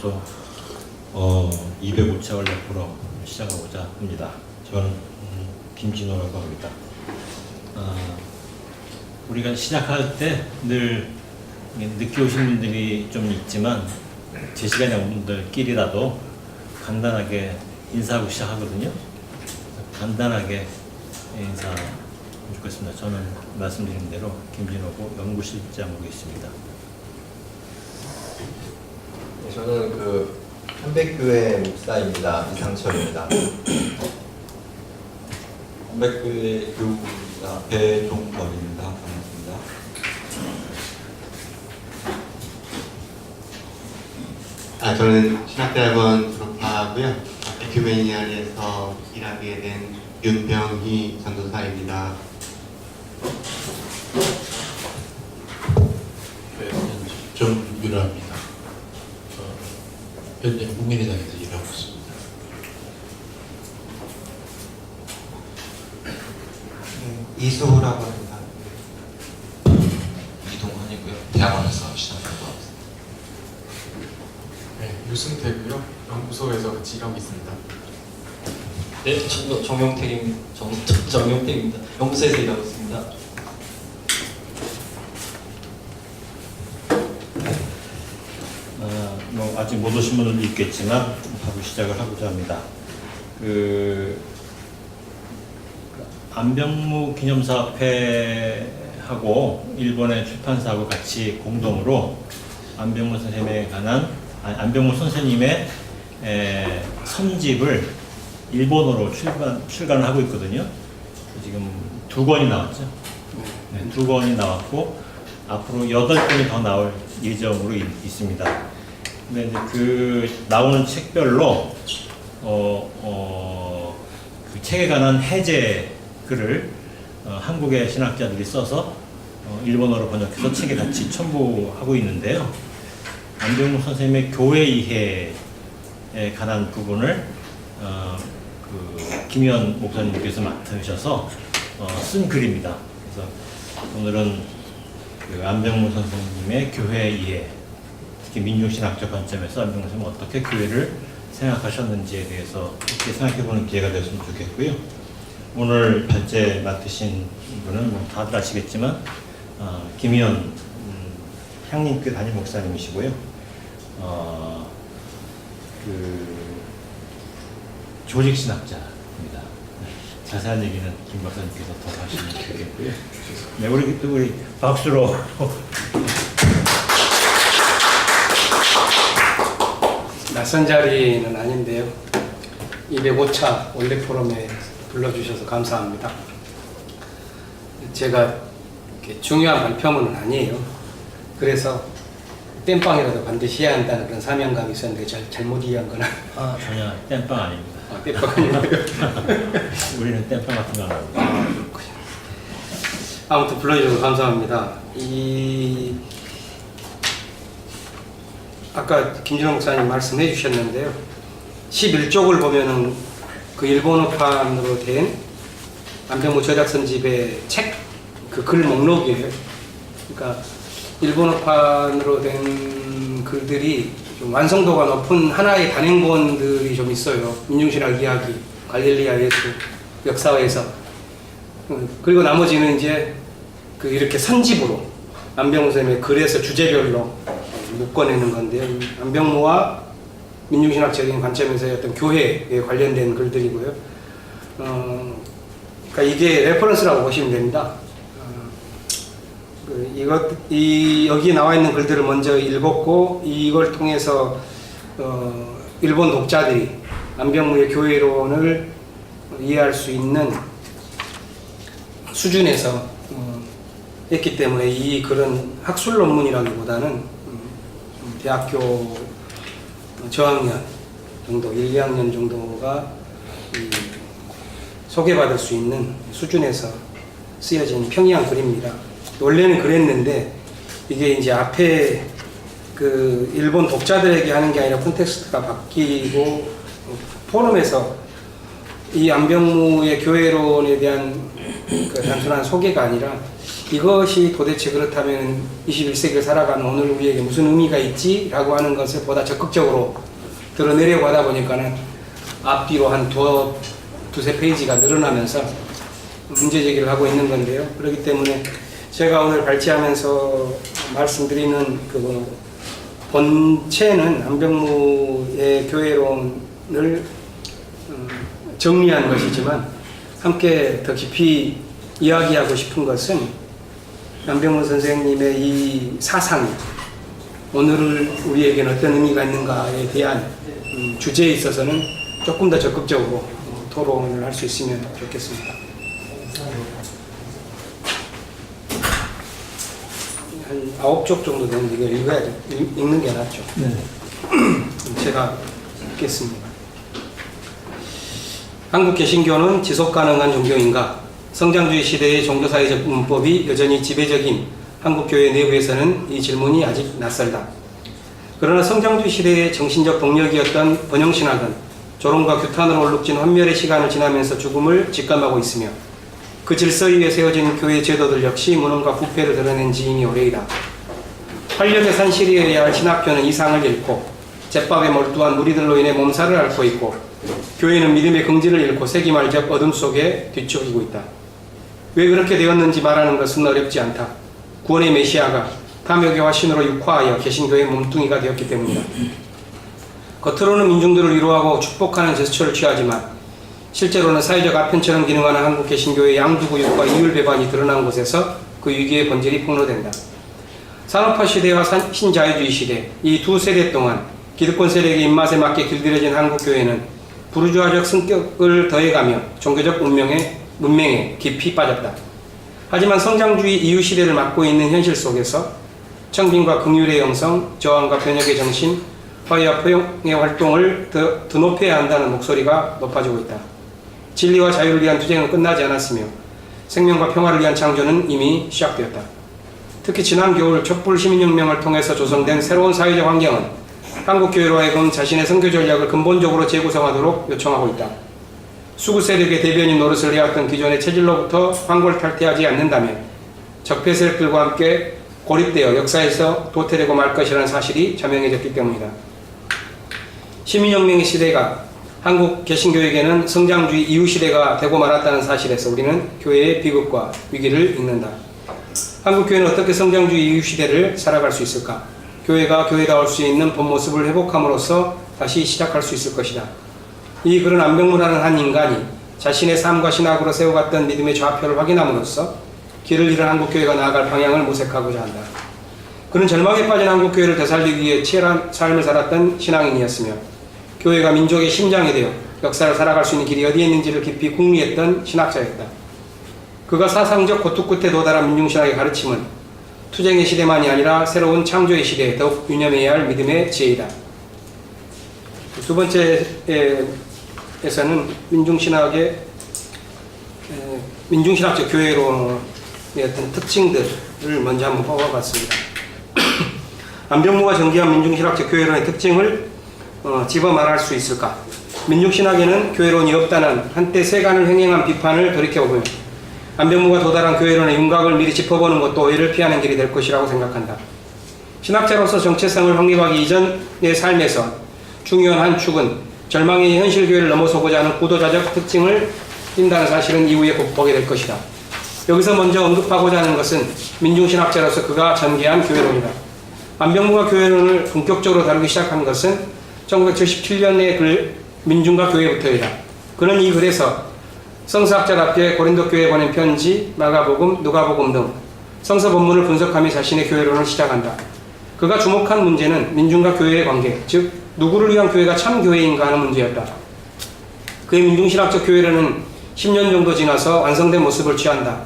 이번에도 205차 원래 포럼 시작하고자 합니다. 저는 김진호라고 합니다. 우리가 시작할 때 늘 늦게 오신 분들이 좀 있지만 제 시간에 온 분들끼리라도 간단하게 인사하고 시작하거든요. 간단하게 인사하면 좋겠습니다. 저는 말씀드린 대로 김진호고 연구실장으로 있습니다. 네, 저는 현백교회 목사입니다. 이상철입니다. 현백교회 교우입니다. 배종걸입니다. 반갑습니다. 저는 신학대학원 졸업하고요. 에큐메니알에서 일하게 된 윤병희 전도사입니다. 정유라입니다. 현재 국민의당에서 일하고 있습니다. 이수호라고 합니다. 이동환이고요. 대학원에서 시작하고 왔습니다. 네, 유승태고요. 연구소에서 같이 일하고 있습니다. 네, 정용택입니다. 연구소에서 일하고 있습니다. 아직 못 오신 분들도 있겠지만 바로 시작을 하고자 합니다. 안병무 기념사업회하고 일본의 출판사하고 같이 공동으로 안병무 선생님의 선집을 일본어로 출간을 하고 있거든요. 지금 2권이 나왔죠. 네, 2권이 나왔고 앞으로 8권이 더 나올 예정으로 있습니다. 근데 이제 나오는 책별로 그 책에 관한 해제 글을 한국의 신학자들이 써서 일본어로 번역해서 책에 같이 첨부하고 있는데요. 안병무 선생님의 교회 이해에 관한 부분을 김현 목사님께서 맡으셔서 쓴 글입니다. 그래서 오늘은 안병무 선생님의 교회 이해, 특히 민중신학적 관점에서 안병무 선생님은 어떻게 교회를 생각하셨는지에 대해서 이렇게 생각해보는 기회가 되었으면 좋겠고요. 오늘 발제 맡으신 분은 다들 아시겠지만 김희연 향림교회 담임 목사님이시고요. 조직신학자입니다. 자세한 얘기는 김 박사님께서 더 하시면 좋겠고요. 네, 우리 박수로 낯선 자리는 아닌데요. 205차 원래 포럼에 불러주셔서 감사합니다. 제가 중요한 발표문은 아니에요. 그래서 땜빵이라도 반드시 해야 한다는 그런 사명감이 있었는데 잘못 이해한 거나. 전혀 땜빵 아닙니다. 땜빵 아니에요. 우리는 땜빵 같은 거 안 합니다. 그렇군요. 아무튼 불러주셔서 감사합니다. 아까 김진호 목사님 말씀해 주셨는데요. 11쪽을 보면은 그 일본어판으로 된 안병무 저작선집의 책, 그 글 목록이에요. 그러니까 일본어판으로 된 글들이 좀 완성도가 높은 하나의 단행본들이 좀 있어요. 민중신학 이야기, 갈릴리아 예수, 역사에서. 그리고 나머지는 이제 이렇게 선집으로 안병무 선생님의 글에서 주제별로 묶어내는 건데요. 안병무와 민중신학적인 관점에서의 어떤 교회에 관련된 글들이고요. 그러니까 이게 레퍼런스라고 보시면 됩니다. 여기 나와 있는 글들을 먼저 읽었고, 이걸 통해서 일본 독자들이 안병무의 교회론을 이해할 수 있는 수준에서 했기 때문에 이 글은 학술 논문이라기보다는 대학교 저학년 정도, 1, 2학년 정도가 소개받을 수 있는 수준에서 쓰여진 평이한 글입니다. 원래는 그랬는데 이게 이제 앞에 일본 독자들에게 하는 게 아니라 콘텍스트가 바뀌고 포럼에서 이 안병무의 교회론에 대한 단순한 소개가 아니라 이것이 도대체 그렇다면 21세기를 살아가는 오늘 우리에게 무슨 의미가 있지라고 하는 것을 보다 적극적으로 드러내려고 하다 보니까는 앞뒤로 한 두세 페이지가 늘어나면서 문제 제기를 하고 있는 건데요. 그렇기 때문에 제가 오늘 발제하면서 말씀드리는 그 본체는 안병무의 교회론을 정리한 것이지만 함께 더 깊이 이야기하고 싶은 것은 안병무 선생님의 이 사상이 오늘 우리에게는 어떤 의미가 있는가에 대한 주제에 있어서는 조금 더 적극적으로 토론을 할 수 있으면 좋겠습니다. 한 9쪽 정도 되는데 이걸 읽어야죠. 읽는 게 낫죠. 네. 제가 읽겠습니다. 한국 개신교는 지속 가능한 종교인가? 성장주의 시대의 종교사회적 문법이 여전히 지배적인 한국 교회 내부에서는 이 질문이 아직 낯설다. 그러나 성장주의 시대의 정신적 동력이었던 번영신학은 조롱과 규탄으로 얼룩진 환멸의 시간을 지나면서 죽음을 직감하고 있으며 그 질서 위에 세워진 교회 제도들 역시 무능과 부패를 드러낸 지임이 오래이다. 활력의 산실이어야 할 신학교는 이상을 잃고 제밥에 몰두한 무리들로 인해 몸살을 앓고 있고 교회는 믿음의 긍지를 잃고 세기말적 어둠 속에 뒤척이고 있다. 왜 그렇게 되었는지 말하는 것은 어렵지 않다. 구원의 메시아가 탐욕의 화신으로 육화하여 개신교의 몸뚱이가 되었기 때문이다. 겉으로는 민중들을 위로하고 축복하는 제스처를 취하지만 실제로는 사회적 아편처럼 기능하는 한국 개신교의 양두구육과 이율배반이 드러난 곳에서 그 위기의 본질이 폭로된다. 산업화 시대와 신자유주의 시대, 이 두 세대 동안 기득권 세력의 입맛에 맞게 길들여진 한국 교회는 부르주아적 성격을 더해가며 종교적 문명에 깊이 빠졌다. 하지만 성장주의 이후 시대를 맞고 있는 현실 속에서 청빈과 긍휼의 영성, 저항과 변혁의 정신, 화해와 포용의 활동을 더 드높여야 한다는 목소리가 높아지고 있다. 진리와 자유를 위한 투쟁은 끝나지 않았으며 생명과 평화를 위한 창조는 이미 시작되었다. 특히 지난 겨울 촛불 시민혁명을 통해서 조성된 새로운 사회적 환경은 한국교회로 하여금 자신의 선교 전략을 근본적으로 재구성하도록 요청하고 있다. 수구 세력의 대변인 노릇을 해왔던 기존의 체질로부터 환골탈퇴하지 않는다면 적폐 세력들과 함께 고립되어 역사에서 도태되고 말 것이라는 사실이 자명해졌기 때문이다. 시민혁명의 시대가 한국 개신교에게는 성장주의 이후 시대가 되고 말았다는 사실에서 우리는 교회의 비극과 위기를 읽는다. 한국 교회는 어떻게 성장주의 이후 시대를 살아갈 수 있을까? 교회가 교회다울 수 있는 본 모습을 회복함으로써 다시 시작할 수 있을 것이다. 이 글은 안병무라는 한 인간이 자신의 삶과 신학으로 세워갔던 믿음의 좌표를 확인함으로써 길을 잃은 한국교회가 나아갈 방향을 모색하고자 한다. 그는 절망에 빠진 한국교회를 되살리기 위해 치열한 삶을 살았던 신앙인이었으며 교회가 민족의 심장이 되어 역사를 살아갈 수 있는 길이 어디에 있는지를 깊이 궁리했던 신학자였다. 그가 사상적 고투 끝에 도달한 민중신학의 가르침은 투쟁의 시대만이 아니라 새로운 창조의 시대에 더욱 유념해야 할 믿음의 지혜이다. 두 번째에서는 민중신학적 교회론의 어떤 특징들을 먼저 한번 뽑아봤습니다. 안병무가 전개한 민중신학적 교회론의 특징을 집어 말할 수 있을까? 민중신학에는 교회론이 없다는 한때 세간을 횡행한 비판을 돌이켜보며 안병무가 도달한 교회론의 윤곽을 미리 짚어보는 것도 오해를 피하는 길이 될 것이라고 생각한다. 신학자로서 정체성을 확립하기 이전의 삶에서 중요한 한 축은 절망의 현실교회를 넘어서고자 하는 구도자적 특징을 띈다는 사실은 이후에 극복하게 될 것이다. 여기서 먼저 언급하고자 하는 것은 민중신학자로서 그가 전개한 교회론이다. 안병무가 교회론을 본격적으로 다루기 시작한 것은 1977년의 글 민중과 교회부터이다. 그는 이 글에서 성서학자답게 고린도 교회에 보낸 편지, 마가복음, 누가복음 등 성서 본문을 분석하며 자신의 교회론을 시작한다. 그가 주목한 문제는 민중과 교회의 관계, 즉 누구를 위한 교회가 참 교회인가 하는 문제였다. 그의 민중신학적 교회론은 10년 정도 지나서 완성된 모습을 취한다.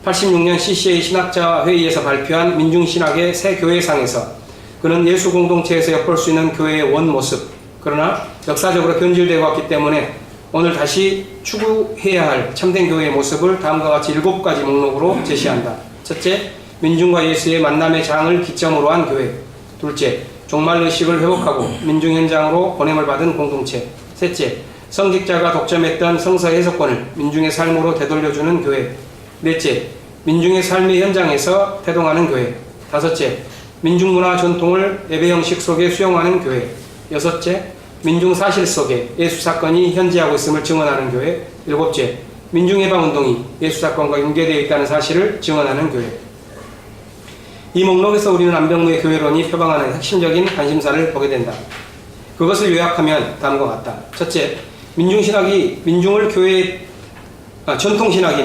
86년 CCA 신학자 회의에서 발표한 민중신학의 새 교회상에서 그는 예수 공동체에서 엿볼 수 있는 교회의 원 모습, 그러나 역사적으로 변질되어 왔기 때문에 오늘 다시 추구해야 할 참된 교회의 모습을 다음과 같이 7가지 목록으로 제시한다. 첫째, 민중과 예수의 만남의 장을 기점으로 한 교회. 둘째, 종말의식을 회복하고 민중 현장으로 보냄을 받은 공동체. 셋째, 성직자가 독점했던 성서 해석권을 민중의 삶으로 되돌려주는 교회. 넷째, 민중의 삶의 현장에서 태동하는 교회. 다섯째, 민중문화 전통을 예배 형식 속에 수용하는 교회. 여섯째, 민중 사실 속에 예수 사건이 현재하고 있음을 증언하는 교회. 일곱째, 민중해방운동이 예수 사건과 연계되어 있다는 사실을 증언하는 교회. 이 목록에서 우리는 안병무의 교회론이 표방하는 핵심적인 관심사를 보게 된다. 그것을 요약하면 다음과 같다. 첫째, 전통신학이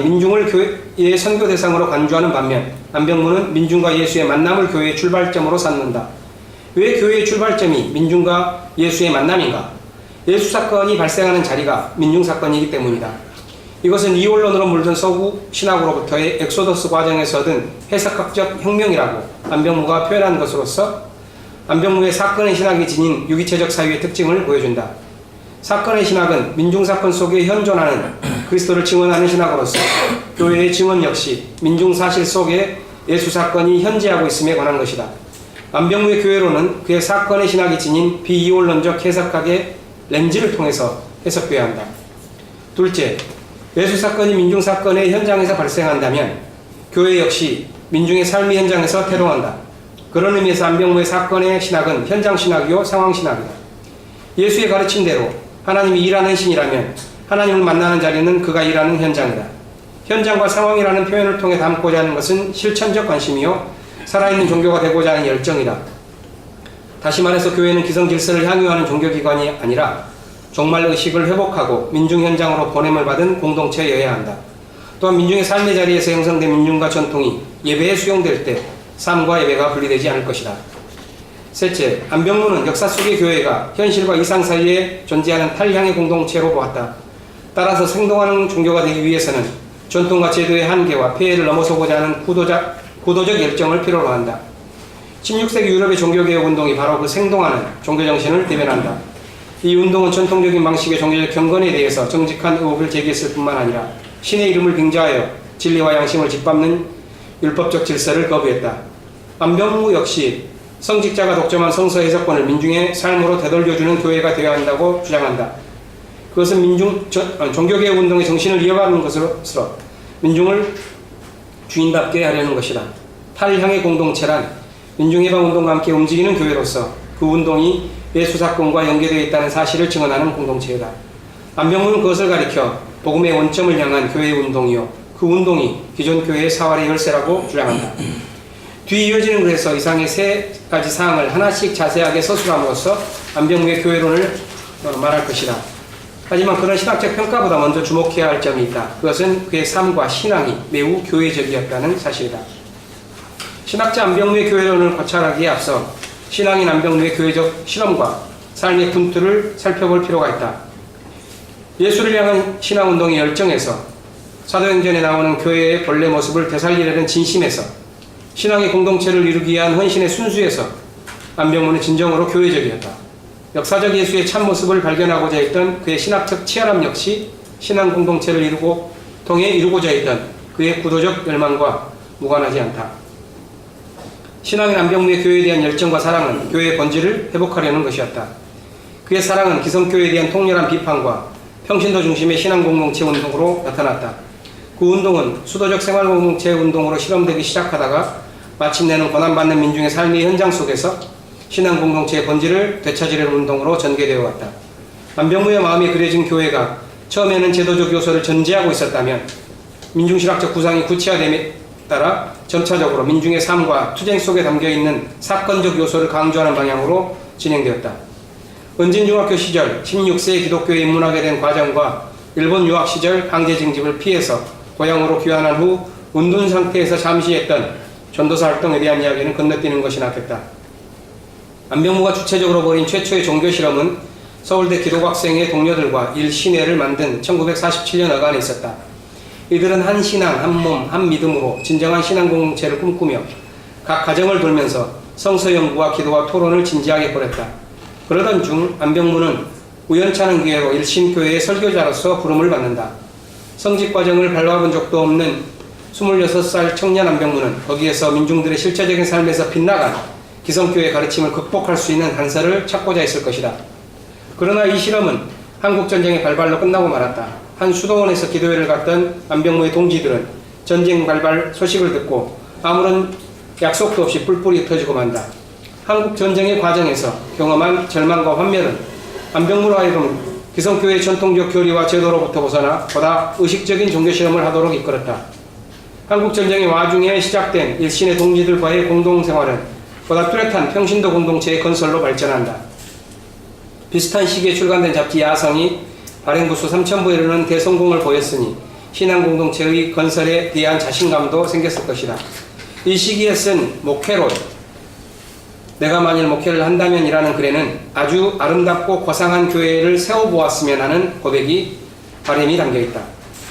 민중을 교회의 선교 대상으로 간주하는 반면 안병무는 민중과 예수의 만남을 교회의 출발점으로 삼는다. 왜 교회의 출발점이 민중과 예수의 만남인가? 예수 사건이 발생하는 자리가 민중 사건이기 때문이다. 이것은 이원론으로 물든 서구 신학으로부터의 엑소더스 과정에서 얻은 해석학적 혁명이라고 안병무가 표현한 것으로서 안병무의 사건의 신학이 지닌 유기체적 사유의 특징을 보여준다. 사건의 신학은 민중사건 속에 현존하는 그리스도를 증언하는 신학으로서 교회의 증언 역시 민중사실 속에 예수사건이 현재하고 있음에 관한 것이다. 안병무의 교회론은 그의 사건의 신학이 지닌 비이원론적 해석학의 렌즈를 통해서 해석되어야 한다. 둘째, 예수사건이 민중사건의 현장에서 발생한다면 교회 역시 민중의 삶의 현장에서 태동한다. 그런 의미에서 안병무의 사건의 신학은 현장신학이요 상황신학이다. 예수의 가르침대로 하나님이 일하는 신이라면 하나님을 만나는 자리는 그가 일하는 현장이다. 현장과 상황이라는 표현을 통해 담고자 하는 것은 실천적 관심이요 살아있는 종교가 되고자 하는 열정이다. 다시 말해서 교회는 기성질서를 향유하는 종교기관이 아니라 종말의식을 회복하고 민중 현장으로 보냄을 받은 공동체여야 한다. 또한 민중의 삶의 자리에서 형성된 민중과 전통이 예배에 수용될 때 삶과 예배가 분리되지 않을 것이다. 셋째, 안병무는 역사 속의 교회가 현실과 이상 사이에 존재하는 탈향의 공동체로 보았다. 따라서 생동하는 종교가 되기 위해서는 전통과 제도의 한계와 폐해를 넘어서고자 하는 구도적 열정을 필요로 한다. 16세기 유럽의 종교개혁 운동이 바로 그 생동하는 종교정신을 대변한다. 이 운동은 전통적인 방식의 종교적 경건에 대해서 정직한 의혹을 제기했을 뿐만 아니라 신의 이름을 빙자하여 진리와 양심을 짓밟는 율법적 질서를 거부했다. 안병무 역시 성직자가 독점한 성서 해석권을 민중의 삶으로 되돌려주는 교회가 되어야 한다고 주장한다. 그것은 종교개혁 운동의 정신을 이어가는 것으로서 민중을 주인답게 하려는 것이다. 탈향의 공동체란 민중해방운동과 함께 움직이는 교회로서 그 운동이 예수사건과 연계되어 있다는 사실을 증언하는 공동체이다. 안병무는 그것을 가리켜 복음의 원점을 향한 교회의 운동이요 그 운동이 기존 교회의 사활의 열쇠라고 주장한다. 뒤 이어지는 글에서 이상의 세 가지 사항을 하나씩 자세하게 서술함으로써 안병무의 교회론을 말할 것이다. 하지만 그런 신학적 평가보다 먼저 주목해야 할 점이 있다. 그것은 그의 삶과 신앙이 매우 교회적이었다는 사실이다. 신학자 안병무의 교회론을 관찰하기에 앞서 신앙인 안병무의 교회적 실험과 삶의 분투를 살펴볼 필요가 있다. 예수를 향한 신앙운동의 열정에서 사도행전에 나오는 교회의 본래 모습을 되살리려는 진심에서 신앙의 공동체를 이루기 위한 헌신의 순수에서 안병무는 진정으로 교회적이었다. 역사적 예수의 참모습을 발견하고자 했던 그의 신학적 치열함 역시 신앙 공동체를 통해 이루고자 했던 그의 구도적 열망과 무관하지 않다. 신앙인 안병무의 교회에 대한 열정과 사랑은 교회의 본질을 회복하려는 것이었다. 그의 사랑은 기성교회에 대한 통렬한 비판과 평신도 중심의 신앙 공동체 운동으로 나타났다. 그 운동은 수도적 생활 공동체 운동으로 실험되기 시작하다가 마침내는 고난받는 민중의 삶의 현장 속에서 신앙 공동체의 본질을 되찾으려는 운동으로 전개되어 왔다. 안병무의 마음에 그려진 교회가 처음에는 제도적 요소를 전제하고 있었다면 민중신학적 구상이 구체화됨에 따라 점차적으로 민중의 삶과 투쟁 속에 담겨있는 사건적 요소를 강조하는 방향으로 진행되었다. 은진중학교 시절 16세에 기독교에 입문하게 된 과정과 일본 유학 시절 강제 징집을 피해서 고향으로 귀환한 후 운둔 상태에서 잠시 했던 전도사 활동에 대한 이야기는 건너뛰는 것이 낫겠다. 안병무가 주체적으로 벌인 최초의 종교 실험은 서울대 기독학생의 동료들과 일신회를 만든 1947년 어간에 있었다. 이들은 한 신앙, 한 몸, 한 믿음으로 진정한 신앙 공동체를 꿈꾸며 각 가정을 돌면서 성서 연구와 기도와 토론을 진지하게 벌였다. 그러던 중 안병무는 우연찮은 기회로 일신교회의 설교자로서 부름을 받는다. 성직 과정을 밟아본 적도 없는 26살 청년 안병무는 거기에서 민중들의 실제적인 삶에서 빗나간 기성교회의 가르침을 극복할 수 있는 단서를 찾고자 했을 것이다. 그러나 이 실험은 한국전쟁의 발발로 끝나고 말았다. 한 수도원에서 기도회를 갔던 안병무의 동지들은 전쟁 발발 소식을 듣고 아무런 약속도 없이 뿔뿔이 터지고 만다. 한국 전쟁의 과정에서 경험한 절망과 환멸은 안병무로 하여금 기성교회의 전통적 교리와 제도로부터 벗어나 보다 의식적인 종교 실험을 하도록 이끌었다. 한국 전쟁의 와중에 시작된 일신의 동지들과의 공동생활은 보다 뚜렷한 평신도 공동체의 건설로 발전한다. 비슷한 시기에 출간된 잡지 야성이 발행 부수 3,000부에 이르는 대성공을 보였으니 신앙 공동체의 건설에 대한 자신감도 생겼을 것이다. 이 시기에 쓴 목회론, 내가 만일 목회를 한다면 이라는 글에는 아주 아름답고 고상한 교회를 세워보았으면 하는 고백이 바람이 담겨있다.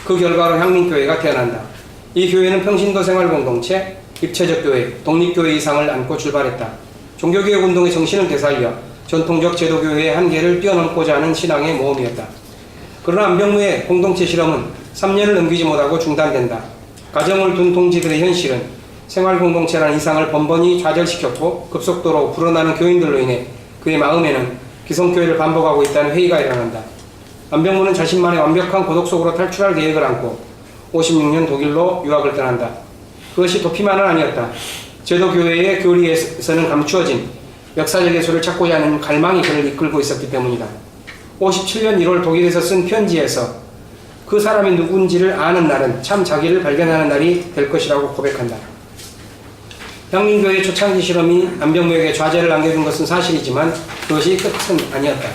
그 결과로 향민교회가 태어난다. 이 교회는 평신도 생활 공동체, 입체적 교회, 독립교회 이상을 안고 출발했다. 종교개혁 운동의 정신을 되살려 전통적 제도교회의 한계를 뛰어넘고자 하는 신앙의 모험이었다. 그러나 안병무의 공동체 실험은 3년을 넘기지 못하고 중단된다. 가정을 둔 동지들의 현실은 생활 공동체라는 이상을 번번이 좌절시켰고 급속도로 불어나는 교인들로 인해 그의 마음에는 기성교회를 반복하고 있다는 회의가 일어난다. 안병무는 자신만의 완벽한 고독 속으로 탈출할 계획을 안고 56년 독일로 유학을 떠난다. 그것이 도피만은 아니었다. 제도교회의 교리에서는 감추어진 역사적 예술을 찾고자 하는 갈망이 그를 이끌고 있었기 때문이다. 57년 1월 독일에서 쓴 편지에서 그 사람이 누군지를 아는 날은 참 자기를 발견하는 날이 될 것이라고 고백한다. 향민교회의 초창기 실험이 안병무에게 좌절을 안겨준 것은 사실이지만 그것이 끝은 아니었다.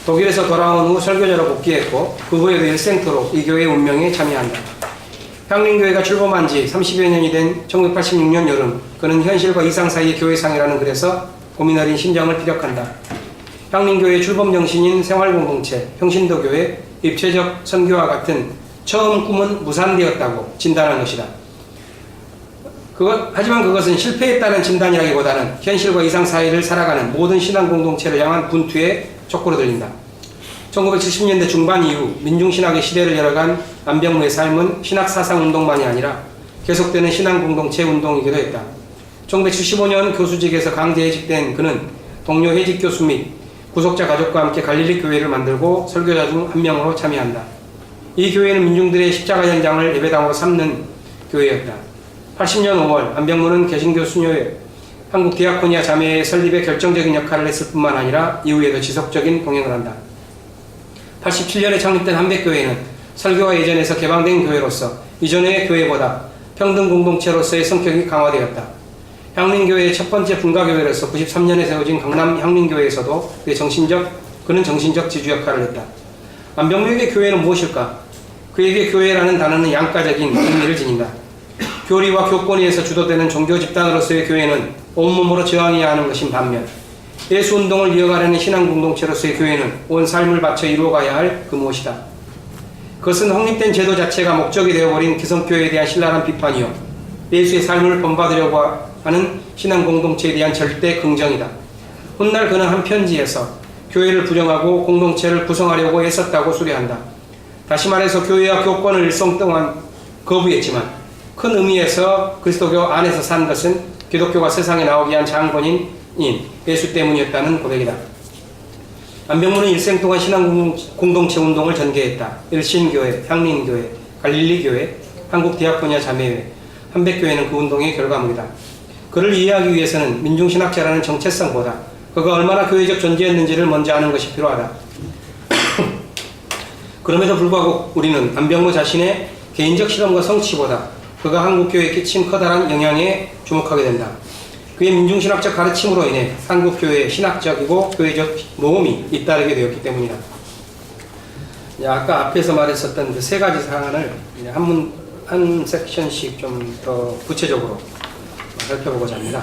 독일에서 돌아온 후 설교자로 복귀했고 그 후에도 일생토록 이 교회의 운명에 참여한다. 향민교회가 출범한 지 30여 년이 된 1986년 여름 그는 현실과 이상 사이의 교회상이라는 글에서 고민 어린 심정을 피력한다. 향민교회의 출범 정신인 생활공동체, 평신도교회, 입체적 선교와 같은 처음 꿈은 무산되었다고 진단한 것이다. 하지만 그것은 실패했다는 진단이라기보다는 현실과 이상 사이를 살아가는 모든 신앙 공동체를 향한 분투의 촉구로 들린다. 1970년대 중반 이후 민중신학의 시대를 열어간 안병무의 삶은 신학사상운동만이 아니라 계속되는 신앙 공동체 운동이기도 했다. 1975년 교수직에서 강제해직된 그는 동료 해직 교수 및 구속자 가족과 함께 갈릴리 교회를 만들고 설교자 중 한 명으로 참여한다. 이 교회는 민중들의 십자가 현장을 예배당으로 삼는 교회였다. 80년 5월 안병무는 개신교 수녀회 한국디아코니아 자매의 설립에 결정적인 역할을 했을 뿐만 아니라 이후에도 지속적인 동행을 한다. 87년에 창립된 한백교회는 설교와 예전에서 개방된 교회로서 이전의 교회보다 평등 공동체로서의 성격이 강화되었다. 향민교회의 첫 번째 분가교회로서 93년에 세워진 강남 향민교회에서도 그는 정신적 지주 역할을 했다. 안병무에게 교회는 무엇일까? 그에게 교회라는 단어는 양가적인 의미를 지닌다. 교리와 교권에 의해서 주도되는 종교 집단으로서의 교회는 온몸으로 저항해야 하는 것인 반면 예수운동을 이어가려는 신앙 공동체로서의 교회는 온 삶을 바쳐 이루어가야 할 그 무엇이다. 그것은 확립된 제도 자체가 목적이 되어버린 기성교회에 대한 신랄한 비판이요 예수의 삶을 본받으려고 하는 신앙 공동체에 대한 절대 긍정이다. 훗날 그는 한 편지에서 교회를 부정하고 공동체를 구성하려고 애썼다고 수려한다. 다시 말해서 교회와 교권을 일생 동안 거부했지만 큰 의미에서 그리스도교 안에서 산 것은 기독교가 세상에 나오게 한 장본인인 예수 때문이었다는 고백이다. 안병무는 일생 동안 신앙 공동체 운동을 전개했다. 일신교회, 향민교회, 갈릴리교회, 한국디아코니아 자매회, 한백교회는 그 운동의 결과물이다. 그를 이해하기 위해서는 민중신학자라는 정체성보다 그가 얼마나 교회적 존재였는지를 먼저 아는 것이 필요하다. 그럼에도 불구하고 우리는 안병무 자신의 개인적 실험과 성취보다 그가 한국교회에 끼친 커다란 영향에 주목하게 된다. 그의 민중신학적 가르침으로 인해 한국교회의 신학적이고 교회적 모험이 잇따르게 되었기 때문이다. 아까 앞에서 말했었던 그 세 가지 사안을 한 섹션씩 좀 더 구체적으로 살펴보고자 합니다.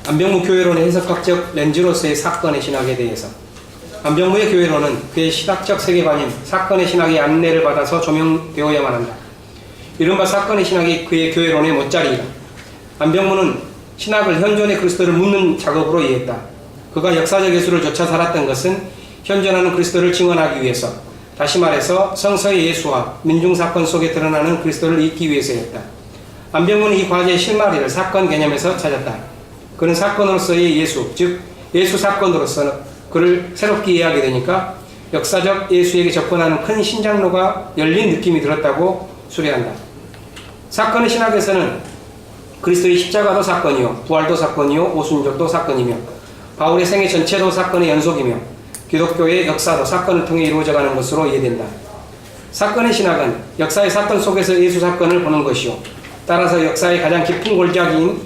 안병무 교회론의 해석학적 렌즈로서의 사건의 신학에 대해서 안병무의 교회론은 그의 신학적 세계관인 사건의 신학의 안내를 받아서 조명되어야만 한다. 이른바 사건의 신학이 그의 교회론의 못자리이다. 안병무는 신학을 현존의 그리스도를 묻는 작업으로 이해했다. 그가 역사적 예수를 좇아 살았던 것은 현존하는 그리스도를 증언하기 위해서, 다시 말해서 성서의 예수와 민중사건 속에 드러나는 그리스도를 잊기 위해서였다. 안병무는 이 과제의 실마리를 사건 개념에서 찾았다. 그는 사건으로서의 예수, 즉 예수 사건으로서 그를 새롭게 이해하게 되니까 역사적 예수에게 접근하는 큰 신장로가 열린 느낌이 들었다고 수려한다. 사건의 신학에서는 그리스도의 십자가도 사건이요, 부활도 사건이요, 오순절도 사건이며 바울의 생애 전체도 사건의 연속이며 기독교의 역사도 사건을 통해 이루어져가는 것으로 이해된다. 사건의 신학은 역사의 사건 속에서 예수 사건을 보는 것이요, 따라서 역사의 가장 깊은 골짜기인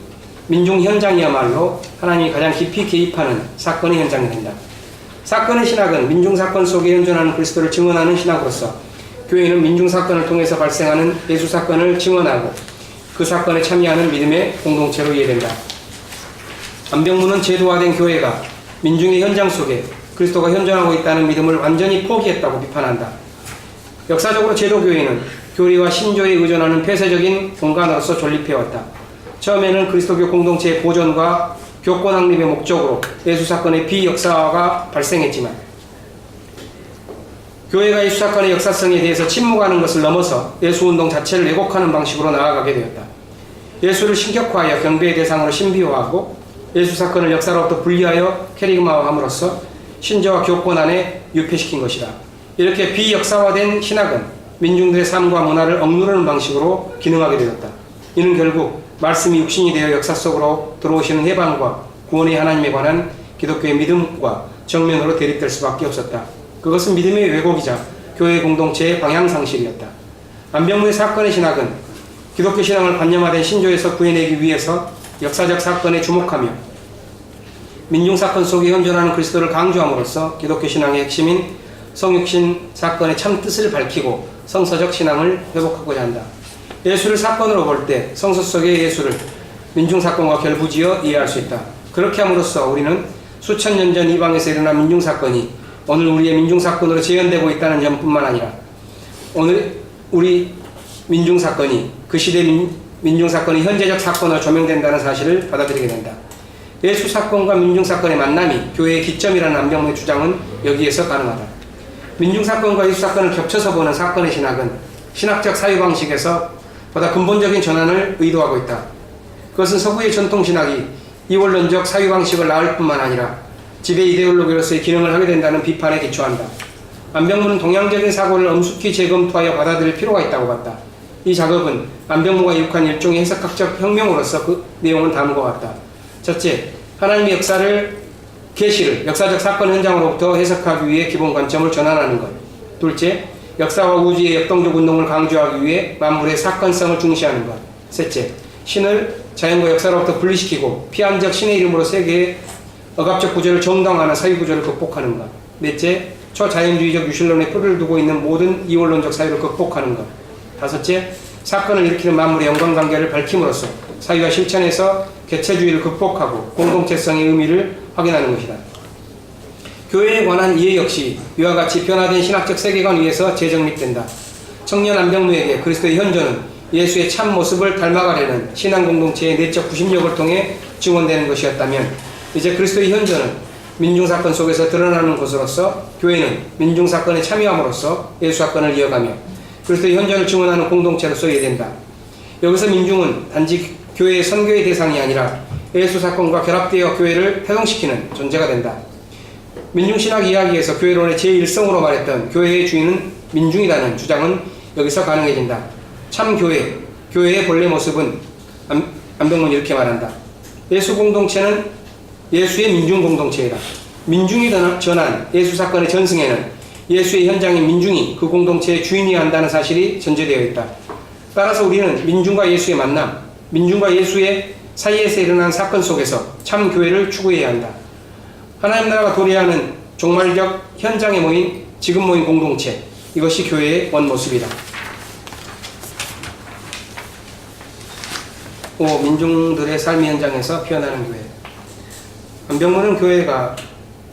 민중 현장이야말로 하나님이 가장 깊이 개입하는 사건의 현장이 된다. 사건의 신학은 민중 사건 속에 현존하는 그리스도를 증언하는 신학으로서 교회는 민중 사건을 통해서 발생하는 예수 사건을 증언하고 그 사건에 참여하는 믿음의 공동체로 이해된다. 안병문은 제도화된 교회가 민중의 현장 속에 그리스도가 현존하고 있다는 믿음을 완전히 포기했다고 비판한다. 역사적으로 제도교회는 교리와 신조에 의존하는 폐쇄적인 공간으로서 존립해왔다. 처음에는 그리스도교 공동체의 보존과 교권 확립의 목적으로 예수 사건의 비역사화가 발생했지만 교회가 예수 사건의 역사성에 대해서 침묵하는 것을 넘어서 예수운동 자체를 왜곡하는 방식으로 나아가게 되었다. 예수를 신격화하여 경배의 대상으로 신비화하고 예수 사건을 역사로부터 분리하여 캐리그마화함으로써 신조와 교권 안에 유폐시킨 것이다. 이렇게 비역사화된 신학은 민중들의 삶과 문화를 억누르는 방식으로 기능하게 되었다. 이는 결국 말씀이 육신이 되어 역사 속으로 들어오시는 해방과 구원의 하나님에 관한 기독교의 믿음과 정면으로 대립될 수밖에 없었다. 그것은 믿음의 왜곡이자 교회 공동체의 방향상실이었다. 안병문의 사건의 신학은 기독교 신앙을 관념화된 신조에서 구해내기 위해서 역사적 사건에 주목하며 민중사건 속에 현존하는 그리스도를 강조함으로써 기독교 신앙의 핵심인 성육신 사건의 참 뜻을 밝히고 성서적 신앙을 회복하고자 한다. 예수를 사건으로 볼 때 성서 속의 예수를 민중사건과 결부지어 이해할 수 있다. 그렇게 함으로써 우리는 수천 년 전 이방에서 일어난 민중사건이 오늘 우리의 민중사건으로 재현되고 있다는 점뿐만 아니라 오늘 우리 민중사건이 그 시대 민중사건이 현재적 사건으로 조명된다는 사실을 받아들이게 된다. 예수 사건과 민중사건의 만남이 교회의 기점이라는 안병문의 주장은 여기에서 가능하다. 민중사건과 예수 사건을 겹쳐서 보는 사건의 신학은 신학적 사유방식에서 보다 근본적인 전환을 의도하고 있다. 그것은 서구의 전통신학이 이원론적 사유방식을 낳을 뿐만 아니라 지배 이데올로기로서의 기능을 하게 된다는 비판에 기초한다. 안병문은 동양적인 사고를 엄숙히 재검토하여 받아들일 필요가 있다고 봤다. 이 작업은 안병문과 이룩한 일종의 해석학적 혁명으로서 그 내용을 담은 것 같다. 첫째, 하나님의 역사를, 계시를 역사적 사건 현장으로부터 해석하기 위해 기본 관점을 전환하는 것. 둘째, 역사와 우주의 역동적 운동을 강조하기 위해 만물의 사건성을 중시하는 것. 셋째, 신을 자연과 역사로부터 분리시키고 피한적 신의 이름으로 세계의 억압적 구조를 정당화하는 사유구조를 극복하는 것. 넷째, 초자연주의적 유실론에 뿌리를 두고 있는 모든 이원론적 사유를 극복하는 것. 다섯째, 사건을 일으키는 만물의 연관관계를 밝힘으로써 사유와 실천에서 개체주의를 극복하고 공동체성의 의미를 확인하는 것이다. 교회에 관한 이해 역시 이와 같이 변화된 신학적 세계관 위에서 재정립된다. 청년 안병무에게 그리스도의 현존은 예수의 참 모습을 닮아가려는 신앙 공동체의 내적 구심력을 통해 증언되는 것이었다면 이제 그리스도의 현존은 민중사건 속에서 드러나는 것으로서 교회는 민중사건에 참여함으로써 예수사건을 이어가며 그리스도의 현존을 증언하는 공동체로서 이해된다. 여기서 민중은 단지 교회의 선교의 대상이 아니라 예수사건과 결합되어 교회를 회동시키는 존재가 된다. 민중신학 이야기에서 교회론의 제1성으로 말했던 교회의 주인은 민중이라는 주장은 여기서 가능해진다. 참 교회의 본래 모습은 안병문이 이렇게 말한다. 예수 공동체는 예수의 민중 공동체이다. 민중이 전한 예수 사건의 전승에는 예수의 현장인 민중이 그 공동체의 주인이어야 한다는 사실이 전제되어 있다. 따라서 우리는 민중과 예수의 만남, 민중과 예수의 사이에서 일어난 사건 속에서 참 교회를 추구해야 한다. 하나님 나라가 도래하는 종말적 현장에 모인 지금 모인 공동체, 이것이 교회의 원모습이다. 5. 민중들의 삶의 현장에서 피어나는 교회. 안병문은 교회가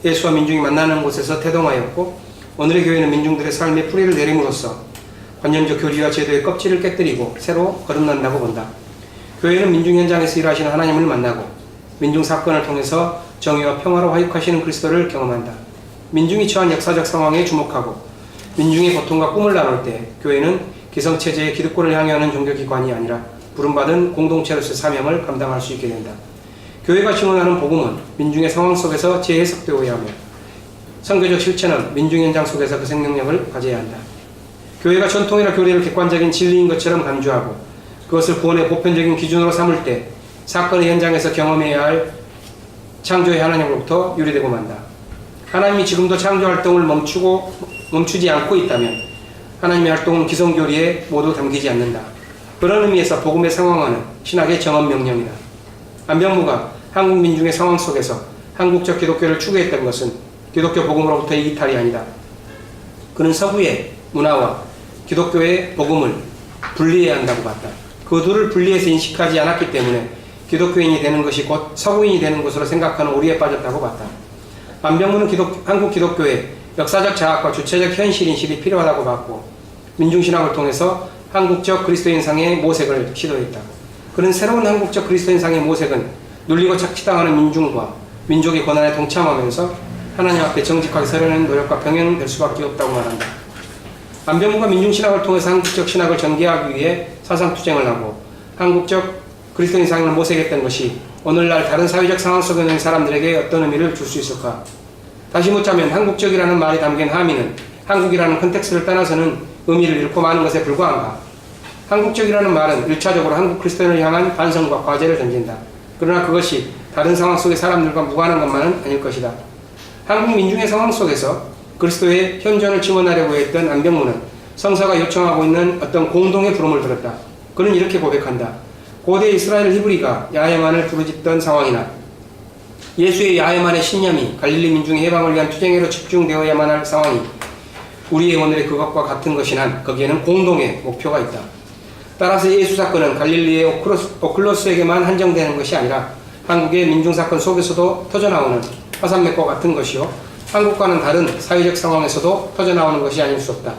예수와 민중이 만나는 곳에서 태동하였고 오늘의 교회는 민중들의 삶에 뿌리를 내림으로써 관념적 교리와 제도의 껍질을 깨뜨리고 새로 거듭난다고 본다. 교회는 민중 현장에서 일하시는 하나님을 만나고 민중 사건을 통해서 정의와 평화로 화육하시는 그리스도를 경험한다. 민중이 처한 역사적 상황에 주목하고 민중의 고통과 꿈을 나눌 때 교회는 기성체제의 기득권을 향유하는 종교기관이 아니라 부름받은 공동체로서의 사명을 감당할 수 있게 된다. 교회가 증언하는 복음은 민중의 상황 속에서 재해석되어야 하며 선교적 실천은 민중 현장 속에서 그 생명력을 가져야 한다. 교회가 전통이나 교리를 객관적인 진리인 것처럼 강조하고 그것을 구원의 보편적인 기준으로 삼을 때 사건의 현장에서 경험해야 할 창조의 하나님으로부터 유래되고 만다. 하나님이 지금도 창조 활동을 멈추지 않고 있다면 하나님의 활동은 기성교리에 모두 담기지 않는다. 그런 의미에서 복음의 상황화는 신학의 정언 명령이다. 안병무가 한국 민중의 상황 속에서 한국적 기독교를 추구했던 것은 기독교 복음으로부터의 이탈이 아니다. 그는 서구의 문화와 기독교의 복음을 분리해야 한다고 봤다. 그 둘을 분리해서 인식하지 않았기 때문에 기독교인이 되는 것이 곧 서구인이 되는 것으로 생각하는 오리에 빠졌다고 봤다. 안병무는 한국 기독교의 역사적 자학과 주체적 현실 인식이 필요하다고 봤고 민중신학을 통해서 한국적 그리스도인상의 모색을 시도했다. 그는 새로운 한국적 그리스도인상의 모색은 눌리고 착취당하는 민중과 민족의 고난에 동참하면서 하나님 앞에 정직하게 서려는 노력과 병행될 수밖에 없다고 말한다. 안병무가 민중신학을 통해서 한국적 신학을 전개하기 위해 사상투쟁을 하고 한국적 그리스도인상을 모색했던 것이 오늘날 다른 사회적 상황 속에 있는 사람들에게 어떤 의미를 줄 수 있을까? 다시 묻자면 한국적이라는 말이 담긴 함의는 한국이라는 컨텍스트를 떠나서는 의미를 잃고 마는 것에 불과한가? 한국적이라는 말은 1차적으로 한국 그리스도인을 향한 반성과 과제를 던진다. 그러나 그것이 다른 상황 속의 사람들과 무관한 것만은 아닐 것이다. 한국 민중의 상황 속에서 그리스도의 현존을 증언하려고 했던 안병무는 성서가 요청하고 있는 어떤 공동의 부름을 들었다. 그는 이렇게 고백한다. 고대 이스라엘 히브리가 야헤만을 부르짖던 상황이나 예수의 야헤만의 신념이 갈릴리 민중의 해방을 위한 투쟁으로 집중되어야만 할 상황이 우리의 오늘의 그것과 같은 것이란 거기에는 공동의 목표가 있다. 따라서 예수 사건은 갈릴리의 오클로스에게만 한정되는 것이 아니라 한국의 민중사건 속에서도 터져나오는 화산맥과 같은 것이요 한국과는 다른 사회적 상황에서도 터져나오는 것이 아닐 수 없다.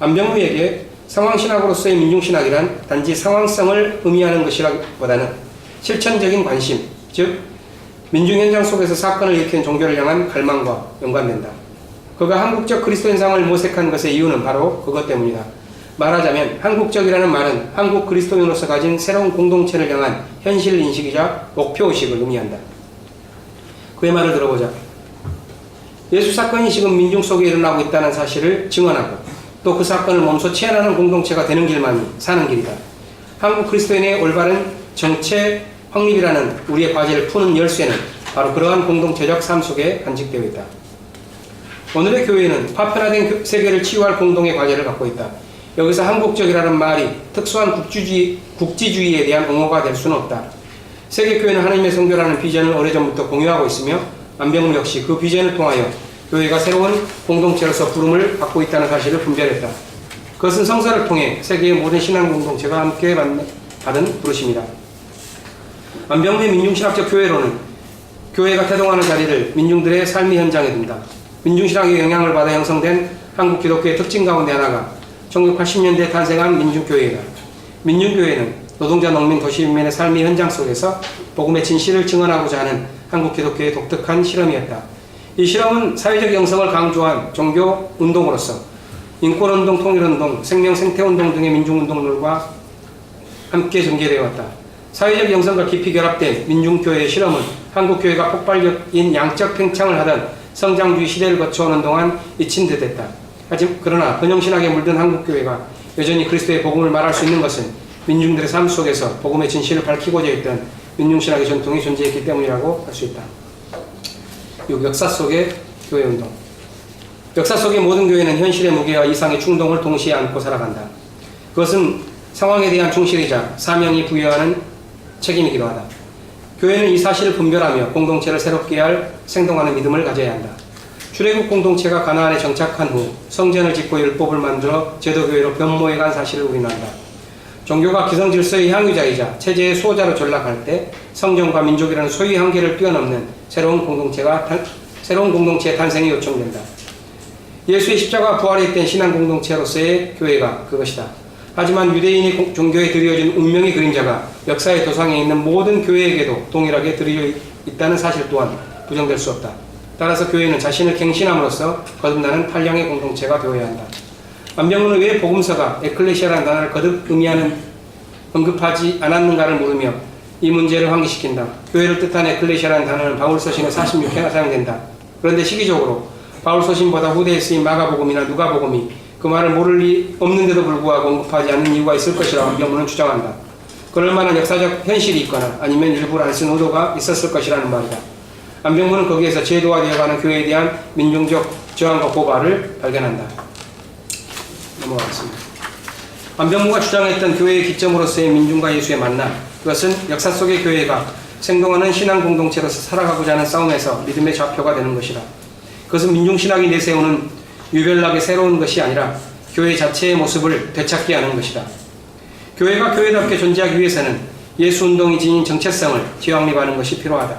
안병무에게 상황신학으로서의 민중신학이란 단지 상황성을 의미하는 것이라기보다는 실천적인 관심, 즉 민중현장 속에서 사건을 일으킨 종교를 향한 갈망과 연관된다. 그가 한국적 그리스도인상을 모색한 것의 이유는 바로 그것 때문이다. 말하자면 한국적이라는 말은 한국 그리스도인으로서 가진 새로운 공동체를 향한 현실 인식이자 목표의식을 의미한다. 그의 말을 들어보자. 예수 사건이 지금 민중 속에 일어나고 있다는 사실을 증언하고 또 그 사건을 몸소 체현하는 공동체가 되는 길만이 사는 길이다. 한국 그리스도인의 올바른 정체 확립이라는 우리의 과제를 푸는 열쇠는 바로 그러한 공동체적 삶 속에 간직되어 있다. 오늘의 교회는 파편화된 세계를 치유할 공동의 과제를 갖고 있다. 여기서 한국적이라는 말이 특수한 국지주의에 대한 옹호가 될 수는 없다. 세계교회는 하나님의 선교라는 비전을 오래전부터 공유하고 있으며 안병무 역시 그 비전을 통하여 교회가 새로운 공동체로서 부름을 받고 있다는 사실을 분별했다. 그것은 성서를 통해 세계의 모든 신앙 공동체가 함께 받은 부르심이다. 안병무의 민중신학적 교회로는 교회가 태동하는 자리를 민중들의 삶의 현장에 둔다. 민중신학의 영향을 받아 형성된 한국 기독교의 특징 가운데 하나가 1980년대에 탄생한 민중교회이다. 민중교회는 노동자, 농민, 도시민의 삶의 현장 속에서 복음의 진실을 증언하고자 하는 한국 기독교의 독특한 실험이었다. 이 실험은 사회적 영성을 강조한 종교 운동으로서 인권운동, 통일운동, 생명 생태운동 등의 민중운동들과 함께 전개되어 왔다. 사회적 영성과 깊이 결합된 민중교회의 실험은 한국교회가 폭발적인 양적 팽창을 하던 성장주의 시대를 거쳐오는 동안 잊힌 듯 했다. 그러나 번영신학에 물든 한국교회가 여전히 그리스도의 복음을 말할 수 있는 것은 민중들의 삶 속에서 복음의 진실을 밝히고자 했던 민중신학의 전통이 존재했기 때문이라고 할 수 있다. 역사 속의 교회운동. 역사 속의 모든 교회는 현실의 무게와 이상의 충동을 동시에 안고 살아간다. 그것은 상황에 대한 충실이자 사명이 부여하는 책임이기도 하다. 교회는 이 사실을 분별하며 공동체를 새롭게 할 생동하는 믿음을 가져야 한다. 출애굽 공동체가 가나안에 정착한 후 성전을 짓고 율법을 만들어 제도교회로 변모해간 사실을 우리는 안다. 종교가 기성질서의 향유자이자 체제의 수호자로 전락할 때 성전과 민족이라는 소유의 한계를 뛰어넘는 새로운 공동체의 탄생이 요청된다. 예수의 십자가 부활에 있던 신앙 공동체로서의 교회가 그것이다. 하지만 유대인의 종교에 드려진 운명의 그림자가 역사의 도상에 있는 모든 교회에게도 동일하게 드려져 있다는 사실 또한 부정될 수 없다. 따라서 교회는 자신을 갱신함으로써 거듭나는 팔량의 공동체가 되어야 한다. 안병무는 왜 복음서가 에클레시아라는 단어를 거듭 언급하지 않았는가를 물으며 이 문제를 환기시킨다. 교회를 뜻한 에클레시아라는 단어는 바울서신에 46회나 사용된다. 그런데 시기적으로 바울서신보다 후대에 쓰인 마가복음이나 누가복음이 그 말을 모를 리 없는데도 불구하고 언급하지 않는 이유가 있을 것이라고 안병문은 주장한다. 그럴 만한 역사적 현실이 있거나 아니면 일부러 안 쓴 의도가 있었을 것이라는 말이다. 안병문은 거기에서 제도화되어가는 교회에 대한 민중적 저항과 고발을 발견한다. 넘어가겠습니다. 안병무가 주장했던 교회의 기점으로서의 민중과 예수의 만남, 그것은 역사 속의 교회가 생동하는 신앙 공동체로서 살아가고자 하는 싸움에서 믿음의 좌표가 되는 것이다. 그것은 민중신학이 내세우는 유별나게 새로운 것이 아니라 교회 자체의 모습을 되찾게 하는 것이다. 교회가 교회답게 존재하기 위해서는 예수운동이 지닌 정체성을 재확립하는 것이 필요하다.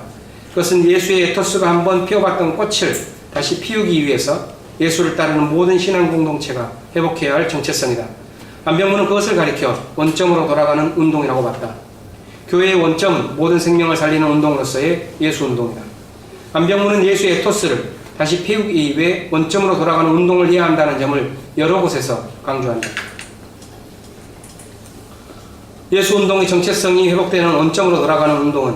그것은 예수의 에토스가 한번 피워봤던 꽃을 다시 피우기 위해서 예수를 따르는 모든 신앙 공동체가 회복해야 할 정체성이다. 안병무는 그것을 가리켜 원점으로 돌아가는 운동이라고 봤다. 교회의 원점은 모든 생명을 살리는 운동으로서의 예수운동이다. 안병무는 예수의 에토스를 다시 피우기 위해 원점으로 돌아가는 운동을 해야 한다는 점을 여러 곳에서 강조한다. 예수운동의 정체성이 회복되는 원점으로 돌아가는 운동은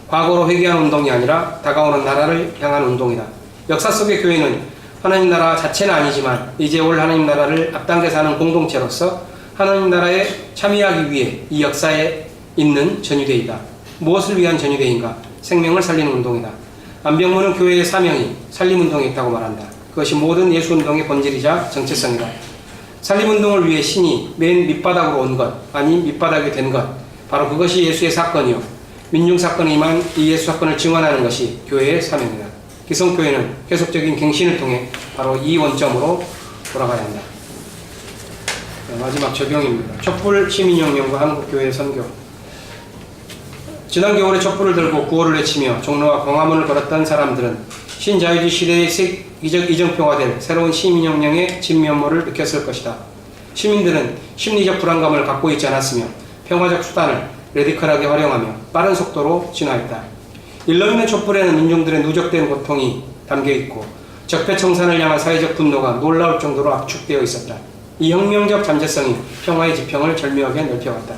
과거로 회귀하는 운동이 아니라 다가오는 나라를 향한 운동이다. 역사 속의 교회는 하나님 나라 자체는 아니지만 이제 올 하나님 나라를 앞당겨 사는 공동체로서 하나님 나라에 참여하기 위해 이 역사에 있는 전유대이다. 무엇을 위한 전유대인가? 생명을 살리는 운동이다. 안병무는 교회의 사명이 살림운동에 있다고 말한다. 그것이 모든 예수운동의 본질이자 정체성이다. 살림운동을 위해 신이 맨 밑바닥으로 온 것, 아니 밑바닥이 된 것, 바로 그것이 예수의 사건이요 민중사건이지만 이 예수 사건을 증언하는 것이 교회의 사명이다. 기성교회는 계속적인 갱신을 통해 바로 이 원점으로 돌아가야 한다. 마지막 적용입니다. 촛불 시민혁명과 한국교회 선교. 지난 겨울에 촛불을 들고 구호를 외치며 종로와 광화문을 걸었던 사람들은 신자유주의 시대의 세계적 이정표가 될 새로운 시민혁명의 진면모를 느꼈을 것이다. 시민들은 심리적 불안감을 갖고 있지 않았으며 평화적 수단을 레디컬하게 활용하며 빠른 속도로 진화했다. 일렁이는 촛불에는 민중들의 누적된 고통이 담겨있고 적폐청산을 향한 사회적 분노가 놀라울 정도로 압축되어 있었다. 이 혁명적 잠재성이 평화의 지평을 절묘하게 넓혀갔다.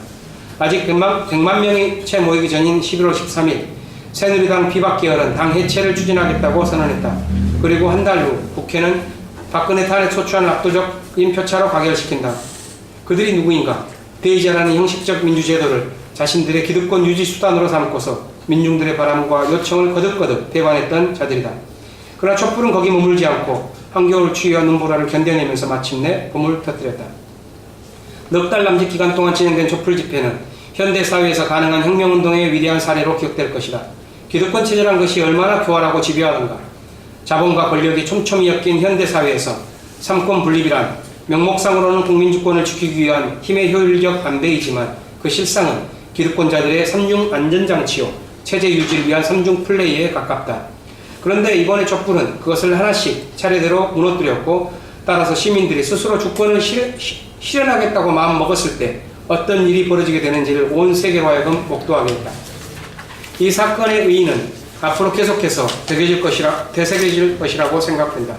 아직 100만 명이 채 모이기 전인 11월 13일 새누리당 비박 계열은 당 해체를 추진하겠다고 선언했다. 그리고 한 달 후 국회는 박근혜 탄핵 소추안을 압도적인 표차로 가결시킨다. 그들이 누구인가? 대의자라는 형식적 민주제도를 자신들의 기득권 유지 수단으로 삼고서 민중들의 바람과 요청을 거듭거듭 배반했던 자들이다. 그러나 촛불은 거기 머물지 않고 한겨울 추위와 눈보라를 견뎌내면서 마침내 봄을 터뜨렸다. 넉 달 남짓 기간 동안 진행된 촛불 집회는 현대사회에서 가능한 혁명운동의 위대한 사례로 기억될 것이다. 기득권 체제란 것이 얼마나 교활하고 집요하던가. 자본과 권력이 촘촘히 엮인 현대사회에서 삼권 분립이란 명목상으로는 국민주권을 지키기 위한 힘의 효율적 안배이지만 그 실상은 기득권자들의 삼중 안전장치요 체제 유지를 위한 삼중 플레이에 가깝다. 그런데 이번에 촛불은 그것을 하나씩 차례대로 무너뜨렸고 따라서 시민들이 스스로 주권을 실현하겠다고 마음먹었을 때 어떤 일이 벌어지게 되는지를 온 세계로 하여금 목도하게 했다. 이 사건의 의의는 앞으로 계속해서 되새겨질 것이라고 생각된다.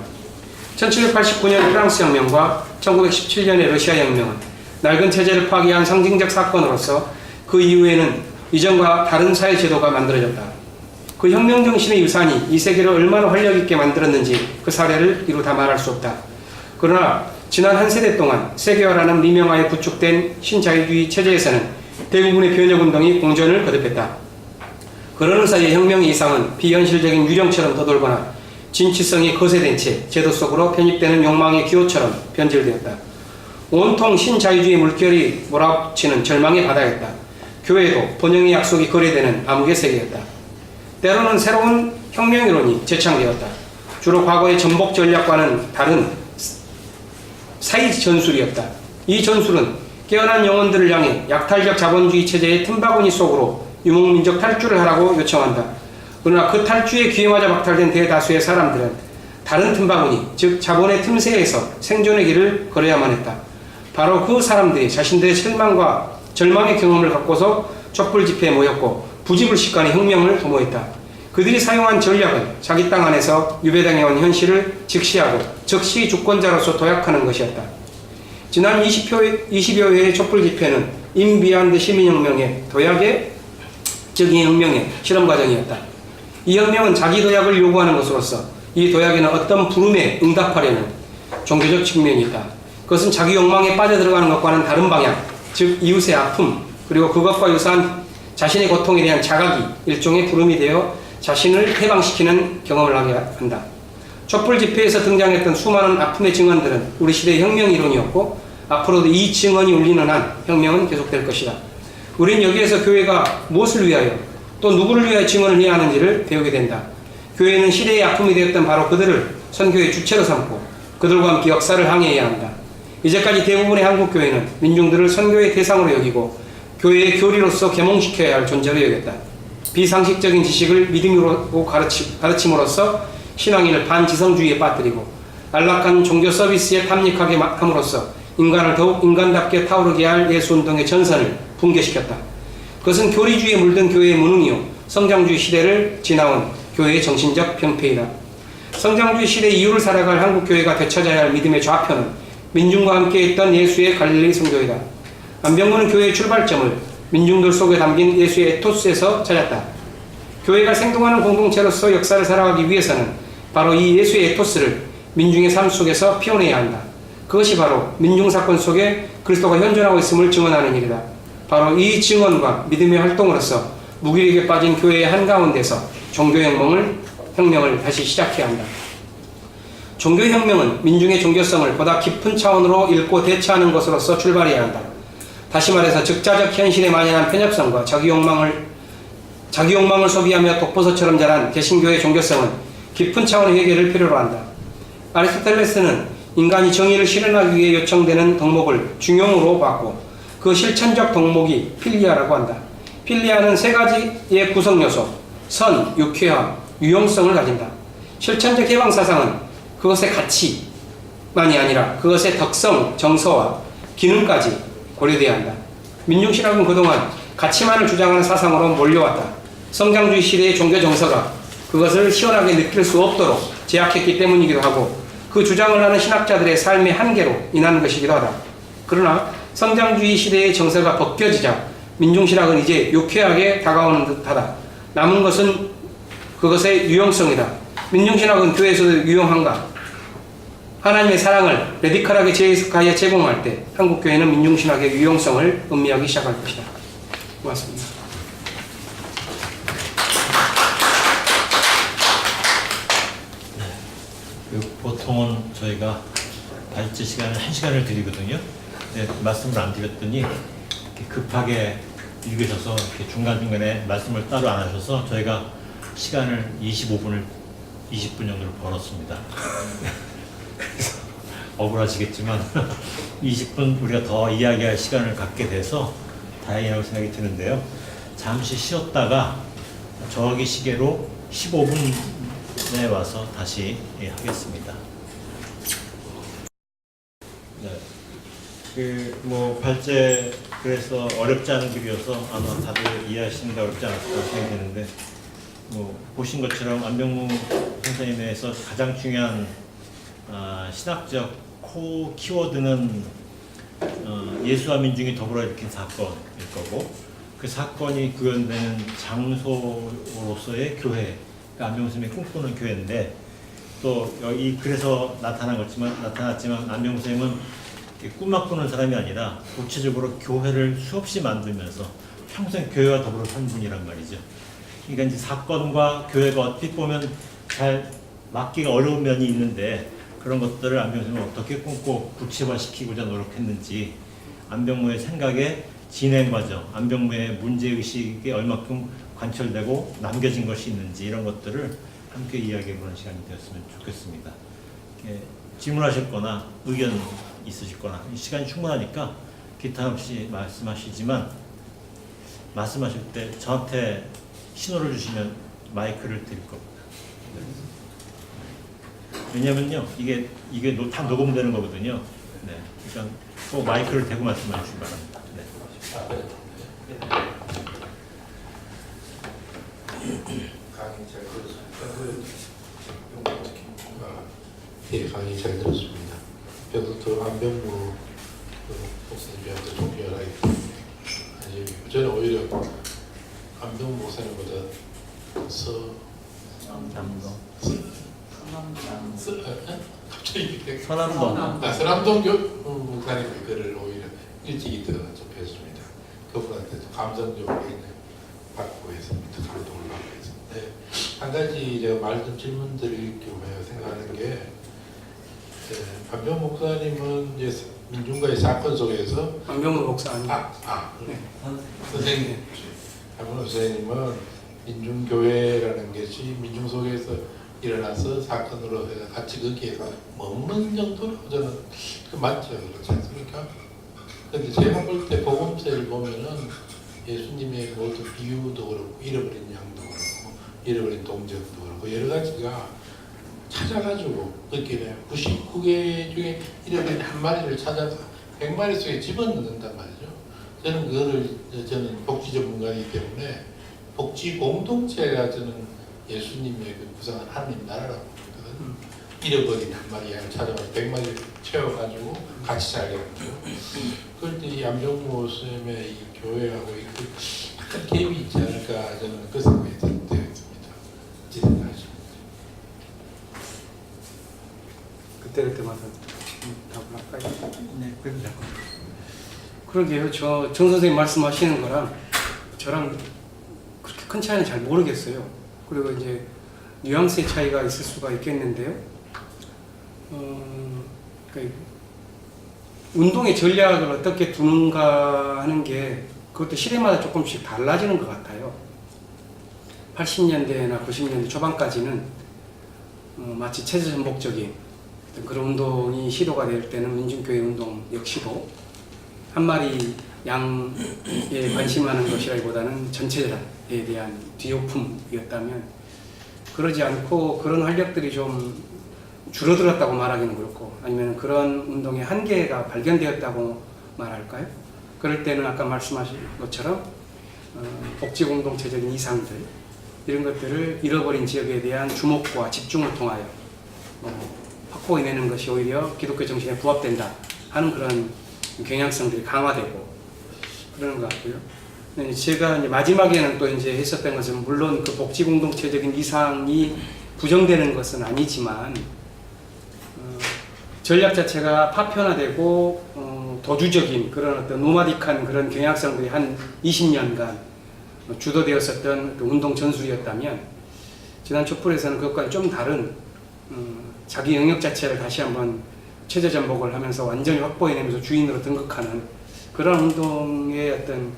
1789년 프랑스 혁명과 1917년의 러시아 혁명은 낡은 체제를 파괴한 상징적 사건으로서 그 이후에는 이전과 다른 사회 제도가 만들어졌다. 그 혁명 정신의 유산이 이 세계를 얼마나 활력 있게 만들었는지 그 사례를 이루 다 말할 수 없다. 그러나 지난 한 세대 동안 세계화라는 미명하에 구축된 신자유주의 체제에서는 대부분의 변혁운동이 공전을 거듭했다. 그러는 사이에 혁명의 이상은 비현실적인 유령처럼 떠돌거나 진취성이 거세된 채 제도 속으로 편입되는 욕망의 기호처럼 변질되었다. 온통 신자유주의 물결이 몰아치는 절망의 바다였다. 교회도 번영의 약속이 거래되는 암흑의 세계였다. 때로는 새로운 혁명이론이 재창되었다. 주로 과거의 전복 전략과는 다른 사이 전술이었다. 이 전술은 깨어난 영혼들을 향해 약탈적 자본주의 체제의 틈바구니 속으로 유목민족 탈주를 하라고 요청한다. 그러나 그 탈주에 귀에 맞아 박탈된 대다수의 사람들은 다른 틈바구니, 즉 자본의 틈새에서 생존의 길을 걸어야만 했다. 바로 그 사람들이 자신들의 실망과 절망의 경험을 갖고서 촛불 집회에 모였고 부지불식간의 혁명을 도모했다. 그들이 사용한 전략은 자기 땅 안에서 유배당해온 현실을 직시하고 즉시 주권자로서 도약하는 것이었다. 지난 20여 회의 촛불 집회는 인비안드 시민혁명의 도약의 적인혁명의 실험 과정이었다. 이 혁명은 자기 도약을 요구하는 것으로서 이 도약에는 어떤 부름에 응답하려는 종교적 측면이 있다. 그것은 자기 욕망에 빠져들어가는 것과는 다른 방향, 즉 이웃의 아픔, 그리고 그것과 유사한 자신의 고통에 대한 자각이 일종의 부름이 되어 자신을 해방시키는 경험을 하게 한다. 촛불 집회에서 등장했던 수많은 아픔의 증언들은 우리 시대의 혁명 이론이었고 앞으로도 이 증언이 울리는 한 혁명은 계속될 것이다. 우리는 여기에서 교회가 무엇을 위하여 또 누구를 위하여 증언을 해야 하는지를 배우게 된다. 교회는 시대의 아픔이 되었던 바로 그들을 선교의 주체로 삼고 그들과 함께 역사를 항해해야 한다. 이제까지 대부분의 한국 교회는 민중들을 선교의 대상으로 여기고 교회의 교리로서 계몽시켜야 할 존재로 여겼다. 비상식적인 지식을 믿음으로 가르침으로써 신앙인을 반지성주의에 빠뜨리고 안락한 종교 서비스에 탐닉하게 함으로써 인간을 더욱 인간답게 타오르게 할 예수운동의 전선을 붕괴시켰다. 그것은 교리주의에 물든 교회의 무능이요 성장주의 시대를 지나온 교회의 정신적 병폐이다. 성장주의 시대의 이유를 살아갈 한국교회가 되찾아야 할 믿음의 좌표는 민중과 함께했던 예수의 갈릴리 선교이다. 안병구는 교회의 출발점을 민중들 속에 담긴 예수의 에토스에서 찾았다. 교회가 생동하는 공동체로서 역사를 살아가기 위해서는 바로 이 예수의 에토스를 민중의 삶 속에서 피워내야 한다. 그것이 바로 민중사건 속에 그리스도가 현존하고 있음을 증언하는 일이다. 바로 이 증언과 믿음의 활동으로서 무기력에 빠진 교회의 한가운데서 종교혁명을 다시 시작해야 한다. 종교혁명은 민중의 종교성을 보다 깊은 차원으로 읽고 대처하는 것으로서 출발해야 한다. 다시 말해서 적자적 현실에 만연한 편협성과 자기욕망을 소비하며 독보소처럼 자란 개신교의 종교성은 깊은 차원의 회개를 필요로 한다. 아리스토텔레스는 인간이 정의를 실현하기 위해 요청되는 덕목을 중용으로 봤고 그 실천적 덕목이 필리아라고 한다. 필리아는 세 가지의 구성요소, 선, 유쾌함, 유용성을 가진다. 실천적 해방사상은 그것의 가치만이 아니라 그것의 덕성, 정서와 기능까지 고려되어야 한다. 민중신학은 그동안 가치만을 주장하는 사상으로 몰려왔다. 성장주의 시대의 종교 정서가 그것을 시원하게 느낄 수 없도록 제약했기 때문이기도 하고 그 주장을 하는 신학자들의 삶의 한계로 인한 것이기도 하다. 그러나 성장주의 시대의 정서가 벗겨지자 민중신학은 이제 유쾌하게 다가오는 듯하다. 남은 것은 그것의 유용성이다. 민중신학은 교회에서도 유용한가? 하나님의 사랑을 레디컬하게 재해석하여 제공할 때 한국교회는 민중신학의 유용성을 음미하기 시작할 것이다. 고맙습니다. 보통은 저희가 발제 시간을 1시간을 드리거든요. 근데 말씀을 안 드렸더니 이렇게 급하게 읽으셔서 이렇게 중간중간에 말씀을 따로 안 하셔서 저희가 시간을 20분 정도를 벌었습니다. 그래서 억울하시겠지만 20분 우리가 더 이야기할 시간을 갖게 돼서 다행이라고 생각이 드는데요. 잠시 쉬었다가 저기 시계로 15분에 와서 다시 하겠습니다. 네. 발제 그래서 어렵지 않은 글이어서 아마 다들 이해하시는 게 어렵지 않았을 거라고 생각되는데 보신 것처럼 안병무 선생님에서 가장 중요한 신학적 키워드는 예수와 민중이 더불어 일으킨 사건일 거고 그 사건이 구현되는 장소로서의 교회가 안병무 선생님이 꿈꾸는 교회인데 또 이 글에서 나타났지만 안병무 선생님은 꿈만 꾸는 사람이 아니라 구체적으로 교회를 수없이 만들면서 평생 교회와 더불어 산 분이란 말이죠. 그러니까 이제 사건과 교회가 어떻게 보면 잘 맞기가 어려운 면이 있는데 그런 것들을 안병무 선생님은 어떻게 꿈꿔 구체화시키고자 노력했는지 안병무의 생각의 진행 과정, 안병무의 문제의식에 얼마큼 관철되고 남겨진 것이 있는지 이런 것들을 함께 이야기해보는 시간이 되었으면 좋겠습니다. 질문하실 거나 의견 있으실 거나 시간이 충분하니까 기타 없이 말씀하시지만 말씀하실 때 저한테 신호를 주시면 마이크를 드릴 겁니다. 왜냐면요 이게 다 녹음되는 거거든요. 네, 그러니까 꼭 마이크를 대고 말씀해 주시기 바랍니다. 네. 강의 잘 들었습니다. 저도 안병무 목사님한테 좀 연락이 아니 저는 오히려 안병무 목사님보다 갑자기 서남동. 서남동 목사님이 글을 오히려 일찍이 더 접했습니다. 그분한테도 감성적으로 받고 해서 더 감동을 받고 했는데 한 가지 제가 말씀 질문 드릴 경우에 생각하는 게 안병 목사님은 이제 민중과의 사건 속에서 안병무 목사 아니에요? 네. 선생님 안병 선생님은 민중교회라는 것이 민중 속에서 일어나서 사건으로 해서 같이 거기에 머무는 정도로 저는 그 맞죠, 그렇지 않습니까? 근데 제가 볼 때 복음서를 보면은 예수님의 모든 비유도 그렇고 잃어버린 양도 그렇고 잃어버린 동전도 그렇고 여러 가지가 찾아가지고 그렇게 99개 중에 잃어버린 한 마리를 찾아서 100마리 속에 집어넣는단 말이죠. 저는 그거를 저는 복지 전문가이기 때문에 복지 공동체가 저는 예수님의 그 구성한 하나님 나라라고 보거든요. 잃어버린 한 마리 양을 찾아가서 100마리를 채워가지고 같이 살게 하는 거죠. 그럴 때 이 안병무 쌤의 이 교회하고 이렇게 약간 갭이 있지 않을까 저는 그 생각이 되었습니다. 어찌 생각하십니까? 그때마다 답을 할까요? 네, 그래도 될 것 그러게요. 정 선생님 말씀하시는 거랑 저랑 그렇게 큰 차이는 잘 모르겠어요. 그리고 이제 뉘앙스의 차이가 있을 수가 있겠는데요. 그러니까 운동의 전략을 어떻게 두는가 하는 게 그것도 시대마다 조금씩 달라지는 것 같아요. 80년대나 90년대 초반까지는 마치 체제 전복적인 그런 운동이 시도가 될 때는 민중교회 운동 역시도 한 마리 양에 관심하는 것이라기보다는 전체에 대한 뒤엎음이었다면 그러지 않고 그런 활력들이 좀 줄어들었다고 말하기는 그렇고 아니면 그런 운동의 한계가 발견되었다고 말할까요? 그럴 때는 아까 말씀하신 것처럼 복지공동체적인 이상들 이런 것들을 잃어버린 지역에 대한 주목과 집중을 통하여 확보해내는 것이 오히려 기독교 정신에 부합된다 하는 그런 경향성들이 강화되고 그러는 것 같고요. 제가 이제 마지막에는 또 이제 했었던 것은 물론 그 복지 공동체적인 이상이 부정되는 것은 아니지만 전략 자체가 파편화되고 도주적인 그런 어떤 노마딕한 그런 경향성들이 한 20년간 주도되었었던 운동 전술이었다면 지난 촛불에서는 그것과는 좀 다른 자기 영역 자체를 다시 한번 체제 전복을 하면서 완전히 확보해내면서 주인으로 등극하는 그런 운동의 어떤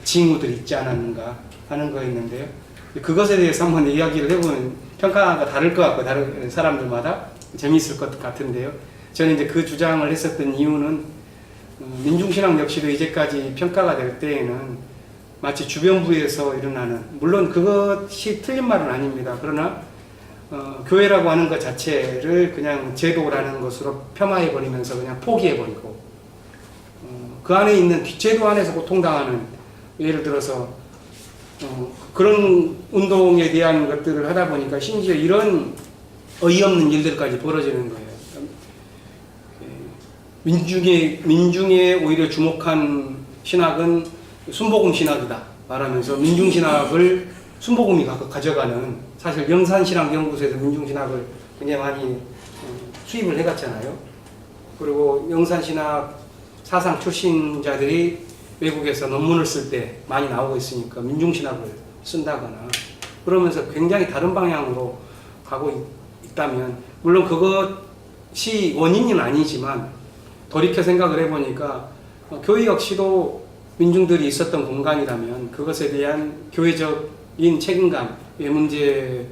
징후들이 있지 않았는가 하는 거였는데요. 그것에 대해서 한번 이야기를 해보면 평가가 다를 것 같고 다른 사람들마다 재미있을 것 같은데요. 저는 이제 그 주장을 했었던 이유는 민중신앙 역시도 이제까지 평가가 될 때에는 마치 주변부에서 일어나는 물론 그것이 틀린 말은 아닙니다. 그러나 교회라고 하는 것 자체를 그냥 제도라는 것으로 폄하해버리면서 그냥 포기해버리고 그 안에 있는 뒷제도 안에서 고통당하는 예를 들어서 그런 운동에 대한 것들을 하다 보니까 심지어 이런 어이없는 일들까지 벌어지는 거예요. 민중에 오히려 주목한 신학은 순복음 신학이다 말하면서 민중신학을 순복음이 가져가는 사실 영산신학연구소에서 민중신학을 굉장히 많이 수입을 해갔잖아요. 그리고 영산신학 사상 출신자들이 외국에서 논문을 쓸 때 많이 나오고 있으니까 민중신학을 쓴다거나 그러면서 굉장히 다른 방향으로 가고 있다면 물론 그것이 원인은 아니지만 돌이켜 생각을 해보니까 교회 역시도 민중들이 있었던 공간이라면 그것에 대한 교회적인 책임감의 문제가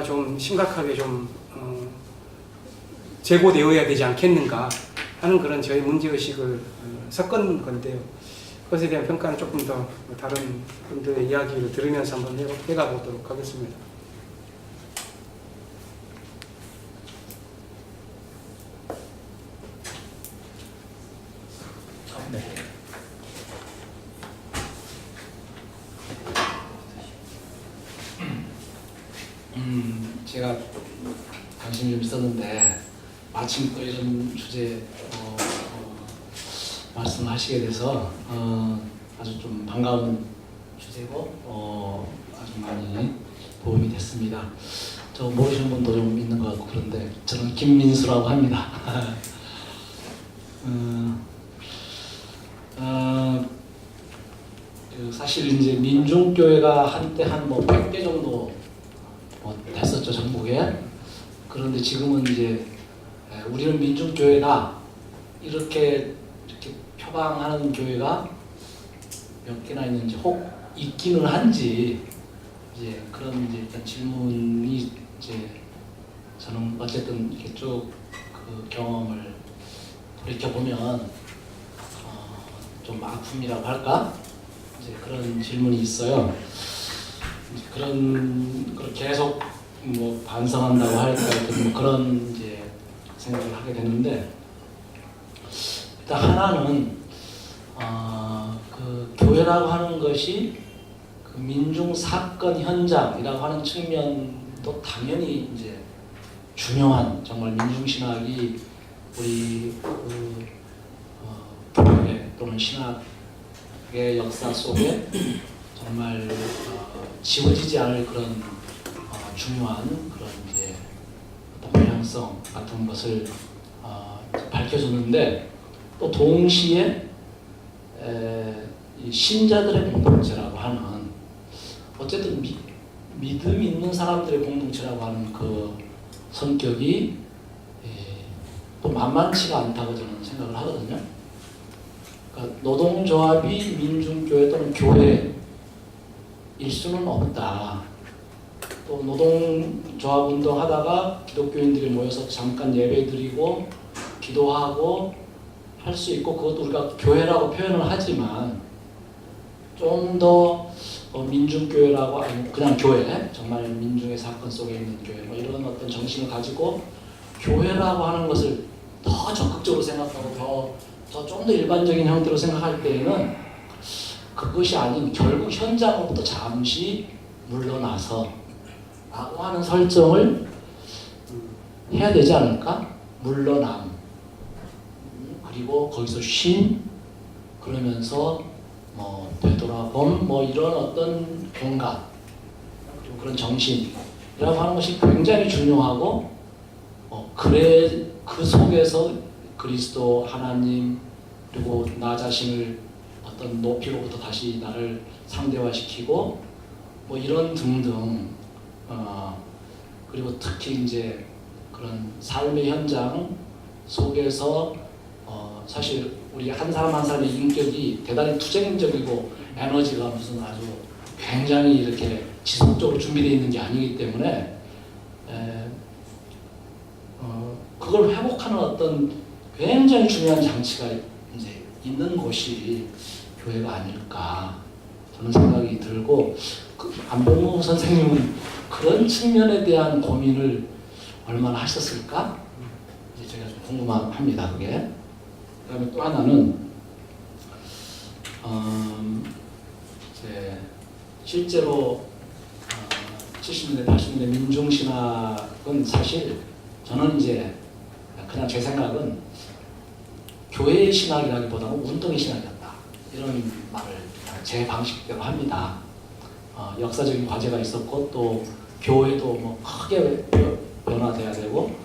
좀 심각하게 좀 제고되어야 되지 않겠는가 하는 그런 저희 문제의식을 섞은 건데요. 그것에 대한 평가는 조금 더 다른 분들의 이야기를 들으면서 한번 해가 보도록 하겠습니다. 네. 제가 관심이 좀 있었는데 마침 또 이런 주제 말씀하시게 돼서 아주 좀 반가운 주제고 아주 많이 도움이 됐습니다. 저 모르시는 분도 좀 있는 것 같고 그런데 저는 김민수라고 합니다. 그 사실 이제 민중교회가 한때 한 뭐 100개 정도 뭐 됐었죠, 전국에. 그런데 지금은 이제 우리는 민중교회다 이렇게 표방하는 교회가 몇 개나 있는지, 혹 있기는 한지, 이제 그런 이제 일단 질문이 이제 저는 어쨌든 이렇게 쭉 그 경험을 돌이켜 보면 좀 아픔이라고 할까, 이제 그런 질문이 있어요. 이제 그런 걸 계속 뭐 반성한다고 할까, 뭐 그런 이제 생각을 하게 되는데, 일단 하나는 그 교회라고 하는 것이 그 민중 사건 현장이라고 하는 측면도 당연히 이제 중요한, 정말 민중 신학이 우리 교회 또는 신학의 역사 속에 정말 지워지지 않을 그런 중요한 그런 이제 어떤 방향성 같은 것을 밝혀줬는데, 또 동시에 이 신자들의 공동체라고 하는, 어쨌든 믿음 있는 사람들의 공동체라고 하는 그 성격이 또 만만치가 않다고 저는 생각을 하거든요. 그러니까 노동조합이 민중교회 또는 교회일 수는 없다. 또 노동조합 운동하다가 기독교인들이 모여서 잠깐 예배드리고 기도하고 할 수 있고, 그것도 우리가 교회라고 표현을 하지만 좀 더 민중교회라고, 아니 그냥 교회, 정말 민중의 사건 속에 있는 교회, 뭐 이런 어떤 정신을 가지고 교회라고 하는 것을 더 적극적으로 생각하고 더 좀 더 일반적인 형태로 생각할 때에는 그것이 아닌 결국 현장으로부터 잠시 물러나서 라고 하는 설정을 해야 되지 않을까? 물러남, 그리고 거기서 쉼, 그러면서 뭐 되돌아봄, 뭐 이런 어떤 공간, 그리고 그런 정신이라고 하는 것이 굉장히 중요하고, 그래 그 속에서 그리스도, 하나님, 그리고 나 자신을 어떤 높이로부터 다시 나를 상대화시키고 뭐 이런 등등, 그리고 특히 이제 그런 삶의 현장 속에서 사실 우리 한 사람 한 사람의 인격이 대단히 투쟁적이고 에너지가 무슨 아주 굉장히 이렇게 지속적으로 준비되어 있는 게 아니기 때문에 그걸 회복하는 어떤 굉장히 중요한 장치가 이제 있는 곳이 교회가 아닐까 저는 생각이 들고, 안병무 선생님은 그런 측면에 대한 고민을 얼마나 하셨을까? 이제 제가 좀 궁금합니다, 그게. 그다음에 또 하나는 이제 실제로 70년대, 80년대 민중신학은 사실 저는 이제 그냥 제 생각은 교회의 신학이라기보다는 운동의 신학이었다, 이런 말을 제 방식대로 합니다. 역사적인 과제가 있었고 또 교회도 뭐 크게 변화돼야 되고,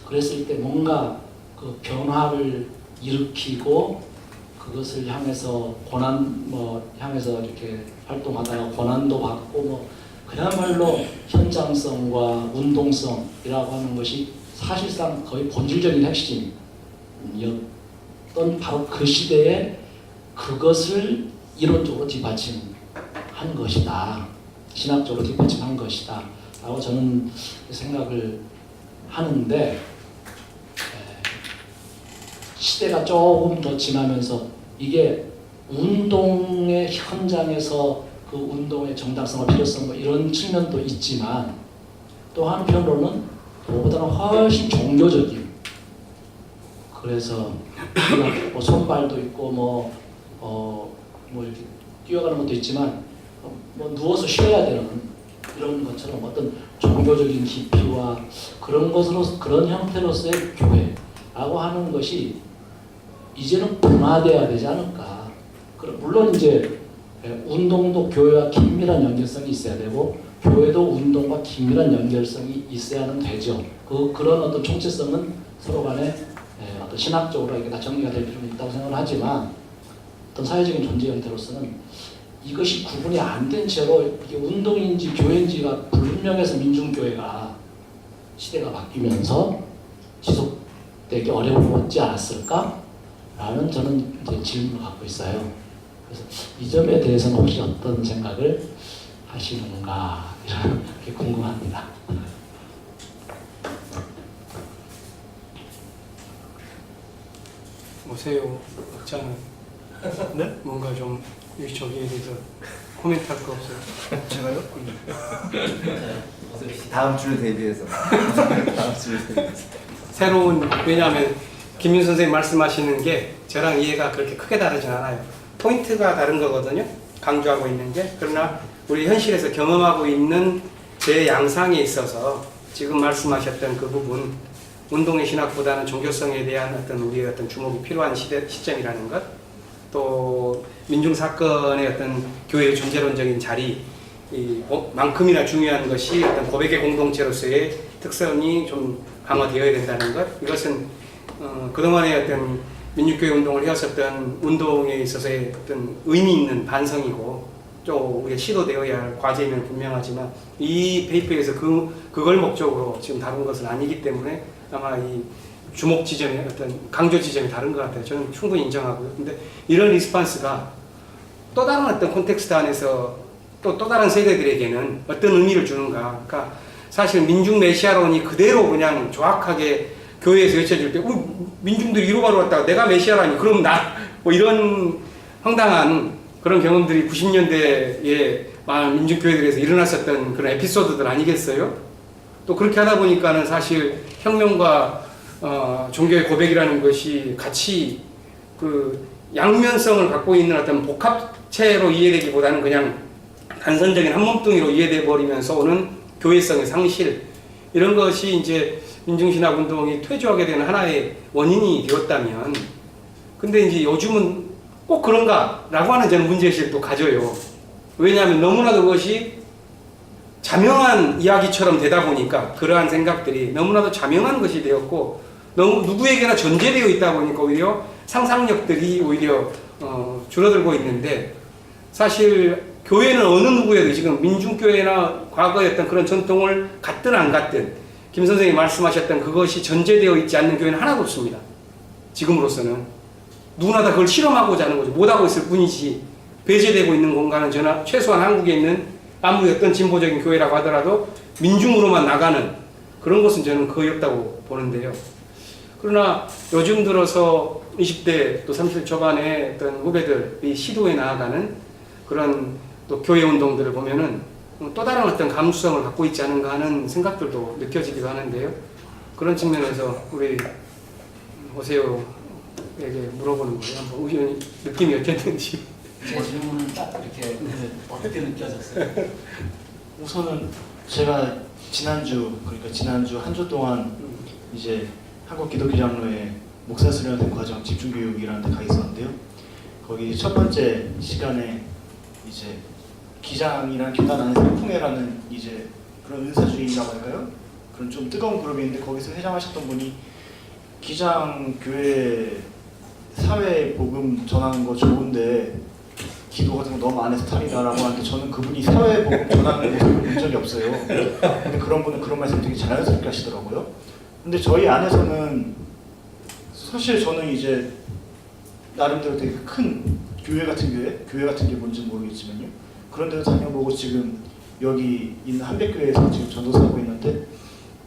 그랬을 때 뭔가 그 변화를 일으키고 그것을 향해서 향해서 이렇게 활동하다가 고난도 받고, 뭐 그야말로 현장성과 운동성이라고 하는 것이 사실상 거의 본질적인 핵심이었던 바로 그 시대에 그것을 이론적으로 뒷받침한 것이다, 신학적으로 뒷받침한 것이다 라고 저는 생각을 하는데, 시대가 조금 더 지나면서 이게 운동의 현장에서 그 운동의 정당성과 필요성 뭐 이런 측면도 있지만, 또 한편으로는 그보다는 훨씬 종교적인, 그래서 뭐 손발도 있고 뭐 이렇게 뛰어가는 것도 있지만 뭐 누워서 쉬어야 되는 이런 것처럼 어떤 종교적인 깊이와 그런 것으로, 그런 형태로서의 교회라고 하는 것이 이제는 분화돼야 되지 않을까. 물론 이제 운동도 교회와 긴밀한 연결성이 있어야 되고 교회도 운동과 긴밀한 연결성이 있어야는 되죠. 그런 어떤 총체성은 서로 간에 어떤 신학적으로 이게 다 정리가 될 필요는 있다고 생각을 하지만 어떤 사회적인 존재 형태로서는 이것이 구분이 안 된 채로 이게 운동인지 교회인지가 불분명해서 민중교회가 시대가 바뀌면서 지속되기 어려웠지 않았을까라는 저는 이제 질문을 갖고 있어요. 그래서 이 점에 대해서는 혹시 어떤 생각을 하시는가 이렇게 궁금합니다. 보세요, 박자는 네? 뭔가 좀 저기에 대해서 코멘트할 거 없어요? 제가요? 다음 주를 대비해서. 다음 주를 대비해서. 새로운, 왜냐하면 김민 선생님 말씀하시는 게 저랑 이해가 그렇게 크게 다르진 않아요. 포인트가 다른 거거든요. 강조하고 있는 게. 그러나 우리 현실에서 경험하고 있는 제 양상에 있어서 지금 말씀하셨던 그 부분, 운동의 신학보다는 종교성에 대한 어떤 우리의 어떤 주목이 필요한 시점이라는 것, 또 민중 사건의 어떤 교회의 존재론적인 자리 만큼이나 중요한 것이 어떤 고백의 공동체로서의 특성이 좀 강화되어야 된다는 것. 이것은 그동안의 어떤 민중교회 운동을 해왔었던 운동에 있어서의 어떤 의미 있는 반성이고 또 우리가 시도되어야 할 과제임은 분명하지만 이 페이퍼에서 그걸 목적으로 지금 다룬 것은 아니기 때문에 아마 이 주목 지점의 어떤 강조 지점이 다른 것 같아요. 저는 충분히 인정하고요. 근데 이런 리스판스가 또 다른 어떤 콘텍스트 안에서 또 다른 세대들에게는 어떤 의미를 주는가. 그러니까 사실 민중 메시아론이 그대로 그냥 정확하게 교회에서 외쳐질 때 민중들이 이로 바로 왔다가 내가 메시아라니 그럼 뭐 이런 황당한 그런 경험들이 90년대에 많은 민중교회들에서 일어났었던 그런 에피소드들 아니겠어요? 또 그렇게 하다 보니까는 사실 혁명과 종교의 고백이라는 것이 같이 그 양면성을 갖고 있는 어떤 복합체로 이해되기보다는 그냥 단선적인 한 몸뚱이로 이해돼 버리면서 오는 교회성의 상실, 이런 것이 이제 민중신학 운동이 퇴조하게 되는 하나의 원인이 되었다면, 근데 이제 요즘은 꼭 그런가라고 하는 저는 문제의식을 또 가져요. 왜냐하면 너무나도 그것이 자명한 이야기처럼 되다 보니까, 그러한 생각들이 너무나도 자명한 것이 되었고 너무 누구에게나 전제되어 있다 보니까 오히려 상상력들이 오히려 줄어들고 있는데, 사실 교회는 어느 누구에도 지금 민중교회나 과거의 어떤 그런 전통을 갖든 안 갖든 김 선생님이 말씀하셨던 그것이 전제되어 있지 않는 교회는 하나도 없습니다. 지금으로서는 누구나 다 그걸 실험하고자 하는 거죠. 못하고 있을 뿐이지, 배제되고 있는 공간은 저나 최소한 한국에 있는 아무리 어떤 진보적인 교회라고 하더라도 민중으로만 나가는 그런 것은 저는 거의 없다고 보는데요. 그러나 요즘 들어서 20대 또 30대 초반의 어떤 후배들이 시도해 나아가는 그런 또 교회 운동들을 보면은 또 다른 어떤 감수성을 갖고 있지 않은가 하는 생각들도 느껴지기도 하는데요. 그런 측면에서 우리 오세요에게 물어보는 거예요. 한번 의견이 느낌이 어땠는지. 제 질문은 딱 이렇게 어떻게 느껴졌어요? 우선은 제가 지난주 한 주 동안 이제 한국 기독교 장로회 목사 수련된 과정 집중교육이라는 데 가 있었는데요. 거기 첫 번째 시간에 이제 기장이랑 교단 안에서 풍회라는 이제 그런 은사주의라고 할까요? 그런 좀 뜨거운 그룹이 있는데, 거기서 회장하셨던 분이 기장 교회 사회 복음 전하는 거 좋은데 기도 같은 거 너무 안 해서 탈이다라고 하는데, 저는 그분이 사회 복음 전하는 모습을 본 적이 없어요. 근데 그런 분은 그런 말씀 되게 자연스럽게 하시더라고요. 근데 저희 안에서는 사실 저는 이제 나름대로 되게 큰 교회 같은 게 뭔지 모르겠지만요. 그런 데서 다녀보고 지금 여기 있는 한백교회에서 지금 전도사하고 있는데,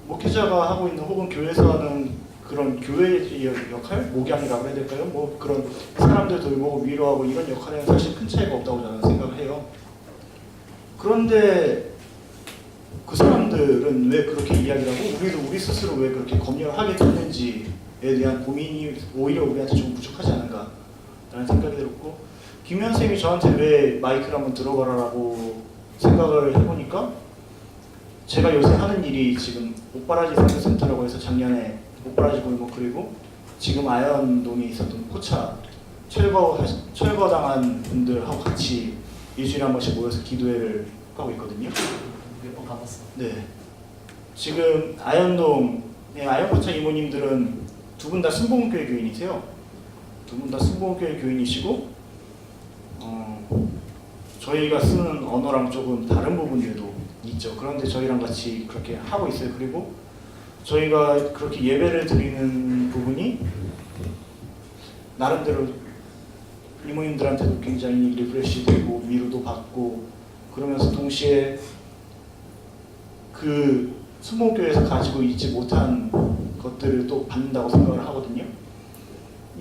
목회자가 하고 있는 혹은 교회에서 하는 그런 교회의 역할? 목양이라고 해야 될까요? 뭐 그런 사람들 돌보고 위로하고 이런 역할에는 사실 큰 차이가 없다고 저는 생각을 해요. 그런데 그 사람들은 왜 그렇게 이야기를 하고 우리 스스로 왜 그렇게 검열을 하게 됐는지에 대한 고민이 오히려 우리한테 좀 부족하지 않은가라는 생각이 들었고, 김현 선생님이 저한테 왜 마이크를 한번 들어봐라라고 생각을 해보니까, 제가 요새 하는 일이 지금 옥바라지 상주센터라고 해서 작년에 옥바라지 골목, 그리고 지금 아현동에 있었던 포차 철거당한 분들하고 같이 일주일에 한 번씩 모여서 기도회를 하고 있거든요. 가봤어. 네. 지금 아현고창 이모님들은 두 분 다 순복음교회 교인이세요. 두 분 다 순복음교회 교인이시고 저희가 쓰는 언어랑 조금 다른 부분들도 있죠. 그런데 저희랑 같이 그렇게 하고 있어요. 그리고 저희가 그렇게 예배를 드리는 부분이 나름대로 이모님들한테도 굉장히 리프레시 되고 위로도 받고 그러면서 동시에 그 순복음교회에서 가지고 있지 못한 것들을 또 받는다고 생각을 하거든요.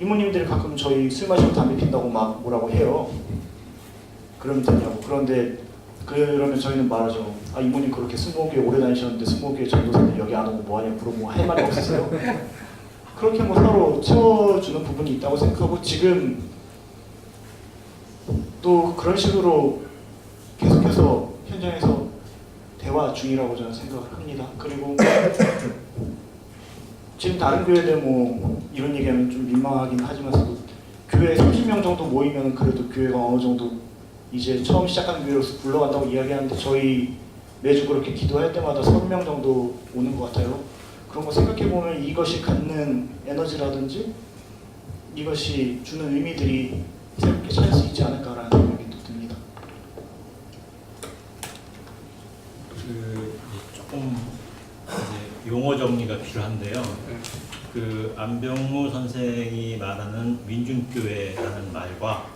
이모님들이 가끔 저희 술 마시고 담배 핀다고 막 뭐라고 해요. 그러면 되냐고. 그러면 저희는 말하죠. 아, 이모님 그렇게 순복음교회 오래 다니셨는데 순복음교회 전도사들 여기 안 오고 뭐하냐 물어보면 할 말이 없으세요. 그렇게 뭐 서로 채워주는 부분이 있다고 생각하고 지금 또 그런 식으로 계속해서 현장에서 대화 중이라고 저는 생각을 합니다. 그리고 지금 다른 교회들 뭐 이런 얘기하면 좀 민망하긴 하지만서도 교회 30명 정도 모이면 그래도 교회가 어느 정도 이제 처음 시작한 교회로서 굴러간다고 이야기하는데 저희 매주 그렇게 기도할 때마다 30명 정도 오는 것 같아요. 그런 거 생각해보면 이것이 갖는 에너지라든지 이것이 주는 의미들이 새롭게 찾을 수 있지 않을까라는 생각이 또 듭니다. 조금 이제 용어 정리가 필요한데요. 그 안병무 선생이 말하는 민중교회라는 말과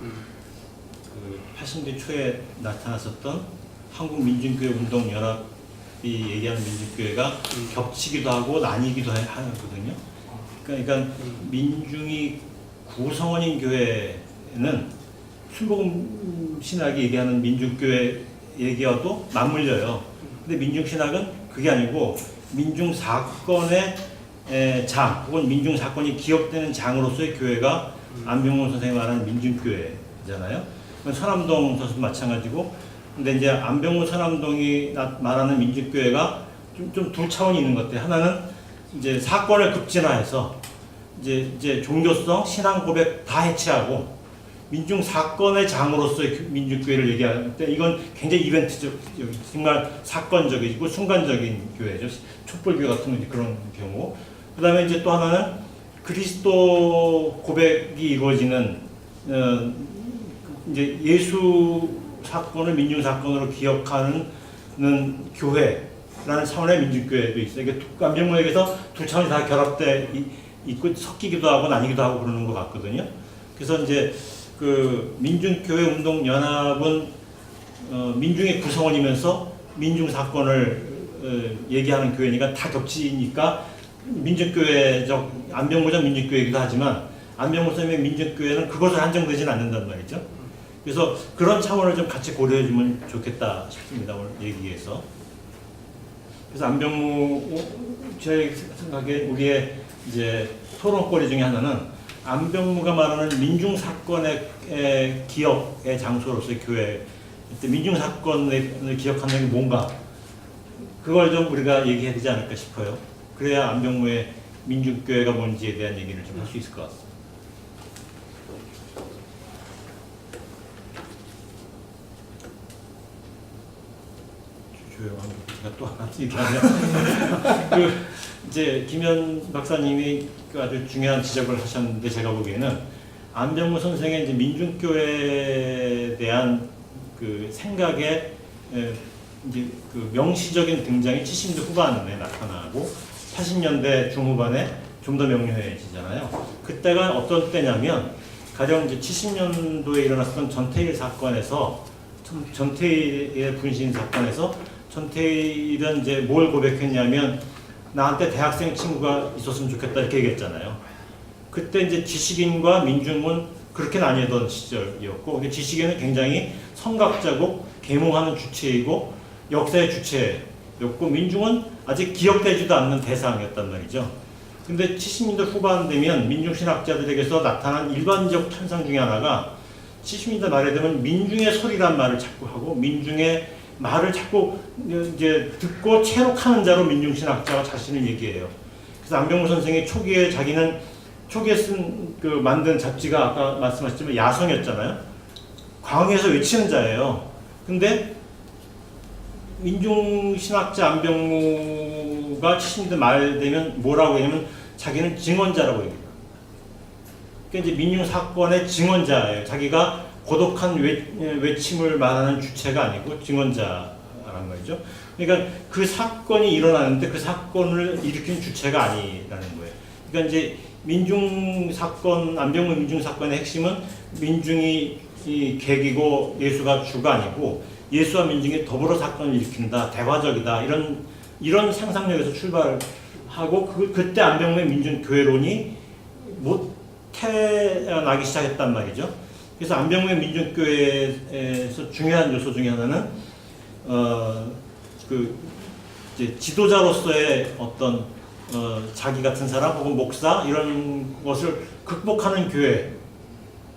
그 80대 초에 나타났었던 한국민중교회운동연합이 얘기하는 민중교회가 겹치기도 하고 나뉘기도 하거든요. 그러니까 민중이 구성원인 교회는 순복음 신학이 얘기하는 민중교회 얘기와도 맞물려요. 근데 민중신학은 그게 아니고 민중사건의 장 혹은 민중사건이 기억되는 장으로서의 교회가 안병무 선생이 말하는 민중교회잖아요. 서남동 저도 마찬가지고, 근데 이제 안병무 서남동이 말하는 민중교회가 좀 두 차원이 있는 것 같아요. 하나는 이제 사건을 급진화해서 이제 종교성, 신앙 고백 다 해체하고 민중 사건의 장으로서의 민중교회를 얘기할 때 이건 굉장히 이벤트적, 정말 사건적이고 순간적인 교회죠. 촛불교회 같은 그런 경우. 그 다음에 이제 또 하나는 그리스도 고백이 이루어지는 이제 예수 사건을 민중 사건으로 기억하는 교회라는 차원의 민중교회도 있어요. 이게 안병무에게서 두 차원이 다 결합돼 있고 섞이기도 하고 나뉘기도 하고 그러는 것 같거든요. 그래서 이제 그 민중교회운동연합은 민중의 구성원이면서 민중 사건을 얘기하는 교회니까 다 겹치니까 민중교회적 안병무적 민중교회이기도 하지만 안병무 선생님의 민중교회는 그것을 한정되지는 않는단 말이죠. 그래서 그런 차원을 좀 같이 고려해주면 좋겠다 싶습니다. 오늘 얘기에서. 그래서 안병무 제 생각에 우리의 이제 토론거리 중에 하나는 안병무가 말하는 민중 사건의 기억의 장소로서의 교회, 민중 사건을 기억하는 게 뭔가 그걸 좀 우리가 얘기해야 되지 않을까 싶어요. 그래야 안병무의 민중교회가 뭔지에 대한 얘기를 좀 할 수 있을 것 같습니다. 조용한 제가 또 하나 얘기하면 이제 김현 박사님이 아주 중요한 지적을 하셨는데 제가 보기에는 안병무 선생의 이제 민중교회에 대한 그 생각의 이제 그 명시적인 등장이 70년대 후반에 나타나고 80년대 중후반에 좀 더 명료해지잖아요. 그때가 어떤 때냐면 가령 이제 70년도에 일어났던 전태일 사건에서 전태일의 분신 사건에서 전태일은 이제 뭘 고백했냐면 나한테 대학생 친구가 있었으면 좋겠다 이렇게 얘기했잖아요. 그때 이제 지식인과 민중은 그렇게 나뉘던 시절이었고 지식인은 굉장히 성각자고 계몽하는 주체이고 역사의 주체였고 민중은 아직 기억되지도 않는 대상이었단 말이죠. 근데 70년대 후반 되면 민중신학자들에게서 나타난 일반적 현상 중에 하나가 70년대 말에 되면 민중의 소리란 말을 자꾸 하고 민중의 말을 자꾸 이제 듣고 체록하는 자로 민중신학자가 자신을 얘기해요. 그래서 안병무 선생이 초기에 자기는 초기에 만든 잡지가 아까 말씀하셨지만 야성이었잖아요. 광해에서 외치는 자예요. 근데 민중신학자 안병무가 70년대 말 되면 뭐라고 하냐면 자기는 증언자라고 얘기해요. 그러니까 이제 민중 사건의 증언자예요. 자기가 고독한 외침을 말하는 주체가 아니고 증언자란 말이죠. 그러니까 그 사건이 일어나는데 그 사건을 일으킨 주체가 아니라는 거예요. 그러니까 이제 민중 사건, 안병무 민중 사건의 핵심은 민중이 이 계기고 예수가 주가 아니고 예수와 민중이 더불어 사건을 일으킨다, 대화적이다 이런 상상력에서 출발하고 그때 안병무의 민중교회론이 못 태어나기 시작했단 말이죠. 그래서 안병무의 민중교회에서 중요한 요소 중에 하나는 이제 지도자로서의 어떤 자기 같은 사람 혹은 목사 이런 것을 극복하는 교회.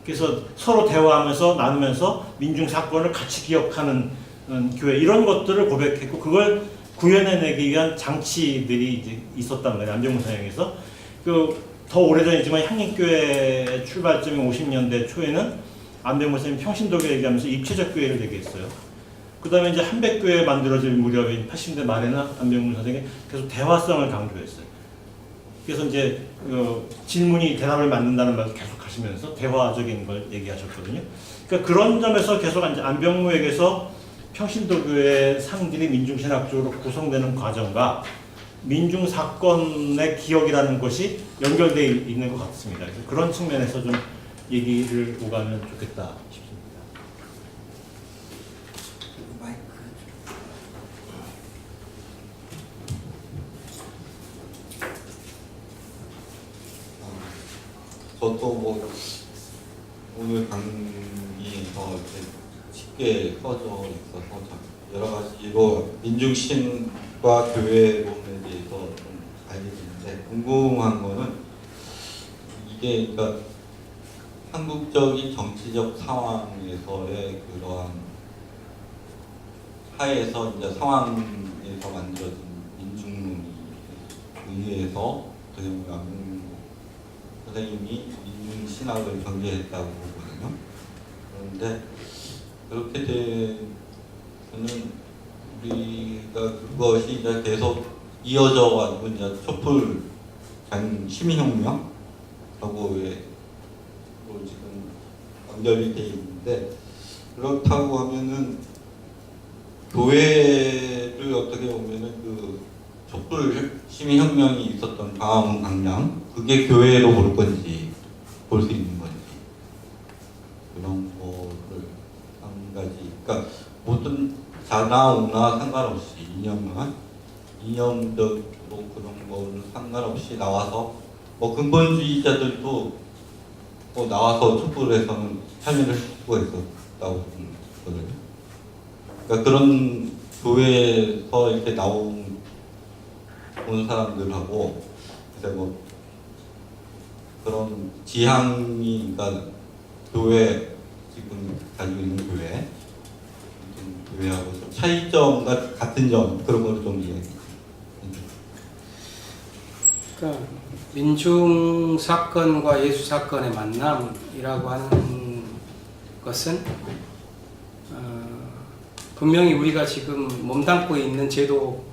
그래서 서로 대화하면서 나누면서 민중 사건을 같이 기억하는 교회 이런 것들을 고백했고 그걸 구현해내기 위한 장치들이 이제 있었단 말이에요. 안병무 사역에서 더 오래전이지만 향림교회 출발점인 50년대 초에는 안병무 선생님 평신도교 얘기하면서 입체적 교회를 얘기했어요. 그 다음에 이제 한백교회 만들어질 무렵인 80년대 말에는 안병무 선생님이 계속 대화성을 강조했어요. 그래서 이제 질문이 대답을 만든다는 말을 계속 하시면서 대화적인 걸 얘기하셨거든요. 그러니까 그런 점에서 계속 이제 안병무에게서 평신도교의 상들이 민중신학적으로 구성되는 과정과 민중사건의 기억이라는 것이 연결되어 있는 것 같습니다. 그래서 그런 측면에서 좀 얘기를 오가면 좋겠다 싶습니다. 저도 뭐 오늘 강의에서 이렇게 쉽게 써져 있어서 여러 가지로 민중신과 교회론에 대해서 좀 알게 되는데 궁금한 거는 이게 그러니까 한국적인 정치적 상황에서의 그러한 하에서 이제 상황에서 만들어진 민중론에 의해서 어떻게 보면 선생님이 민중신학을 전개했다고 보거든요. 그런데 그렇게 되면은 우리가 그것이 이제 계속 이어져 가지고 이제 촛불 시민혁명하고 지금 연결이 돼 있는데 그렇다고 하면은 교회를 어떻게 보면은 그 촛불 시민혁명이 있었던 광화문 광장 그게 교회로 볼 건지 볼 수 있는 건지 그런 거를 한 가지 그러니까 모든 자나오나 상관없이 이념적으로 그런 거를 상관없이 나와서 뭐 근본주의자들도 뭐 나와서 촛불에서는 참여를 할 수가 있었다고 보거든요. 그러니까 그런 교회에서 이렇게 온 사람들하고 이제 뭐 그런 지향이 그러니까 교회 지금 가지고 있는 교회하고 좀 차이점과 같은 점 그런 걸 좀 이야기. 그러니까 민중 사건과 예수 사건의 만남이라고 하는 것은 분명히 우리가 지금 몸담고 있는 제도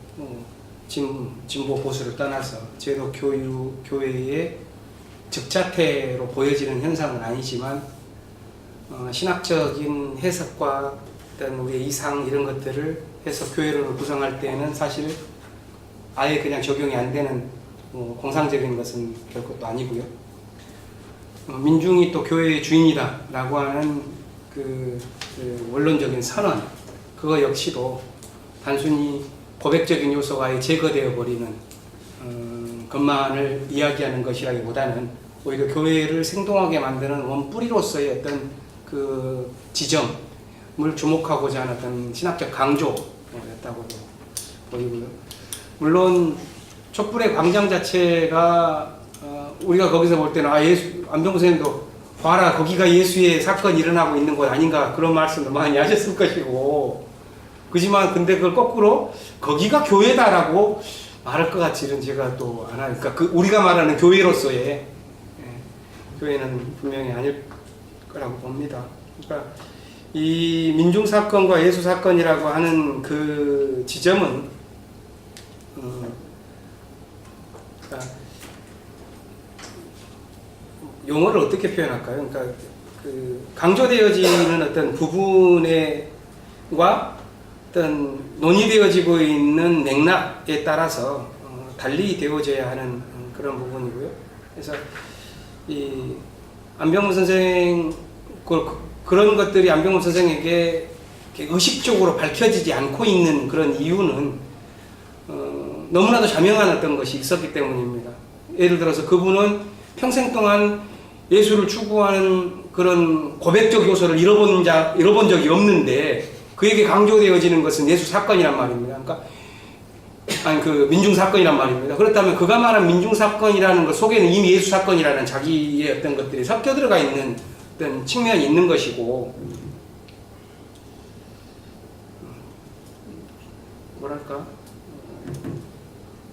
진보 보수를 떠나서 제도 교회의 즉자태로 보여지는 현상은 아니지만 신학적인 해석과 어떤 우리의 이상 이런 것들을 해서 교회론을 구성할 때는 사실 아예 그냥 적용이 안 되는 공상적인 것은 결코 또 아니고요. 민중이 또 교회의 주인이다라고 하는 그 원론적인 선언 그거 역시도 단순히 고백적인 요소가 아예 제거되어 버리는 것만을 이야기하는 것이라기보다는 오히려 교회를 생동하게 만드는 원뿌리로서의 어떤 그 지점을 주목하고자 하는 어떤 신학적 강조였다고 보이고요. 물론 촛불의 광장 자체가 우리가 거기서 볼 때는 안병무 선생님도 봐라 거기가 예수의 사건이 일어나고 있는 곳 아닌가 그런 말씀을 많이 하셨을 것이고 그지만 근데 그걸 거꾸로 거기가 교회다라고 말할 것 같지는 제가 또 안 하니까 우리가 말하는 교회로서의 교회는 분명히 아닐 거라고 봅니다. 그러니까 이 민중 사건과 예수 사건이라고 하는 그 지점은 용어를 어떻게 표현할까요? 그러니까 그 강조되어지는 어떤 부분과 어떤 논의되어지고 있는 맥락에 따라서 달리 되어져야 하는 그런 부분이고요. 그래서 이 안병무 선생 그런 것들이 안병무 선생에게 의식적으로 밝혀지지 않고 있는 그런 이유는 너무나도 자명한 어떤 것이 있었기 때문입니다. 예를 들어서 그분은 평생 동안 예수를 추구하는 그런 고백적 요소를 잃어본 적이 없는데 그에게 강조되어지는 것은 예수 사건이란 말입니다. 그러니까 그 민중 사건이란 말입니다. 그렇다면 그가 말한 민중 사건이라는 것 속에는 이미 예수 사건이라는 자기의 어떤 것들이 섞여 들어가 있는 어떤 측면이 있는 것이고, 뭐랄까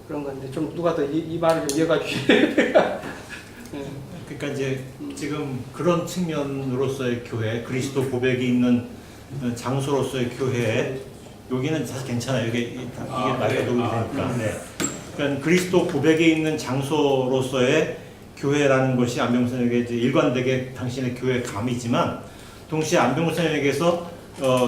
그런 건데 좀 누가 더 이 말을 좀 이어가 주시면. 그러니까 이제 지금 그런 측면으로서의 교회, 그리스도 고백이 있는 장소로서의 교회, 여기는 사실 괜찮아요. 이게 말과 녹이 되니까. 네. 그러니까 그리스도 고백에 있는 장소로서의 교회라는 것이 안병무 선생에게 이제 일관되게 당신의 교회 감이지만, 동시에 안병무 선생에게서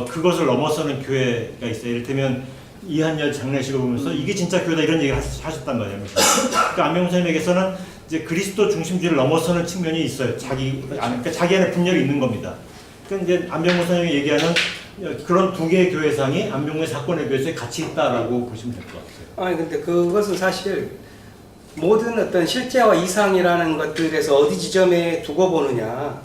그것을 넘어서는 교회가 있어요. 이를테면 이한열 장례식을 보면서 이게 진짜 교회다 이런 얘기를 하셨단 말이에요. 그러니까 안병무 선생에게서는 이제 그리스도 중심주의를 넘어서는 측면이 있어요. 그러니까 자기 안에 분열이 있는 겁니다. 그러니까 이제 안병무 선생이 얘기하는 그런 두 개의 교회상이 안병무의 사건의 교회에 같이 있다라고 보시면 될 것 같아요. 아니 근데 그것은 사실 모든 어떤 실제와 이상이라는 것들에서 어디 지점에 두고 보느냐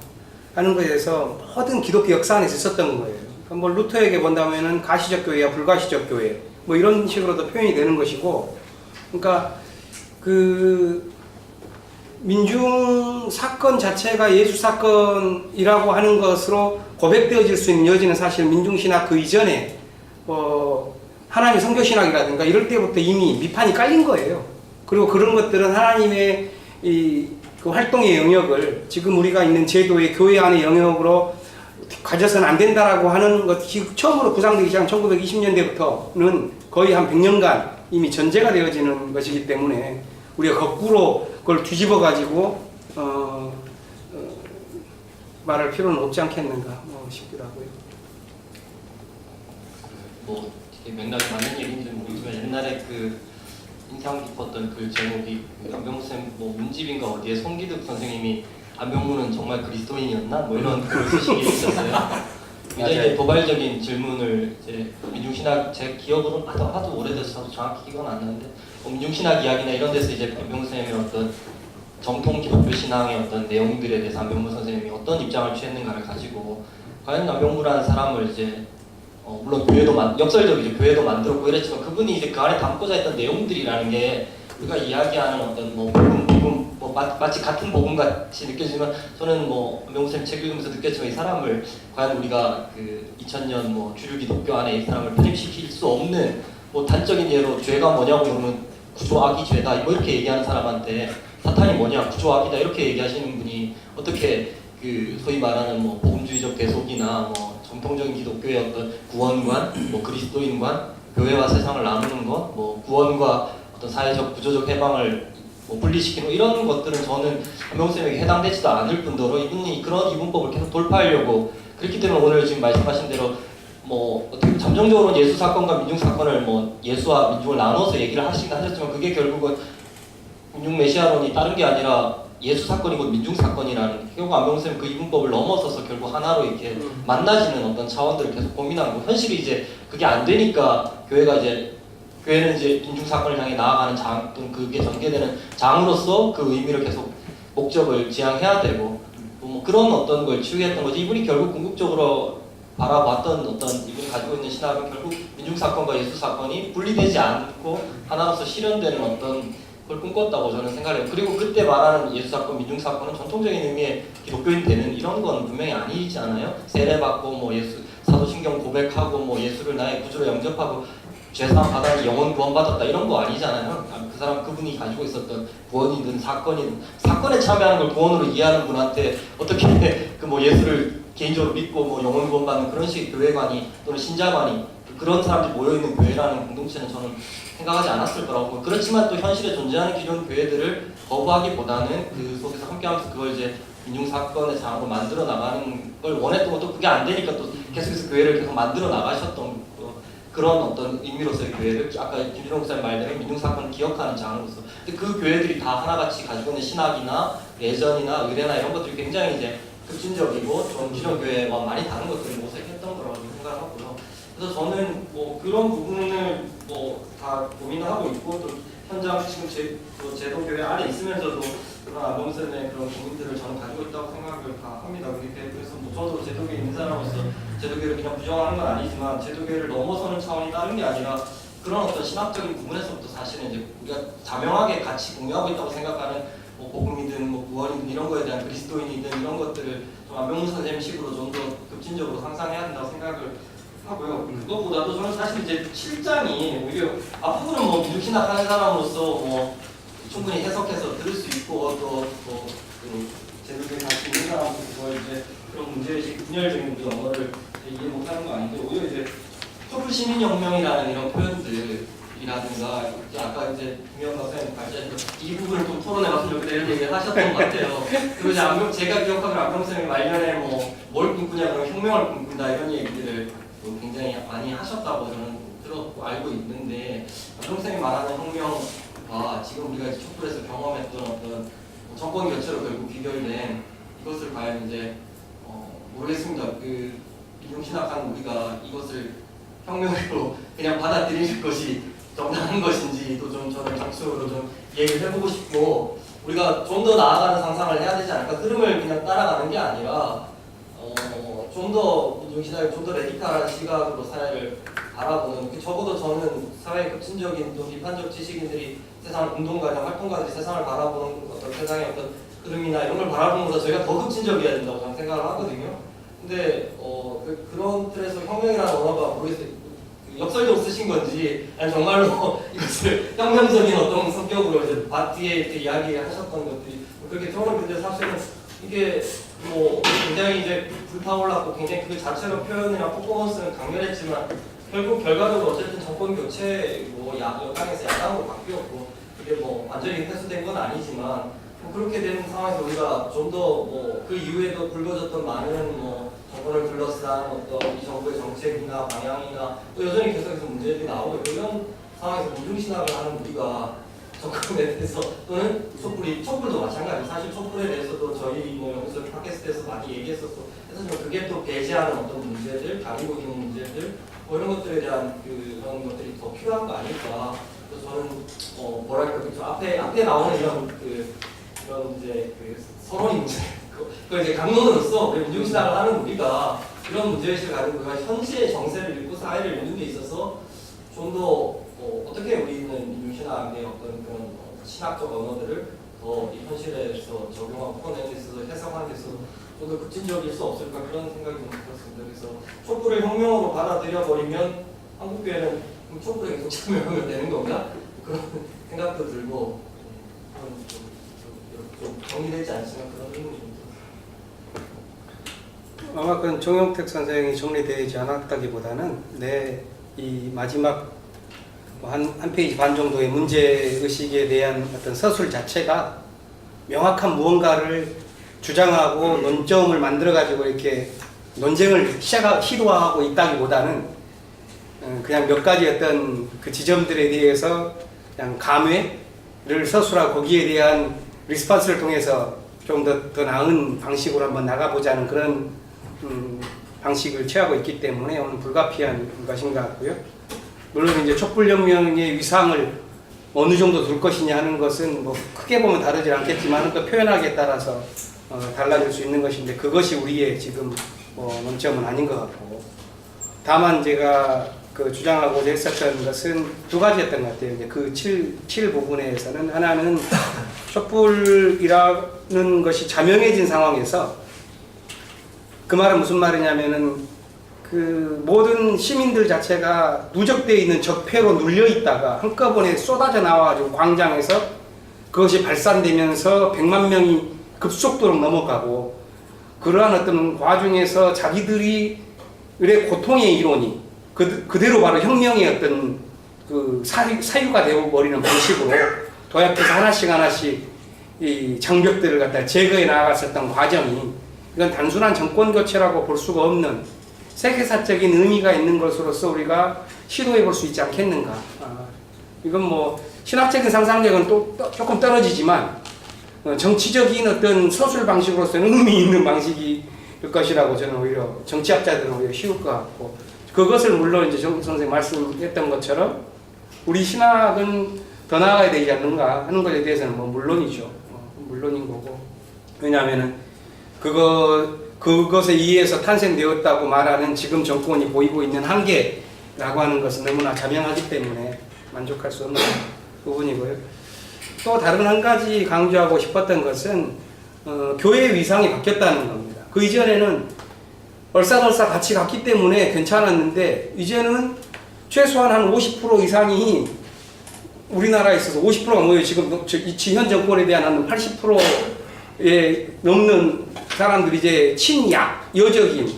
하는 것에서 모든 기독교 역사 안에서 있었던 거예요. 그러니까 뭐 루터에게 본다면은 가시적 교회야 불가시적 교회 뭐 이런 식으로도 표현이 되는 것이고, 그러니까 그 민중 사건 자체가 예수 사건이라고 하는 것으로 고백되어질 수 있는 여지는 사실 민중신학 그 이전에 하나님의 성교신학이라든가 이럴 때부터 이미 밑판이 깔린 거예요. 그리고 그런 것들은 하나님의 그 활동의 영역을 지금 우리가 있는 제도의 교회 안의 영역으로 가져서는 안 된다라고 하는 것이 처음으로 구상되기 시작한 1920년대부터는 거의 한 100년간 이미 전제가 되어지는 것이기 때문에 우리가 거꾸로 그걸 뒤집어 가지고 말할 필요는 없지 않겠는가 싶기도 하고요. 뭐 이게 맥락이 맞는 얘기인지 모르지만 옛날에 그 인상 깊었던 그 제목이 안병무 쌤 뭐 문집인가 어디에 송기득 선생님이 안병무는 정말 그리스도인이었나 뭐 이런 글을 쓰신 게 있었어요. 굉장히 도발적인 질문을 이제 민중신학 제 기억으로는 하도 오래돼서 정확히 기억은 안 나는데 민중신학 이야기나 이런 데서 이제 안병무 선생님의 어떤 정통 기독교 신앙의 어떤 내용들에 대해서 안병무 선생님이 어떤 입장을 취했는가를 가지고 과연 안병무라는 사람을 이제 물론 교회도 역설적이죠. 교회도 만들었고 이랬지만 그분이 이제 그 안에 담고자 했던 내용들이라는 게 우리가 이야기하는 어떤 뭐 복음 마치 같은 복음 같이 느껴지지만 저는 뭐 안병무 쌤 책 읽으면서 느꼈지만 이 사람을 과연 우리가 그 2000년 뭐 주류 기독교 안에 이 사람을 편입시킬 수 없는 뭐 단적인 예로 죄가 뭐냐고 그러면 구조악이 죄다 뭐 이렇게 얘기하는 사람한테 사탄이 뭐냐 구조악이다 이렇게 얘기하시는 분이 어떻게 그 소위 말하는 뭐 복음주의적 대속이나 뭐 정통적인 기독교의 어떤 구원관, 뭐 그리스도인관, 교회와 세상을 나누는 것, 뭐 구원과 어떤 사회적 구조적 해방을 뭐 분리시키는 이런 것들은 저는 안병무 쌤에게 해당되지도 않을 뿐더러 이분이 그런 이분법을 계속 돌파하려고 그렇기 때문에 오늘 지금 말씀하신 대로 뭐 어떻게 잠정적으로는 예수 사건과 민중 사건을 뭐 예수와 민중을 나눠서 얘기를 하시긴 하셨지만 그게 결국은 민중 메시아론이 다른 게 아니라 예수 사건이고 민중 사건이라는 결국 안병무 쌤 그 이분법을 넘어서서 결국 하나로 이렇게 만나지는 어떤 차원들을 계속 고민하고 현실이 이제 그게 안 되니까 교회는 이제 민중 사건을 향해 나아가는 장 또는 그게 전개되는 장으로서 그 의미를 계속 목적을 지향해야 되고 뭐 그런 어떤 걸 추구했던 거지. 이분이 결국 궁극적으로 바라봤던 어떤 이분이 가지고 있는 신학은 결국 민중 사건과 예수 사건이 분리되지 않고 하나로서 실현되는 어떤 걸 꿈꿨다고 저는 생각해요. 그리고 그때 말하는 예수 사건, 민중 사건은 전통적인 의미의 기독교인 되는 이런 건 분명히 아니지 않아요? 세례받고 뭐 예수 사도신경 고백하고 뭐 예수를 나의 구주로 영접하고 죄사함 받아 영원 구원받았다 이런 거 아니잖아요. 그 사람 그분이 가지고 있었던 구원이든 사건이든 사건에 참여하는 걸 구원으로 이해하는 분한테 어떻게 그 뭐 예수를 개인적으로 믿고 뭐 영혼 구원받는 그런 식의 교회관이 또는 신자관이 그런 사람들이 모여있는 교회라는 공동체는 저는 생각하지 않았을 거라고. 그렇지만 또 현실에 존재하는 기존 교회들을 거부하기보다는 그 속에서 함께하면서 그걸 이제 민중사건의 장으로 만들어 나가는 걸 원했던 것도 그게 안 되니까 또 계속해서 교회를 계속 만들어 나가셨던 그런 어떤 의미로서의 교회를 아까 김준호 목사님 말대로 민중사건을 기억하는 장으로서. 근데 그 교회들이 다 하나같이 가지고 있는 신학이나 예전이나 의례나 이런 것들이 굉장히 이제 급진적이고 좀 기존 교회와 많이 다른 것들을 모색했던 거라고 생각을 하고요. 그래서 저는 뭐 그런 부분을 뭐 다 고민을 하고 있고 또 현장 지금 제도교회 안에 있으면서도 그런 안병선의 그런 고민들을 저는 가지고 있다고 생각을 다 합니다. 그래서 뭐 저도 제도교에 있는 사람으로서 제도교를 그냥 부정하는 건 아니지만 제도교회를 넘어서는 차원이 다른 게 아니라 그런 어떤 신학적인 부분에서부터 사실은 이제 우리가 자명하게 같이 공유하고 있다고 생각하는 뭐 복음이든 뭐 구원이든 이런 거에 대한 그리스도인이든 이런 것들을 좀 안병문 선생님식으로 좀 더 급진적으로 상상해야 된다고 생각을 하고요. 그것보다도 저는 사실 이제 7장이 오히려 앞부분은 뭐 민중신학하는 사람으로서 뭐 충분히 해석해서 들을 수 있고 또 제도교에 같이 있는 사람으로서 이제 그런 문제의식 분열적인 우리 언어를 이해 못하는 거 아닌데 오히려 이제 촛불 시민혁명이라는 이런 표현들이라든가 아까 이제 김영과 선생님 발제해서 이 부분을 좀 토론해봤으면 좋겠다 이런 얘기를 하셨던 것 같아요. 그리고 이제 제가 기억하기로 안병 선생님이 말년에 뭐 뭘 꿈꾸냐 그러면 혁명을 꿈꾼다 이런 얘기들을 굉장히 많이 하셨다고 저는 들었고 알고 있는데 안병 선생님이 말하는 혁명과 지금 우리가 이제 촛불에서 경험했던 어떤 정권 교체로 결국 귀결된 이것을 과연 이제 모르겠습니다. 그 민중신학한 우리가 이것을 혁명으로 그냥 받아들일 것이 정당한 것인지도 좀 저는 장수로 좀 얘기를 해보고 싶고 우리가 좀 더 나아가는 상상을 해야 되지 않을까. 흐름을 그냥 따라가는 게 아니라 좀 더 민중신학이 좀 더 레디칼한 시각으로 사회를 바라보는 적어도 저는 사회의 급진적인 또 비판적 지식인들이 세상 운동가나 활동가들이 세상을 바라보는 어떤 세상의 어떤 흐름이나 이런 걸 바라보는 것보다 저희가 더 급진적이어야 된다고 저는 생각을 하거든요. 근데 그런 틀에서 혁명이라는 언어가 모르겠어요. 역설적 쓰신 건지 아니 정말로 이것을 혁명적인 어떤 성격으로 이제 뒤에 이렇게 이야기하셨던 것들이 그렇게 들어오는데 사실은 이게 뭐 굉장히 이제 불타올랐고 굉장히 그 자체로 표현이나 퍼포먼스는 강렬했지만 결국 결과적으로 어쨌든 정권 교체 뭐 여당에서 야당으로 바뀌었고 그게 뭐 완전히 회수된 건 아니지만 뭐 그렇게 된 상황에서 우리가 좀 더 뭐 그 이후에도 불거졌던 많은 뭐 정권을 둘러싼 어떤 이 정부의 정책이나 방향이나 또 여전히 계속해서 문제들이 나오고 이런 상황에서 민중신학을 하는 우리가 정권에 대해서 또는 촛불도 마찬가지고 사실 촛불에 대해서도 저희 뭐 여기서 팟캐스트에서 많이 얘기했었고 그래서 좀 그게 또 배제하는 어떤 문제들, 가리고 있는 문제들 뭐 이런 것들에 대한 그런 것들이 더 필요한 거 아닐까. 그래서 저는 뭐랄까 그 앞에 나오는 이런 이런 이제 선언이 문제 그걸 이제 강론으로서 우리 민중신학을 하는 우리가 이런 문제의식을 가지고 우리가 현실의 정세를 읽고 사회를 읽는 데 있어서 좀 더 어떻게 우리는 민중신학의 어떤 그런 신학적 언어들을 더 이 현실에서 적용하고 풀어내는 데 있어서 해석하는 데 있어서 좀 더 급진적일 수 없을까 그런 생각이 좀 들었습니다. 그래서 촛불을 혁명으로 받아들여 버리면 한국교회는 촛불에 계속 참여하면 되는 건가? 그런 생각도 들고 좀 정리되지 않지만 그런 의문이 좀 들었습니다. 아마 그건 정용택 선생이 정리되지 않았다기보다는 이 마지막 한 페이지 반 정도의 문제의식에 대한 어떤 서술 자체가 명확한 무언가를 주장하고 논점을 만들어가지고 이렇게 논쟁을 시도하고 있다기보다는 그냥 몇 가지 어떤 그 지점들에 대해서 그냥 감회를 서술하고 거기에 대한 리스폰스를 통해서 좀 더 나은 방식으로 한번 나가보자는 그런 방식을 취하고 있기 때문에 오늘 불가피한 것인 것 같고요. 물론 이제 촛불혁명의 위상을 어느 정도 둘 것이냐 하는 것은 뭐 크게 보면 다르지 않겠지만 그 표현하기에 따라서 달라질 수 있는 것인데 그것이 우리의 지금 논점은 아닌 것 같고 다만 제가 그 주장하고자 했었던 것은 두 가지였던 것 같아요. 이제 그 7 부분에서는 하나는 촛불이라는 것이 자명해진 상황에서 그 말은 무슨 말이냐면은 그 모든 시민들 자체가 누적되어 있는 적폐로 눌려 있다가 한꺼번에 쏟아져 나와가지고 광장에서 그것이 발산되면서 100만 명이 급속도로 넘어가고 그러한 어떤 과정에서 자기들이 의 고통의 이론이 그대로 바로 혁명의 어떤 그 사유가 되어버리는 방식으로 도약해서 하나씩 이 장벽들을 갖다 제거해 나아갔었던 과정이 이건 단순한 정권 교체라고 볼 수가 없는 세계사적인 의미가 있는 것으로서 우리가 시도해 볼 수 있지 않겠는가. 이건 뭐 신학적인 상상력은 또 조금 떨어지지만 정치적인 어떤 서술 방식으로서는 의미 있는 방식일 것이라고 저는 오히려 정치학자들은 오히려 쉬울 것 같고, 그것을 물론 이제 정 선생님 말씀했던 것처럼 우리 신학은 더 나아가야 되지 않는가 하는 것에 대해서는 뭐 물론이죠. 물론인 거고, 왜냐하면은 그것에 의해서 탄생되었다고 말하는 지금 정권이 보이고 있는 한계라고 하는 것은 너무나 자명하기 때문에 만족할 수 없는 부분이고요. 또 다른 한 가지 강조하고 싶었던 것은 교회의 위상이 바뀌었다는 겁니다. 그 이전에는 얼싸덜싸 같이 갔기 때문에 괜찮았는데 이제는 최소한 한 50% 이상이 우리나라에 있어서 50%가 뭐예요? 지금 현 정권에 대한 한 80%에 넘는 사람들이 이제 친약, 여적인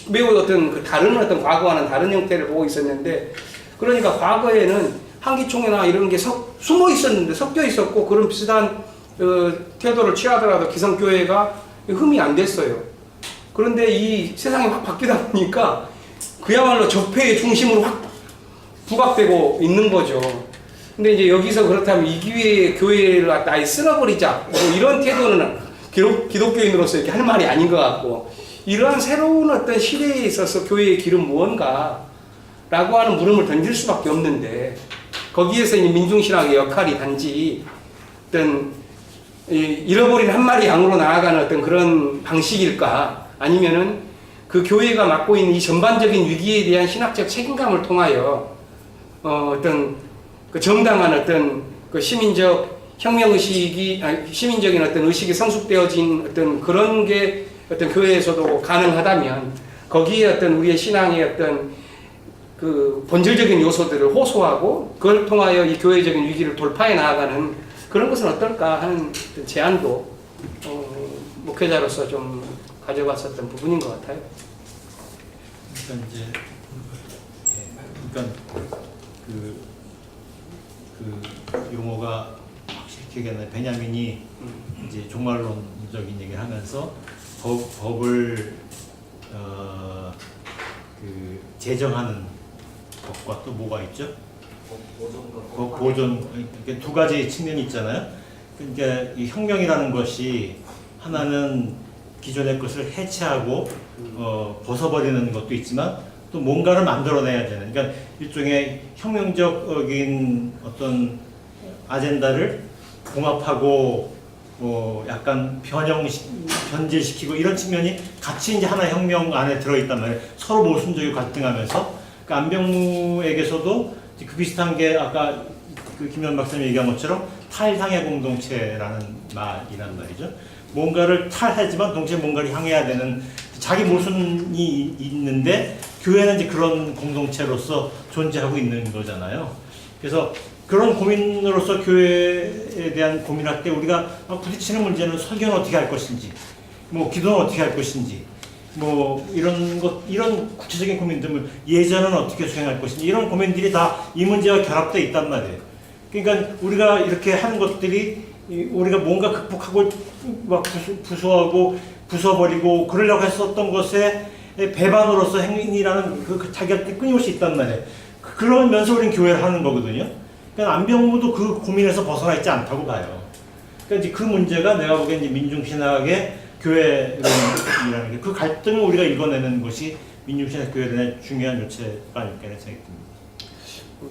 매우 어떤 그 다른 어떤 과거와는 다른 형태를 보고 있었는데, 그러니까 과거에는 한기총회나 이런 게 숨어 있었는데 섞여 있었고 그런 비슷한 태도를 취하더라도 기성교회가 흠이 안 됐어요. 그런데 이 세상이 확 바뀌다 보니까 그야말로 적폐의 중심으로 확 부각되고 있는 거죠. 근데 이제 여기서 그렇다면 이 기회에 교회를 갖다 아예 쓸어버리자, 뭐 이런 태도는 기독교인으로서 이렇게 할 말이 아닌 것 같고, 이러한 새로운 어떤 시대에 있어서 교회의 길은 무언가 라고 하는 물음을 던질 수밖에 없는데, 거기에서 이 민중신학의 역할이 단지 어떤 잃어버린 한 마리 양으로 나아가는 어떤 그런 방식일까, 아니면은 그 교회가 맡고 있는 이 전반적인 위기에 대한 신학적 책임감을 통하여 어떤 그 정당한 어떤 그 시민적 혁명 의식이, 시민적인 어떤 의식이 성숙되어진 어떤 그런 게 어떤 교회에서도 가능하다면, 거기에 어떤 우리의 신앙의 어떤 그 본질적인 요소들을 호소하고 그걸 통하여 이 교회적인 위기를 돌파해 나아가는 그런 것은 어떨까 하는 제안도 목회자로서 좀 가져봤었던 부분인 것 같아요. 그러니까 이제 그러니까 그 용어가 확실히 기억이 안 나요. 베냐민이 이제 종말론적인 얘기를 하면서 법을 그 제정하는 것과 또 뭐가 있죠? 보존, 이렇게 두 가지 측면이 있잖아요. 그러니까 이 혁명이라는 것이 하나는 기존의 것을 해체하고 벗어버리는 것도 있지만 또 뭔가를 만들어내야 되는, 그러니까 일종의 혁명적인 어떤 아젠다를 봉합하고 약간 변질시키고 이런 측면이 같이 이제 하나의 혁명 안에 들어있단 말이에요. 서로 모순적이고 갈등하면서. 그러니까 안병무에게서도 그 비슷한 게 아까 그 김현 박사님 얘기한 것처럼 탈향해 공동체라는 말이란 말이죠. 뭔가를 탈하지만 동시에 뭔가를 향해야 되는 자기 모순이 있는데 교회는 이제 그런 공동체로서 존재하고 있는 거잖아요. 그래서 그런 고민으로서 교회에 대한 고민할 때 우리가 부딪히는 문제는 설교는 어떻게 할 것인지, 뭐 기도는 어떻게 할 것인지, 뭐 이런 구체적인 고민들, 예전은 어떻게 수행할 것인지, 이런 고민들이 다 이 문제와 결합되어 있단 말이에요. 그러니까 우리가 이렇게 하는 것들이 우리가 뭔가 극복하고 막 부수하고 부숴버리고 그러려고 했었던 것에 배반으로서 행위라는 그 자기한테 끊임없이 있단 말이에요. 그러면서 우리는 교회를 하는 거거든요. 그러니까 안병무도 그 고민에서 벗어나 있지 않다고 봐요. 그러니까 이제 그 문제가 내가 보기엔 이제 민중신학의 교회라는 게, 그 갈등을 우리가 읽어내는 것이 민중신학 교회의 중요한 요체가 아닐까 생각이 듭니다.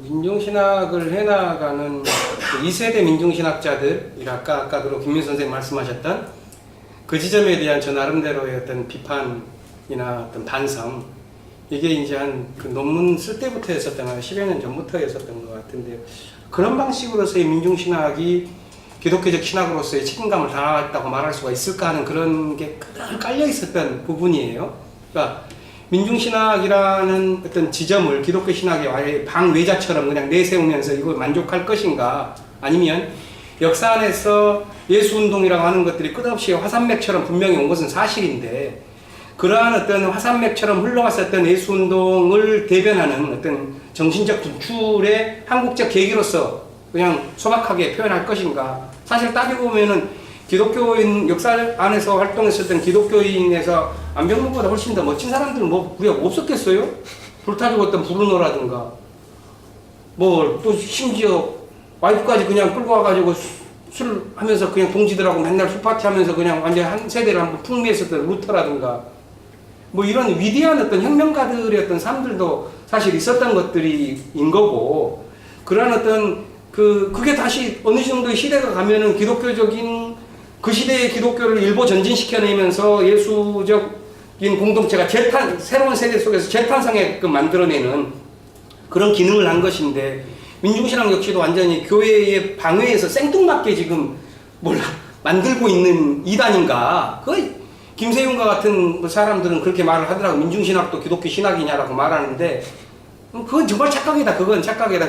민중신학을 해나가는 2세대 민중신학자들, 아까 그리고 김민 선생님 말씀하셨던 그 지점에 대한 저 나름대로의 어떤 비판이나 어떤 반성, 이게 이제 한 그 논문 쓸 때부터 했었던 거, 10여 년 전부터 했었던 것 같은데요. 그런 방식으로서의 민중신학이 기독교적 신학으로서의 책임감을 다했다고 말할 수가 있을까 하는 그런 게 깔려 있었던 부분이에요. 그러니까 민중신학이라는 어떤 지점을 기독교 신학의 방외자처럼 그냥 내세우면서 이걸 만족할 것인가, 아니면 역사 안에서 예수운동이라고 하는 것들이 끝없이 화산맥처럼 분명히 온 것은 사실인데 그러한 어떤 화산맥처럼 흘러왔었던 예수운동을 대변하는 어떤 정신적 분출의 한국적 계기로서 그냥 소박하게 표현할 것인가. 사실 따지고 보면은 기독교인 역사 안에서 활동했었던 기독교인에서 안병문보다 훨씬 더 멋진 사람들은 뭐 우리가 없었겠어요? 불타 죽었던 브루노라든가 뭐 또 심지어 와이프까지 그냥 끌고 와가지고 술 하면서 그냥 동지들하고 맨날 술파티 하면서 그냥 완전 한 세대를 한번 풍미했었던 루터라든가 뭐 이런 위대한 어떤 혁명가들의 어떤 삶들도 사실 있었던 것들인 거고 그런 어떤 그게 다시 어느 정도의 시대가 가면은 기독교적인 그 시대의 기독교를 일부 전진시켜내면서 예수적인 공동체가 새로운 세대 속에서 재탄생하게끔 만들어내는 그런 기능을 한 것인데 민중신앙 역시도 완전히 교회의 방해에서 생뚱맞게 지금 만들고 있는 이단인가? 김세윤과 같은 사람들은 그렇게 말을 하더라고. 민중신학도 기독교 신학이냐라고 말하는데 그건 정말 착각이다. 그건 착각이다.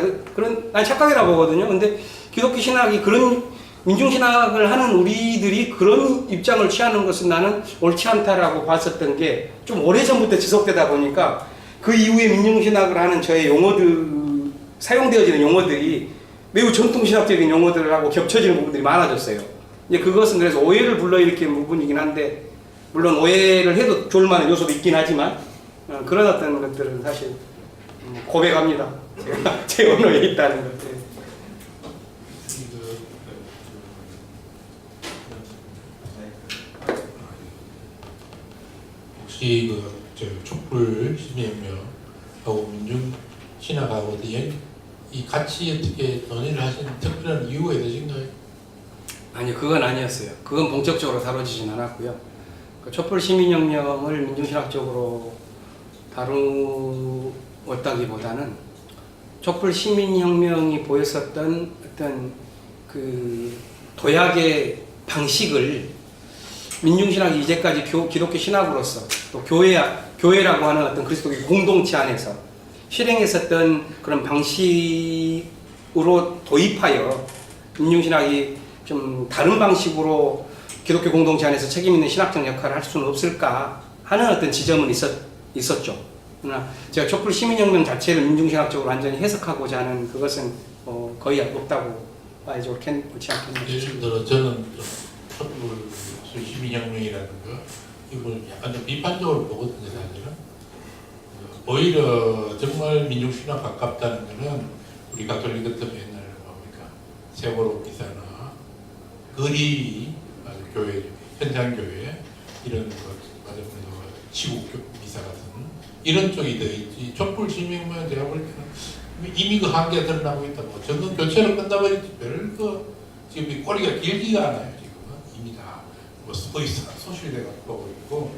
난 착각이라고 보거든요. 근데 기독교 신학이 그런 민중신학을 하는 우리들이 그런 입장을 취하는 것은 나는 옳지 않다라고 봤었던 게 좀 오래전부터 지속되다 보니까 그 이후에 민중신학을 하는 저의 사용되어지는 용어들이 매우 전통신학적인 용어들하고 겹쳐지는 부분들이 많아졌어요. 이제 그것은 그래서 오해를 불러일으키는 부분이긴 한데 물론 오해를 해도 좋을 만한 요소도 있긴 하지만 그런 어떤 것들은 사실 고백합니다. 제가 제 언어에 있다는 것들. 혹시 촛불 시민혁명하고 민중신학하고 이 같이 어떻게 논의를 하시는 특별한 이유가 있으신가요? 아니 그건 아니었어요. 그건 본격적으로 다뤄지진 않았고요. 촛불 시민혁명을 민중신학적으로 다루었다기보다는 촛불 시민혁명이 보였었던 어떤 그 도약의 방식을 민중신학이 이제까지 기독교 신학으로서 또 교회라고 하는 어떤 그리스도교 공동체 안에서 실행했었던 그런 방식으로 도입하여 민중신학이 좀 다른 방식으로 기독교 공동체 안에서 책임있는 신학적 역할을 할 수는 없을까 하는 어떤 지점은 있었죠. 그러나 제가 촛불 시민혁명 자체를 민중신학적으로 완전히 해석하고자 하는 그것은 거의 없다고 봐야지 옳지 않겠나. 예를 들어 저는 촛불 시민혁명이라는 거 이걸 약간 좀 비판적으로 보거든요. 사실은 오히려 정말 민중신학 가깝다는 거는 우리 가톨릭 같은 옛날 뭡니까 세월호 기사나 거리 교회 현장교회 이런 것 시국 미사 같은 이런 쪽이 더 있지. 촛불 시민혁명 제가 볼 때는 이미 그 한계가 드러나고 있다고. 정권 교체로 끝나버리지 별거 지금 이 꼬리가 길지가 않아요. 지금은 이미 다 거의 소실돼 갖고 있고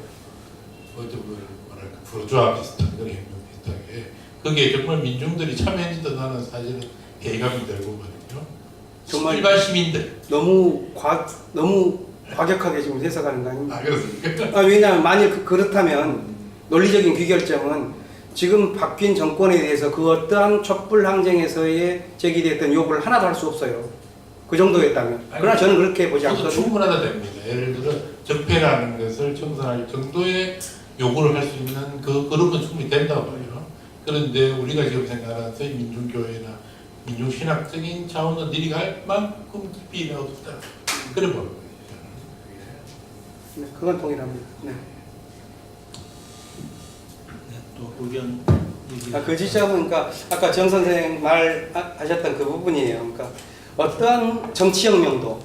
뭐랄까 부르주아 비슷한 그런 혁명 비슷하게 그게 정말 민중들이 참여했는지도 나는 사실은 대감이 들거든요. 정말 일반 시민들 너무 과격하게 지금 해석하는 거 아닙니까? 그렇습니까? 왜냐하면 만일 그렇다면 논리적인 귀결점은 지금 바뀐 정권에 대해서 그 어떠한 촛불 항쟁에서의 제기됐던 요구를 하나도 할 수 없어요. 그 정도였다면. 그러나 저는 그렇게 보지 않거든요. 충분하다 됩니다. 예를 들어 적폐라는 것을 청산할 정도의 요구를 할 수 있는 그룹은 충분히 된다고 봐요. 그런데 우리가 지금 생각하는 소위 민중교회나 민중신학적인 차원으로 내려갈 만큼 깊이 없다. 그래 보는 거예요. 네, 그건 동일합니다. 네. 또 의견. 그 지점은 그러니까 아까 정 선생 말하셨던 그 부분이에요. 그러니까 어떠한 정치혁명도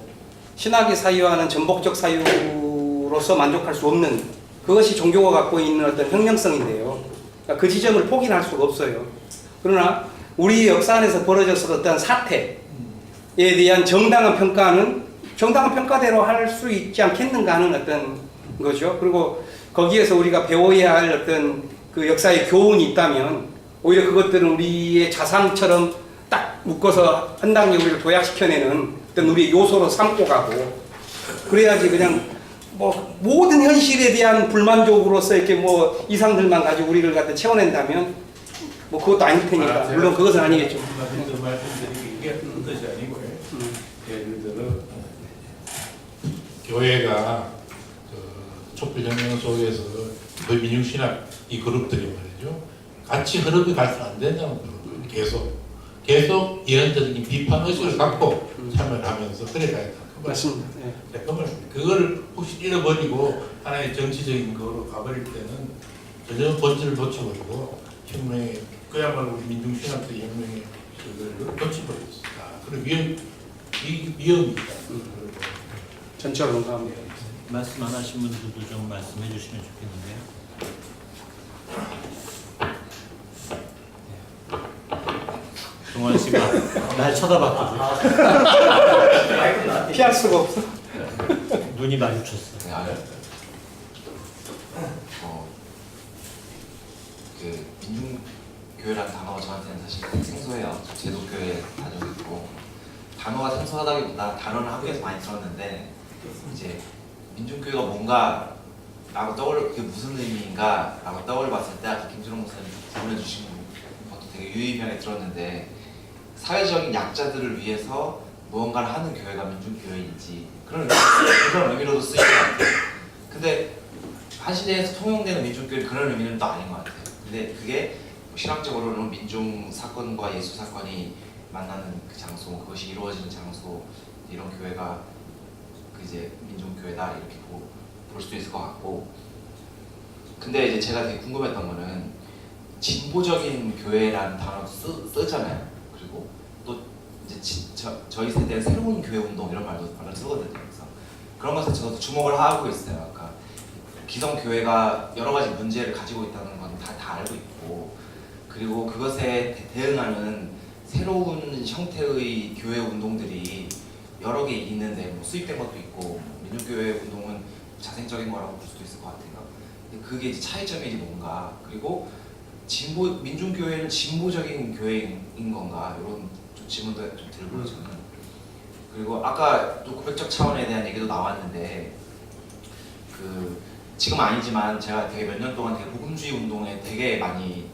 신학이 사유하는 전복적 사유로서 만족할 수 없는 그것이 종교가 갖고 있는 어떤 혁명성인데요. 그러니까 그 지점을 포기할 수가 없어요. 그러나 우리 역사 안에서 벌어졌던 어떤 사태에 대한 정당한 평가는 정당한 평가대로 할 수 있지 않겠는가 하는 어떤 거죠. 그리고 거기에서 우리가 배워야 할 어떤 그 역사의 교훈이 있다면 오히려 그것들은 우리의 자산처럼 딱 묶어서 한 단계 우리를 도약시켜내는 어떤 우리의 요소로 삼고 가고 그래야지 그냥 뭐 모든 현실에 대한 불만족으로서 이렇게 뭐 이상들만 가지고 우리를 갖다 채워낸다면 뭐 그것도 아닐 테니까 물론 그것은 아니겠죠. 말씀드리기 이게 그런 것이 아니고요. 예를 들어 교회가 촛불혁명 속에서 거의 민중신학 이 그룹들이 말이죠. 같이 흐름이 가서 안 된다는 거예요. 계속 예언적인 비판 의식을 갖고 참여를 하면서 그래 가야 된다. 맞습니다. 네. 그걸 혹시 잃어버리고 하나의 정치적인 거로 가버릴 때는 전혀 본질을 놓쳐버리고 혁명의 그야말로 우리 민중신학의 혁명의 그걸 놓쳐버렸다. 그런 위험이 있다. 전적으로 공감합니다. 말씀 안 하신 분들도 좀 말씀해 주시면 좋겠는데요. 동원 씨가 날 쳐다봤거든. 피할 수가 없어. 눈이 마주쳤어. 네, 알아요. 그 민중교회라는 단어가 저한테는 사실 생소해요. 제도교회 다녀있고 단어가 생소하다기보다 단어는 학교에서 많이 들었는데 이제 민중교회가 뭔가 라고 그게 무슨 의미인가 라고 떠올려봤을 때 아까 김준호 목사님 보내주신 것도 되게 유의미하게 들었는데 사회적인 약자들을 위해서 무언가를 하는 교회가 민중교회인지 그런 의미로도 쓰이는 것 같아요. 근데 한 시대에서 통용되는 민중교회 그런 의미는 또 아닌 것 같아요. 근데 그게 신학적으로는 민중 사건과 예수 사건이 만나는 그 장소, 그것이 이루어지는 장소, 이런 교회가 그 이제 민중교회다 이렇게 볼 수도 있을 것 같고. 근데 이제 제가 되게 궁금했던 거는 진보적인 교회라는 단어 쓰잖아요. 그리고 또 이제 저희 세대의 새로운 교회 운동 이런 말을 쓰거든요. 그래서 그런 것에 저도 주목을 하고 있어요. 그러니까 기성 교회가 여러 가지 문제를 가지고 있다는 건 다 알고 있고, 그리고 그것에 대응하는 새로운 형태의 교회 운동들이 여러 개 있는데 뭐 수입된 것도 있고 민중교회 운동은 자생적인 거라고 볼 수도 있을 것 같아요. 근데 그게 이제 차이점이 뭔가, 그리고 민중교회는 진보적인 교회인 건가, 이런 좀 질문도 좀 들고요 저는. 그리고 아까 또 고백적 차원에 대한 얘기도 나왔는데 지금 아니지만 제가 되게 몇 년 동안 되게 복음주의 운동에 되게 많이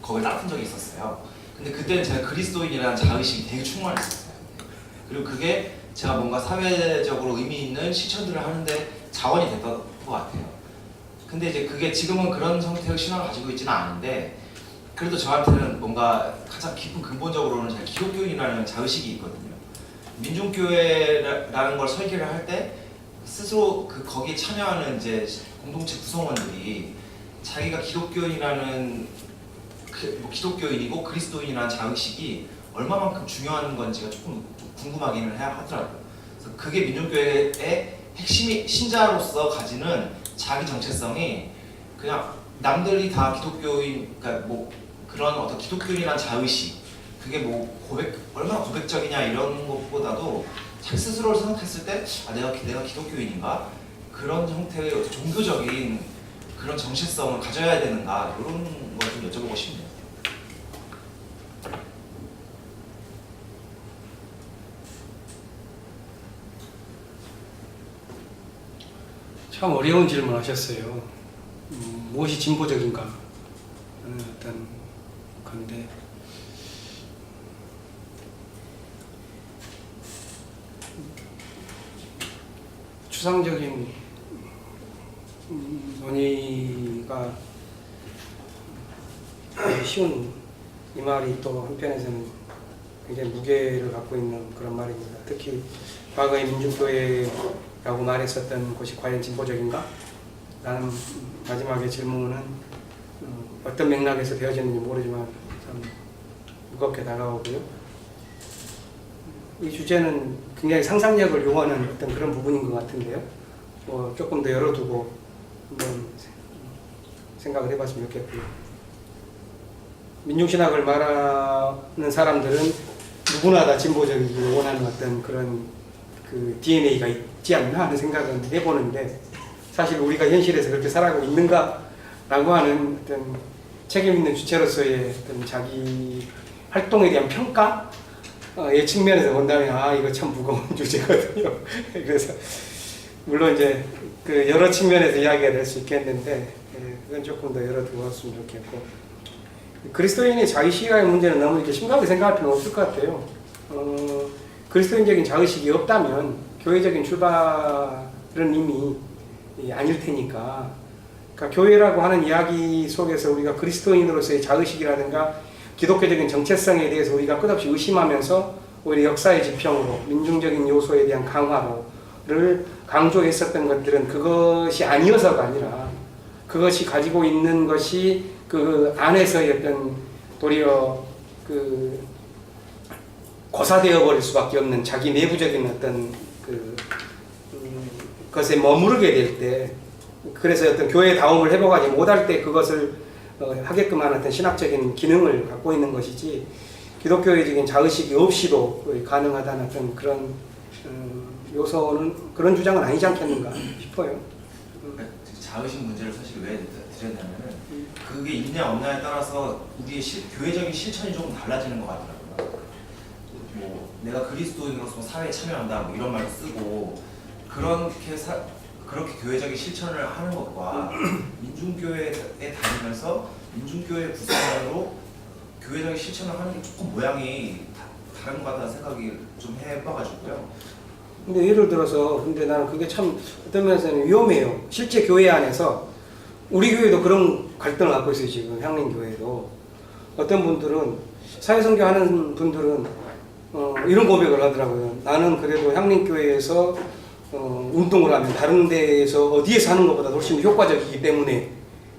거기를 따른 적이 있었어요. 근데 그때는 제가 그리스도인이라는 자의식이 되게 충만했었어요. 그리고 그게 제가 뭔가 사회적으로 의미 있는 실천들을 하는데 자원이 됐던 것 같아요. 근데 이제 그게 지금은 그런 형태의 신앙을 가지고 있지는 않은데, 그래도 저한테는 뭔가 가장 깊은 근본적으로는 제가 기독교인이라는 자의식이 있거든요. 민중교회라는 걸 설계를 할 때 스스로 거기에 참여하는 이제 공동체 구성원들이 자기가 기독교인이라는 기독교인이고 그리스도인이라는 자의식이 얼마만큼 중요한 건지가 조금 궁금하기는 하더라고요. 그래서 그게 민중교회의 핵심이 신자로서 가지는 자기 정체성이 그냥 남들이 다 기독교인, 그러니까 뭐 그런 어떤 기독교인이라는 자의식, 그게 뭐 얼마나 고백적이냐 이런 것보다도 자기 스스로를 생각했을 때 내가 기독교인인가? 그런 형태의 어떤 종교적인 그런 정체성을 가져야 되는가? 이런 걸 좀 여쭤보고 싶네요. 참 어려운 질문 하셨어요. 무엇이 진보적인가 하는 어떤 건데, 추상적인 논의가 쉬운 이 말이 또 한편에서는 굉장히 무게를 갖고 있는 그런 말입니다. 특히 과거의 민중교회라고 말했었던 것이 과연 진보적인가? 라는 마지막에 질문은 어떤 맥락에서 되어졌는지 모르지만 참 무겁게 다가오고요. 이 주제는 굉장히 상상력을 요하는 어떤 그런 부분인 것 같은데요. 뭐 조금 더 열어두고 한번 생각을 해봤으면 좋겠고요. 민중신학을 말하는 사람들은 누구나 다 진보적이기를 원하는 어떤 그런 DNA가 있지 않나 하는 생각은 해보는데, 사실 우리가 현실에서 그렇게 살아가고 있는가라고 하는 어떤 책임 있는 주체로서의 어떤 자기 활동에 대한 평가의 측면에서 본다면 이거 참 무거운 주제거든요. 그래서 물론 이제 여러 측면에서 이야기가 될 수 있겠는데, 그건 조금 더 열어두었으면 좋겠고, 그리스도인의 자의식의 문제는 너무 이렇게 심각하게 생각할 필요는 없을 것 같아요. 그리스도인적인 자의식이 없다면 교회적인 출발은 이미 아닐 테니까. 그러니까 교회라고 하는 이야기 속에서 우리가 그리스도인으로서의 자의식이라든가 기독교적인 정체성에 대해서 우리가 끝없이 의심하면서 오히려 역사의 지평으로 민중적인 요소에 대한 강화로를 강조했었던 것들은 그것이 아니어서가 아니라 그것이 가지고 있는 것이 그 안에서의 어떤 도리어 그 고사되어 버릴 수밖에 없는 자기 내부적인 어떤 것에 머무르게 될 때, 그래서 어떤 교회다움을 회복하지 못할 때 그것을 하게끔 하는 어떤 신학적인 기능을 갖고 있는 것이지, 기독교적인 자의식이 없이도 가능하다는 어떤 그런 요소는, 그런 주장은 아니지 않겠는가 싶어요. 자의식 문제를 사실 왜 드렸냐면은 그게 있냐 없냐에 따라서 우리의 교회적인 실천이 조금 달라지는 것 같더라고요. 뭐 내가 그리스도인으로서 사회에 참여한다 뭐 이런 말을 쓰고 그렇게 교회적인 실천을 하는 것과 민중교회에 다니면서 민중교회 구성원으로 교회적인 실천을 하는 게 조금 모양이 다른 것 같다는 생각이 좀 해봐가지고요. 근데 예를 들어서, 근데 나는 그게 참 어떤 면에서는 위험해요. 실제 교회 안에서 우리 교회도 그런 갈등을 갖고 있어요. 지금 향림교회도 어떤 분들은, 사회선교 하는 분들은 이런 고백을 하더라고요. 나는 그래도 향림교회에서 운동을 하면 다른 데에서 어디에서 하는 것보다 훨씬 효과적이기 때문에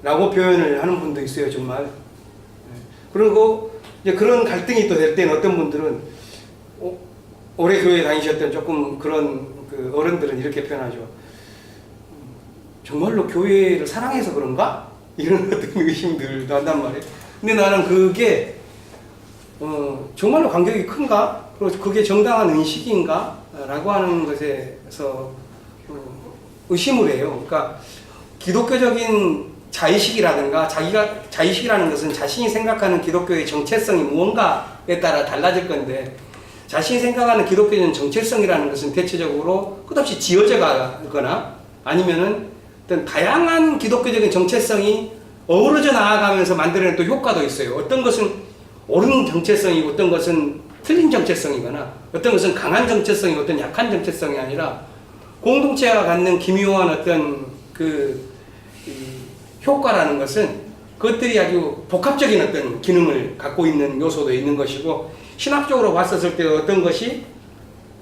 라고 표현을 하는 분도 있어요. 정말. 그리고 이제 그런 갈등이 또 될 때는 어떤 분들은 오래 교회 다니셨던 조금 그런 그 어른들은 이렇게 표현하죠. 정말로 교회를 사랑해서 그런가? 이런 어떤 의심들도 한단 말이에요. 근데 나는 그게 정말로 간격이 큰가? 그리고 그게 정당한 의식인가? 라고 하는 것에서 의심을 해요. 그러니까 기독교적인 자의식이라든가 자의식이라는 것은 자신이 생각하는 기독교의 정체성이 무언가에 따라 달라질 건데, 자신이 생각하는 기독교적인 정체성이라는 것은 대체적으로 끝없이 지어져 가거나 아니면은 어떤 다양한 기독교적인 정체성이 어우러져 나아가면서 만들어낸 또 효과도 있어요. 어떤 것은 옳은 정체성이고 어떤 것은 틀린 정체성이거나 어떤 것은 강한 정체성이고 어떤 약한 정체성이 아니라 공동체가 갖는 기묘한 어떤 효과라는 것은 그것들이 아주 복합적인 어떤 기능을 갖고 있는 요소도 있는 것이고, 신학적으로 봤었을 때 어떤 것이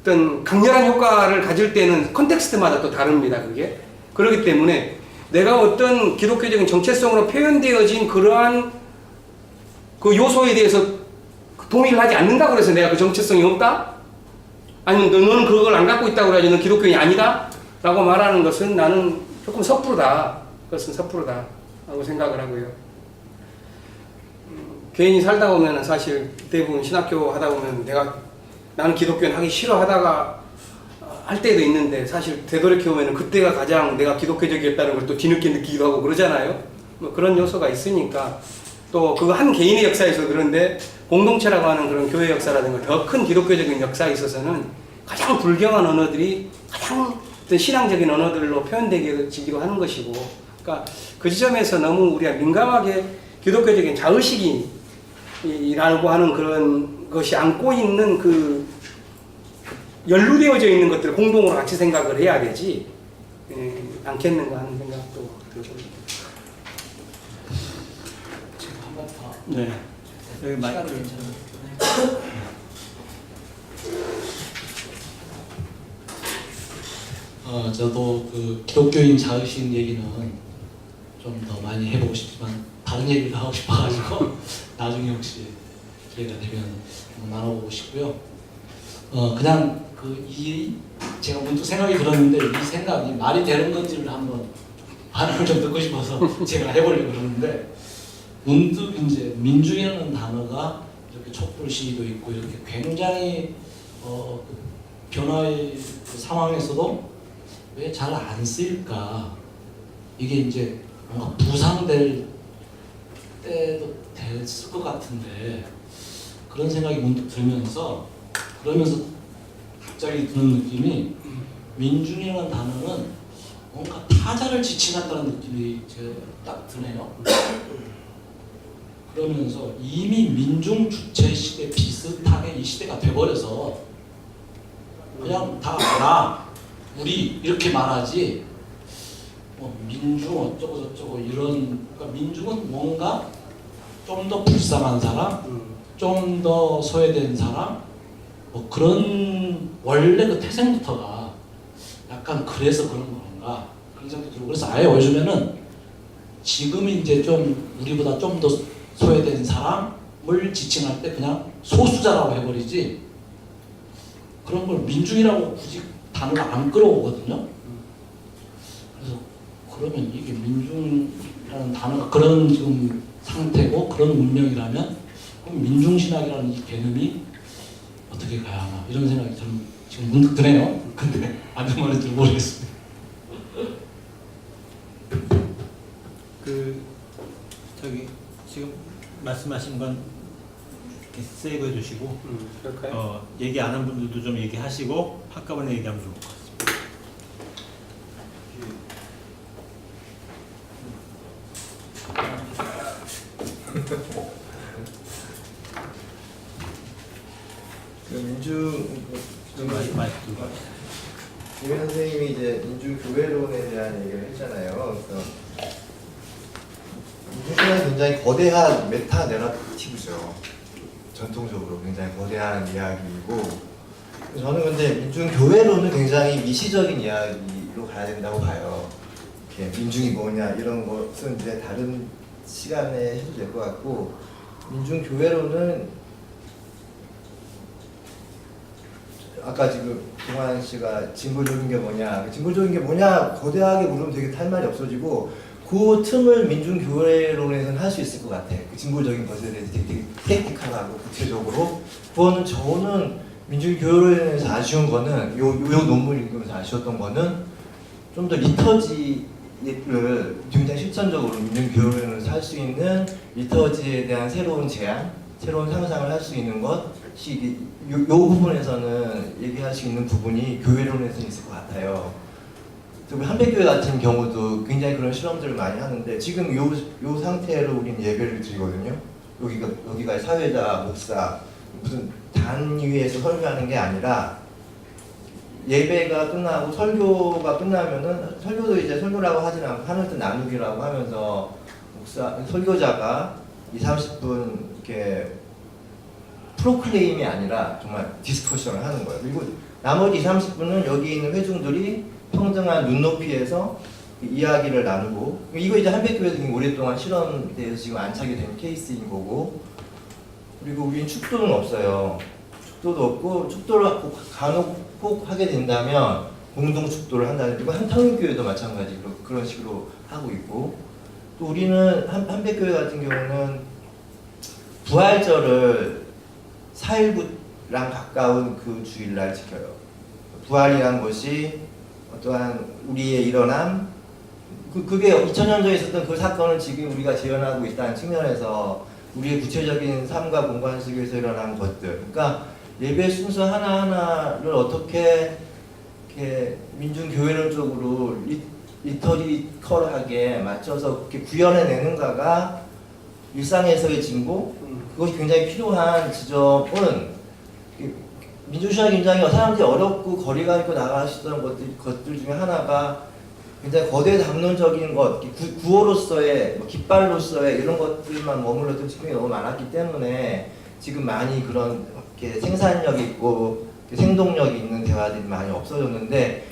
어떤 강렬한 효과를 가질 때는 컨텍스트마다 또 다릅니다. 그게. 그렇기 때문에 내가 어떤 기독교적인 정체성으로 표현되어진 그러한 그 요소에 대해서 동의를 하지 않는다고 해서 내가 그 정체성이 없다? 아니면 너는 그걸 안 갖고 있다고 해야지 넌 기독교인이 아니다? 라고 말하는 것은 나는 조금 섣부르다. 그것은 섣부르다. 라고 생각을 하고요. 개인이 살다 보면 사실 대부분 신학교 하다 보면 나는 기독교인 하기 싫어 하다가 할 때도 있는데, 사실 되돌이켜보면 그때가 가장 내가 기독교적이었다는 걸 또 뒤늦게 느끼기도 하고 그러잖아요. 뭐 그런 요소가 있으니까, 또 그 한 개인의 역사에서 그런데 공동체라고 하는 그런 교회 역사라든가 더 큰 기독교적인 역사에 있어서는 가장 불경한 언어들이 가장 어떤 신앙적인 언어들로 표현되기도 하는 것이고, 그러니까 그 지점에서 너무 우리가 민감하게 기독교적인 자의식이라고 하는 그런 것이 안고 있는 그 연루되어져 있는 것들을 공동으로 같이 생각을 해야 되지 않겠는가 하는 생각도 들고. 네. 여기 마이크. 저도 그 기독교인 자의식 얘기는 좀 더 많이 해보고 싶지만 다른 얘기도 하고 싶어가지고 나중에 혹시 기회가 되면 나눠보고 싶고요. 그냥 제가 문득 생각이 들었는데 이 생각이 말이 되는 건지를 한번 반응을 좀 듣고 싶어서 제가 해보려고 그러는데, 문득 이제 민중이라는 단어가 이렇게 촛불 시위도 있고 이렇게 굉장히 변화의 그 상황에서도 왜 잘 안 쓰일까? 이게 이제 뭔가 부상될 때도 됐을 것 같은데, 그런 생각이 문득 들면서 갑자기 드는 느낌이, 민중이라는 단어는 뭔가 타자를 지칭한다는 느낌이 제가 딱 드네요. 그러면서 이미 민중 주체 시대 비슷하게 이 시대가 돼버려서 그냥 다 나 우리 이렇게 말하지 뭐 민중 어쩌고 저쩌고 이런 그러니까 민중은 뭔가 좀 더 불쌍한 사람, 좀 더 소외된 사람 뭐 그런 원래 그 태생부터가 약간 그래서 그런 건가 그런 생각도 들고 그래서 아예 요즘에는 지금 이제 좀 우리보다 좀 더 소외된 사람을 지칭할 때 그냥 소수자라고 해버리지 그런 걸 민중이라고 굳이 단어를 안 끌어오거든요. 그래서 그러면 이게 민중이라는 단어가 그런 지금 상태고 그런 문명이라면 그럼 민중신학이라는 이 개념이 어떻게 가야 하나 이런 생각이 저는 지금 문득 드네요. 근데 안전 말인지 모르겠습니다. 그 저기 지금 말씀하신 건 이렇게 세이브 해두시고 그럴까요? 얘기 안 한 분들도 좀 얘기하시고 한꺼번에 얘기하면 좋을 것 같습니다. 그 민중 좀 많이 들고 김 선생님이 이제 민중교회론에 대한 얘기를 했잖아요. 그래서 민중교회는 굉장히 거대한 메타 내러티브죠. 전통적으로 굉장히 거대한 이야기이고 저는 근데 민중교회론은 굉장히 미시적인 이야기로 가야 된다고 봐요. 이렇게 민중이 뭐냐 이런 것은 이제 다른 시간에 해도 될 것 같고 민중교회론은 아까 지금 동환 씨가 진보적인 게 뭐냐, 진보적인 게 뭐냐 거대하게 물으면 되게 할 말이 없어지고 그 틈을 민중교회론에서는 할 수 있을 것 같아. 그 진보적인 것에 대해서 되게 택틱하고 구체적으로. 그거는 저는 민중교회론에서 아쉬운 거는 요 논문 읽으면서 아쉬웠던 거는 좀 더 리터지를 굉장히 실천적으로 민중교회론에서 할 수 있는 리터지에 대한 새로운 제안, 새로운 상상을 할 수 있는 것이 요 부분에서는 얘기할 수 있는 부분이 교회론에서 있을 것 같아요. 특히 한백교회 같은 경우도 굉장히 그런 실험들을 많이 하는데 지금 요 상태로 우리는 예배를 드리거든요. 여기가 사회자, 목사 무슨 단위에서 설교하는 게 아니라 예배가 끝나고 설교가 끝나면은 설교도 이제 설교라고 하진 않고 하늘뜻 나누기라고 하면서 설교자가 20-30분 이렇게 프로클레임이 아니라 정말 디스커션을 하는 거예요. 그리고 나머지 20-30분은 여기 있는 회중들이 평등한 눈높이에서 이야기를 나누고 이거 이제 한백교회에서 굉장히 오랫동안 실험돼서 지금 안착이 된 케이스인 거고 그리고 우리는 축도는 없어요. 축도도 없고 축도를 간혹 꼭 하게 된다면 공동 축도를 한다는 그리고 한탕교회도 마찬가지로 그런 식으로 하고 있고 또 우리는 한백교회 같은 경우는 부활절을 4.19랑 가까운 그 주일날 지켜요. 부활이란 것이 어떠한 우리의 일어남 그게 2000년 전에 있었던 그 사건을 지금 우리가 재현하고 있다는 측면에서 우리의 구체적인 삶과 공간 속에서 일어난 것들 그러니까 예배 순서 하나하나를 어떻게 이렇게 민중교회론적으로 리터리컬하게 맞춰서 그렇게 구현해내는가가 일상에서의 진보 그것이 굉장히 필요한 지점은 민주주의가 굉장히 사람들이 어렵고 거리가 있고 나가시던 것들 중에 하나가 굉장히 거대 담론적인 것, 구호로서의 깃발로서의 이런 것들만 머물렀던 측면이 너무 많았기 때문에 지금 많이 그런 이렇게 생산력 있고 생동력 있는 대화들이 많이 없어졌는데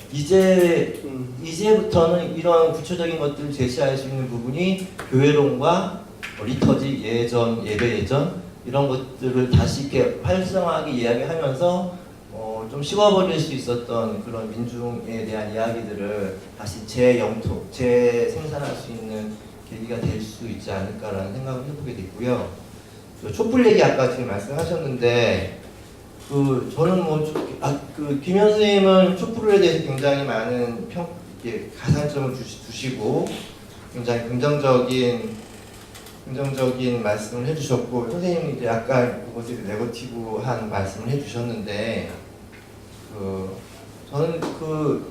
이제부터는 이런 구체적인 것들을 제시할 수 있는 부분이 교회론과 리터지 예전, 예배 예전 이런 것들을 다시 이렇게 활성화하게 이야기하면서 좀 식어버릴 수 있었던 그런 민중에 대한 이야기들을 다시 재영토, 재생산할 수 있는 계기가 될 수 있지 않을까라는 생각을 해보게 됐고요. 촛불 얘기 아까 지금 말씀하셨는데 저는 김현 선생님은 촛불에 대해서 굉장히 많은 가산점을 주시고 굉장히 긍정적인 말씀을 해주셨고 선생님이 이제 약간 그것에 네거티브한 말씀을 해주셨는데 저는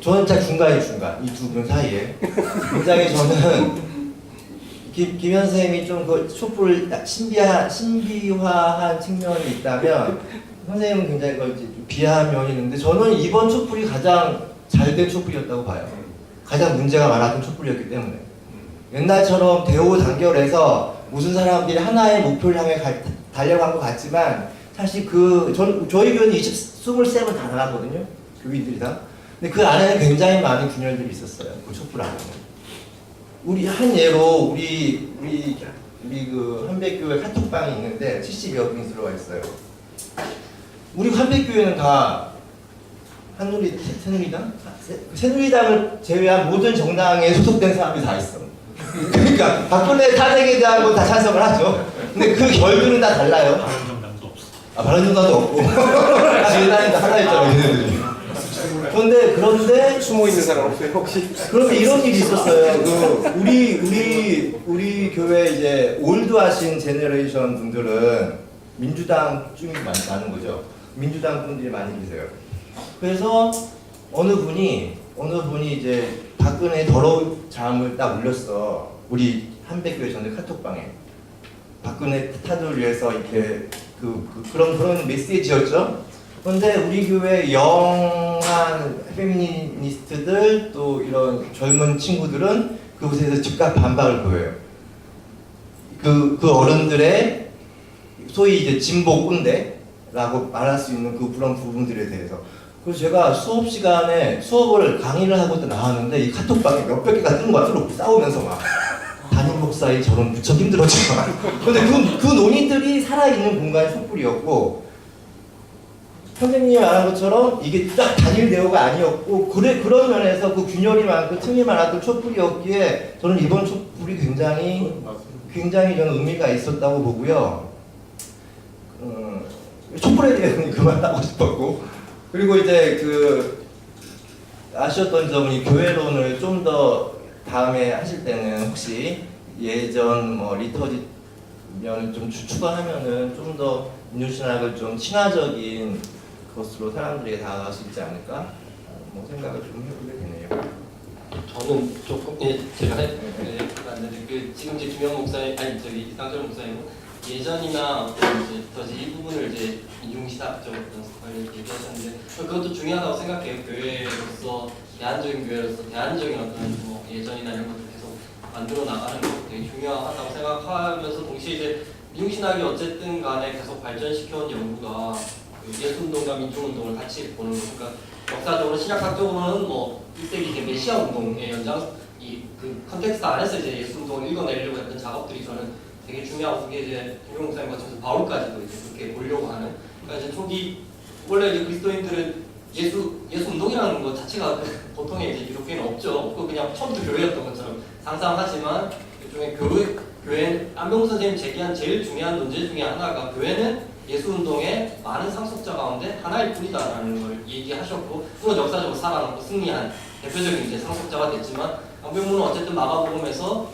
진짜 중간 이 두 분 사이에 굉장히 저는 김현 선생님이 좀 그 촛불을 신비화한 측면이 있다면 선생님은 굉장히 그걸 비하한 면이 있는데 저는 이번 촛불이 가장 잘된 촛불이었다고 봐요. 가장 문제가 많았던 촛불이었기 때문에. 옛날처럼 대우 단결해서 무슨 사람들이 하나의 목표를 향해 달려간 것 같지만 사실 저희 교회는 23번 다 나갔거든요. 교인들이 다. 근데 그 안에는 굉장히 많은 균열들이 있었어요. 그 촛불 안에는. 우리 한 예로 우리 그 한백교회 카톡방이 있는데 70여 명이 들어와 있어요. 우리 한백교회는 다 새누리당을 제외한 모든 정당에 소속된 사람이 다 있어. 그러니까 박근혜 탄핵에 대한 건 다 찬성을 하죠. 근데 그 결들은 다 달라요. 바른정당도 없어. 바른정당도 없고 지난해도 하나 있잖아요. 얘네들이. 그런데 숨어 있는 사람 없어요 혹시? 그런데 이런 일이 있었어요. 우리 교회 이제 올드하신 제너레이션 분들은 민주당 쪽이 많은 거죠. 민주당 분들이 많이 계세요. 그래서 어느 분이 이제 박근혜 더러운 잠을 딱 울렸어. 우리 한백교회 전에 카톡방에 박근혜 탓을 위해서 이렇게 그런 메시지였죠. 그런데 우리 교회 영한 페미니스트들 또 이런 젊은 친구들은 그곳에서 즉각 반박을 보여요. 그 어른들의 소위 이제 진보 꼰대라고 말할 수 있는 그런 부분들에 대해서. 그래서 제가 수업 시간에 강의를 하고 나왔는데 이 카톡방에 몇백 개가 뜬 거야. 서로 싸우면서 막. 담임 목사의 저런 무척 힘들었지만. 근데 그 논의들이 살아있는 공간의 촛불이었고, 선생님이 말한 것처럼 이게 딱 단일 대우가 아니었고, 그런 면에서 그 균열이 많고 틈이 많았던 촛불이었기에 저는 이번 촛불이 굉장히 저는 의미가 있었다고 보고요. 촛불에 대해서는 그만하고 싶었고, 그리고 이제 아쉬웠던 점은 이 교회론을 좀 더 다음에 하실 때는 혹시 예전 리터지면을 좀 추가하면은 좀 더 민주신학을 좀 친화적인 것으로 사람들에게 다가갈 수 있지 않을까 생각을 좀 해보게 되네요. 저는 조금 제가 봤는데 지금 이제 김영 목사님 이상철 목사님은 예전이나 이제 이 부분을 이제 민중시학적 어떤 얘기하셨는데 그것도 중요하다고 생각해요. 교회로서 대안적인 교회로서 대안적인 어떤 예전이나 이런 것들 계속 만들어 나가는 것 되게 중요하다고 생각하면서 동시에 이제 민중신학이 어쨌든 간에 계속 발전시켜온 연구가 예수운동과 민중운동을 같이 보는 거. 그러니까 역사적으로 신학학적으로는 1세기 메시아 운동의 그 컨텍스트 안에서 이제 예수운동을 읽어내려고 했던 작업들이 저는 되게 중요하고 그게 이제 김용 목사님 거쳐서 바울까지도 이제 그렇게 보려고 하는. 그러니까 이제 초기 원래 이제 그리스도인들은 예수 운동이라는 것 자체가 보통의 이제 기독교에는 없고 그냥 처음부터 교회였던 것처럼 상상하지만 일종의 교회 안병무 선생님 제기한 제일 중요한 논제 중에 하나가 교회는 예수 운동의 많은 상속자 가운데 하나일 뿐이다라는 걸 얘기하셨고 그건 역사적으로 살아남고 승리한 대표적인 이제 상속자가 됐지만 안병무는 어쨌든 마가복음에서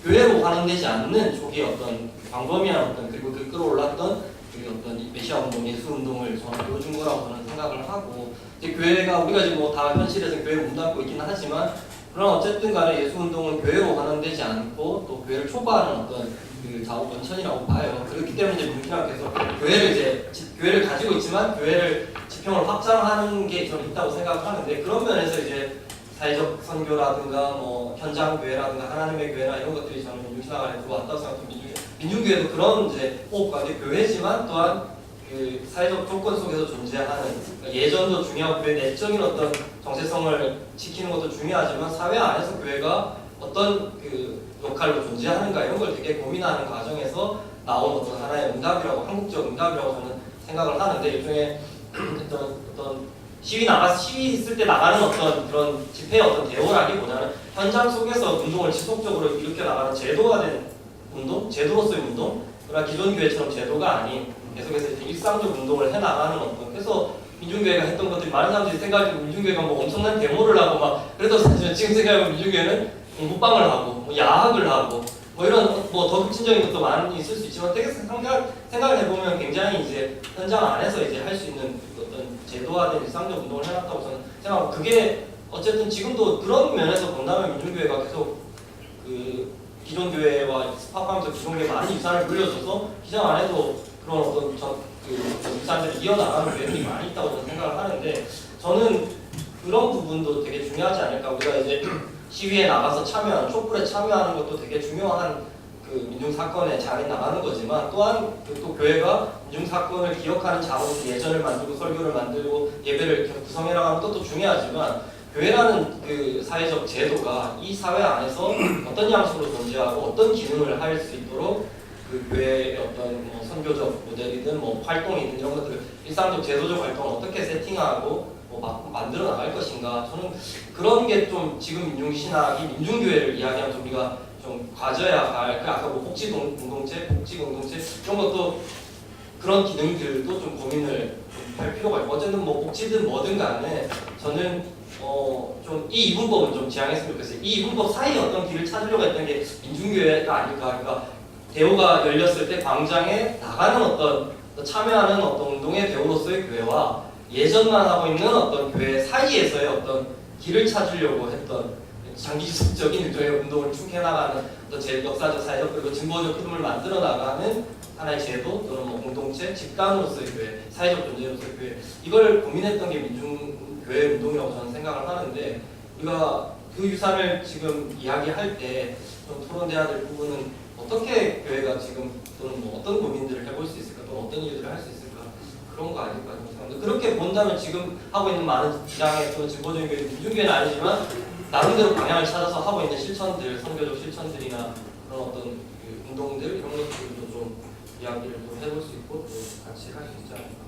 교회로 환원되지 않는 초기의 어떤 광범위한 그리고 끌어올랐던 어떤 메시아 운동, 예수 운동을 저는 보여준 거라고 저는 생각을 하고 이제 교회가 우리가 지금 다 현실에서 교회 문 닫고 있기는 하지만 그러나 어쨌든 간에 예수 운동은 교회로 환원되지 않고 또 교회를 초과하는 어떤 자원 원천이라고 봐요. 그렇기 때문에 이제 민주당 계속 교회를 가지고 있지만 교회를 지평을 확장하는 게 저는 있다고 생각하는데 그런 면에서 이제 사회적 선교라든가 현장 교회라든가 하나님의 교회나 이런 것들이 저는 민중신학 안에 들어왔다고 생각합니다. 민중교회도 그런 이제 호흡과 교회지만 또한 그 사회적 조건 속에서 존재하는 그러니까 예전도 중요하고 교회 내적인 어떤 정체성을 지키는 것도 중요하지만 사회 안에서 교회가 어떤 역할로 존재하는가 이런 걸 되게 고민하는 과정에서 나온 어떤 하나의 응답이라고 한국적 응답이라고 저는 생각을 하는데 일종의 어떤 시위 있을 때 나가는 어떤 그런 집회의 어떤 대우라기보다는 현장 속에서 운동을 지속적으로 일으켜 나가는 제도가 된 운동, 제도로서의 운동, 그러나 기존 교회처럼 제도가 아닌 계속해서 이제 일상적 운동을 해 나가는 어떤 그래서 민중교회가 했던 것들이 많은 사람들이 생각하기로 민중교회가 엄청난 데모를 하고 그래도 사실 지금 생각해보면 민중교회는 공부방을 하고 야학을 하고 이런 더 급진적인 것도 많이 있을 수 있지만 되게 생각을 해보면 굉장히 이제 현장 안에서 이제 할 수 있는 어떤 제도화된 일상적 운동을 해놨다고 저는 생각하고 그게 어쨌든 지금도 그런 면에서 본다면 민중교회가 계속 기존 교회와 스파하면서 기존 교회 많이 유산을 물려줘서 기장 안에도 그런 어떤 유산들을 이어나가는 교회들이 많이 있다고 저는 생각을 하는데 저는 그런 부분도 되게 중요하지 않을까. 우리가 이제 시위에 나가서 참여하는, 촛불에 참여하는 것도 되게 중요한 그 민중사건에 잘 나가는 거지만, 또한 또 교회가 민중사건을 기억하는 자로서 예전을 만들고 설교를 만들고 예배를 계속 구성해 나가는 것도 중요하지만, 교회라는 그 사회적 제도가 이 사회 안에서 어떤 양식으로 존재하고 어떤 기능을 할 수 있도록 그 교회의 어떤 뭐 선교적 모델이든 뭐 활동이든 이런 것들을 일상적 제도적 활동을 어떻게 세팅하고 뭐 만들어 나갈 것인가, 저는 그런 게 좀 지금 민중신학이 민중교회를 이야기하면서 우리가 좀 가져야 할, 그 아까 뭐 복지공동체 이런 것도 그런 기능들도 좀 고민을 좀 할 필요가 있고, 어쨌든 뭐 복지든 뭐든 간에 저는 좀 이 이분법은 좀 지향했으면 좋겠어요. 이 이분법 사이에 어떤 길을 찾으려고 했던 게 민중교회가 아닐까. 그러니까 대우가 열렸을 때 광장에 나가는 어떤 참여하는 어떤 운동의 대우로서의 교회와 예전만 하고 있는 어떤 교회 사이에서의 어떤 길을 찾으려고 했던 장기적인 일종의 운동을 쭉 해나가는 어떤 제 역사적, 사회적, 그리고 진보적 흐름을 만들어 나가는 하나의 제도 또는 뭐 공동체, 집단으로서의 교회, 사회적 존재로서의 교회, 이걸 고민했던 게 민중교회 운동이라고 저는 생각을 하는데, 우리가 그 유산을 지금 이야기할 때 좀 토론돼야 될 부분은 어떻게 교회가 지금 또는 뭐 어떤 고민들을 해볼 수 있을까, 또는 어떤 일들을 할 수 있을까, 그런 거 아닐까 생각합니다. 그렇게 본다면 지금 하고 있는 많은 지향의 또는 진보적인 교회, 민중교회는 아니지만 나름대로 방향을 찾아서 하고 있는 실천들, 선교적 실천들이나 그런 어떤 그 운동들, 이런 것들도 좀 이야기를 좀 해볼 수 있고 또 같이 할 수 있지 않을까.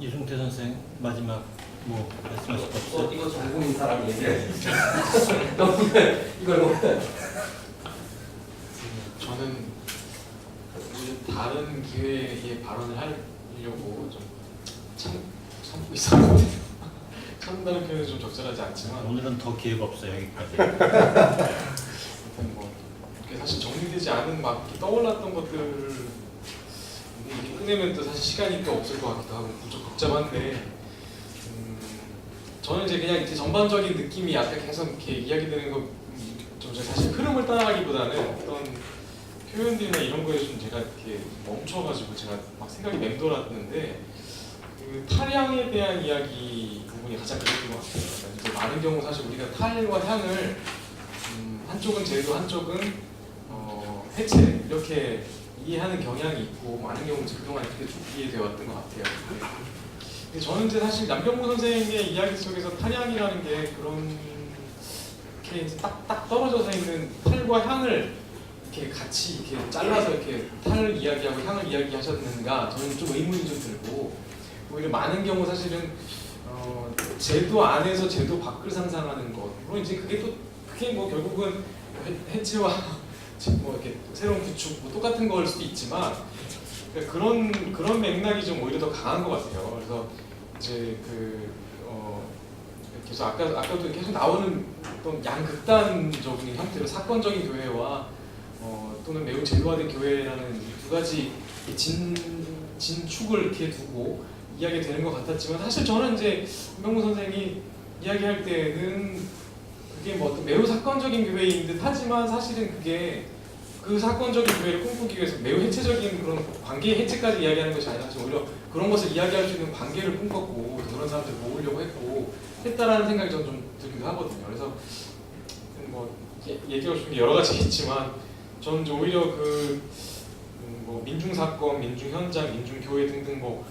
이승태 선생 마지막 뭐 말씀하실 거 없어요? 이거 전공인 사람 얘기해. 이걸 뭐. 저는 다른 기회에 발언을 하려고 좀 참고 있었는데 참는다는 표현은 좀 적절하지 않지만, 오늘은 더 기회가 없어요, 여기까지. 일단 뭐 이렇게 사실 정리되지 않은 막 이렇게 떠올랐던 것들 이렇게 꺼내면 또 사실 시간이 또 없을 것 같기도 하고 좀 복잡한데, 저는 이제 그냥 이제 전반적인 느낌이 아까 계속 이렇게 이야기되는 거 좀 사실 흐름을 따라가기보다는 어떤 표현들이나 이런 거에 좀 제가 이렇게 멈춰가지고 제가 막 생각이 맴돌았는데, 그 탈향에 대한 이야기 부분이 가장 그랬던 것 같아요. 그러니까 이제 많은 경우 사실 우리가 탈과 향을 한쪽은 제도, 한쪽은 해체 이렇게 이해하는 경향이 있고, 많은 경우 그동안 이렇게 쭉 이해되어 왔던 것 같아요. 근데 저는 이제 사실 남병무 선생의 이야기 속에서 탈향이라는 게 그런 이렇게 딱 떨어져서 있는 탈과 향을 이렇게 같이 이렇게 잘라서 이렇게 탈을 이야기하고 향을 이야기하셨는가, 저는 좀 의문이 좀 들고, 오히려 많은 경우 사실은 제도 안에서 제도 밖을 상상하는 것, 물론 이제 그게 뭐 결국은 해체와 뭐 이렇게 새로운 구축 뭐 똑같은 거일 수도 있지만, 그러니까 그런 맥락이 좀 오히려 더 강한 것 같아요. 그래서 이제 계속 아까도 계속 나오는 어떤 양극단적인 형태로 사건적인 교회와 또는 매우 제도화된 교회라는 두 가지 진축을 이렇게 두고 이야기 되는 것 같았지만, 사실 저는 이제 한병무 선생이 이야기할 때는 그게 뭐 매우 사건적인 교회인 듯 하지만, 사실은 그게 그 사건적인 교회를 꿈꾸기 위해서 매우 해체적인 그런 관계의 해체까지 이야기하는 것이 아니라, 오히려 그런 것을 이야기할 수 있는 관계를 꿈꿨고 그런 사람들을 모으려고 했다라는 생각이 저는 좀 들기도 하거든요. 그래서 뭐 얘기하고 싶은 게 여러 가지 있지만, 저는 이제 오히려 뭐 민중사건, 민중현장, 민중교회 등등 뭐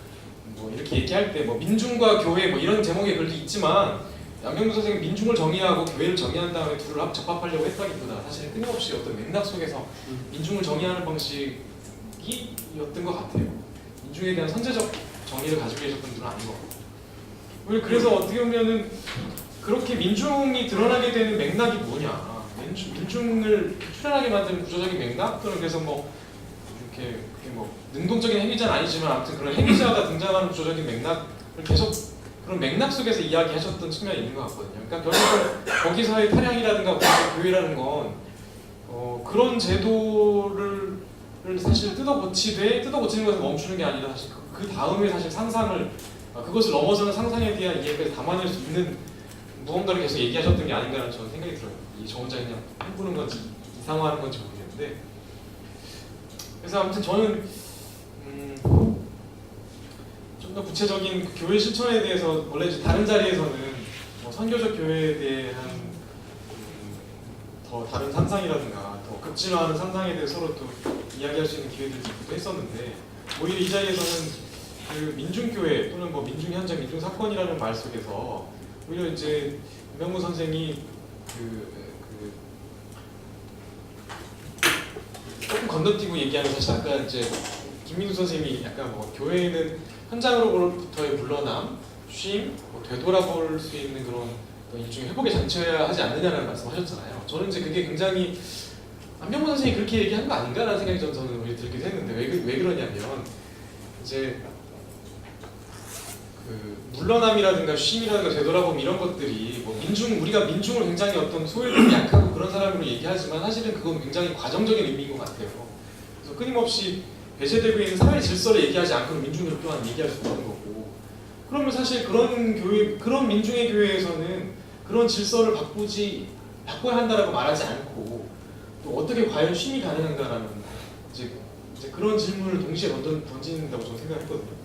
이렇게 얘기할 때 뭐 민중과 교회 뭐 이런 제목에 그렇게 있지만, 남병무 선생님 민중을 정의하고 교회를 정의한 다음에 둘을 접합하려고 했다기보다 사실 끊임없이 어떤 맥락 속에서 민중을 정의하는 방식이었던 것 같아요. 민중에 대한 선제적 정의를 가지고 계셨던 분은 아닌 것 같고, 그래서 어떻게 보면은 그렇게 민중이 드러나게 되는 맥락이 뭐냐, 민중을 출현하게 만드는 구조적인 맥락, 또는 그래서 뭐 이렇게 뭐 능동적인 행위자는 아니지만 아무튼 그런 행위자가 등장하는 구조적인 맥락을 계속 그런 맥락 속에서 이야기하셨던 측면이 있는 것 같거든요. 그러니까 결국은 거기서의 탈향이라든가 교회라는 건 그런 제도를 사실 뜯어고치는 것에서 멈추는 게 아니라, 사실 그 다음에 사실 상상을, 그것을 넘어서는 상상에 대한 이해까지 담아낼 수 있는 무언가를 계속 얘기하셨던 게 아닌가라는 저는 생각이 들어요. 저 혼자 그냥 해보는 건지 이상화하는 건지 모르겠는데, 그래서 아무튼 저는 좀 더 구체적인 그 교회 실천에 대해서 원래 이제 다른 자리에서는 뭐 선교적 교회에 대한 더 다른 상상이라든가 더 극진화하는 상상에 대해 서로 또 이야기할 수 있는 기회들을 또 했었는데 오히려 이 자리에서는 그 민중교회 또는 뭐 민중현장, 민중사건이라는 말 속에서 오히려 이제 안병무 선생이 조금 건너뛰고 얘기하는 사실 아까 이제 김민우 선생님이 약간 뭐 교회는 현장으로부터의 물러남, 쉼, 뭐 되돌아볼 수 있는 그런 일종의 회복의 장치여야 하지 않느냐라는 말씀하셨잖아요. 저는 이제 그게 굉장히 안병무 선생님이 그렇게 얘기한 거 아닌가라는 생각이 저는 오히려 들기도 했는데 왜 그러냐면 이제 그 물러남이라든가 쉼이라든가 되돌아봄 이런 것들이 뭐 우리가 민중을 굉장히 어떤 소외되고 약하고 그런 사람으로 얘기하지만 사실은 그건 굉장히 과정적인 의미인 것 같아요. 그래서 끊임없이 배제되고 있는 사회 질서를 얘기하지 않고는 민중을 또한 얘기할 수 없는 거고 그러면 사실 그런 민중의 교회에서는 그런 질서를 바꿔야 한다라고 말하지 않고 또 어떻게 과연 쉼이 가능한가라는 이제 그런 질문을 동시에 던진다고 저는 생각했거든요.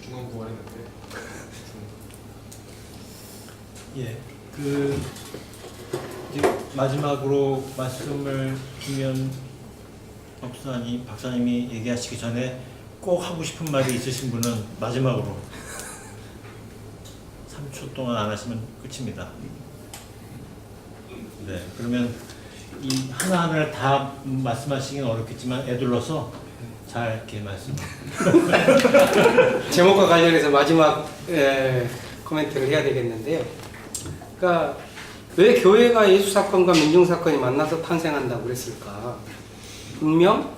중앙부활했는데. 예, 이제 마지막으로 말씀을 김현 박사님이 얘기하시기 전에 꼭 하고 싶은 말이 있으신 분은 마지막으로 3초 동안 안 하시면 끝입니다. 네, 그러면 이 하나하나를 다 말씀하시기는 어렵겠지만 애둘러서 잘 이렇게 말씀. 제목과 관련해서 마지막 코멘트를 해야 되겠는데요. 그러니까 왜 교회가 예수 사건과 민중 사건이 만나서 탄생한다고 그랬을까? 분명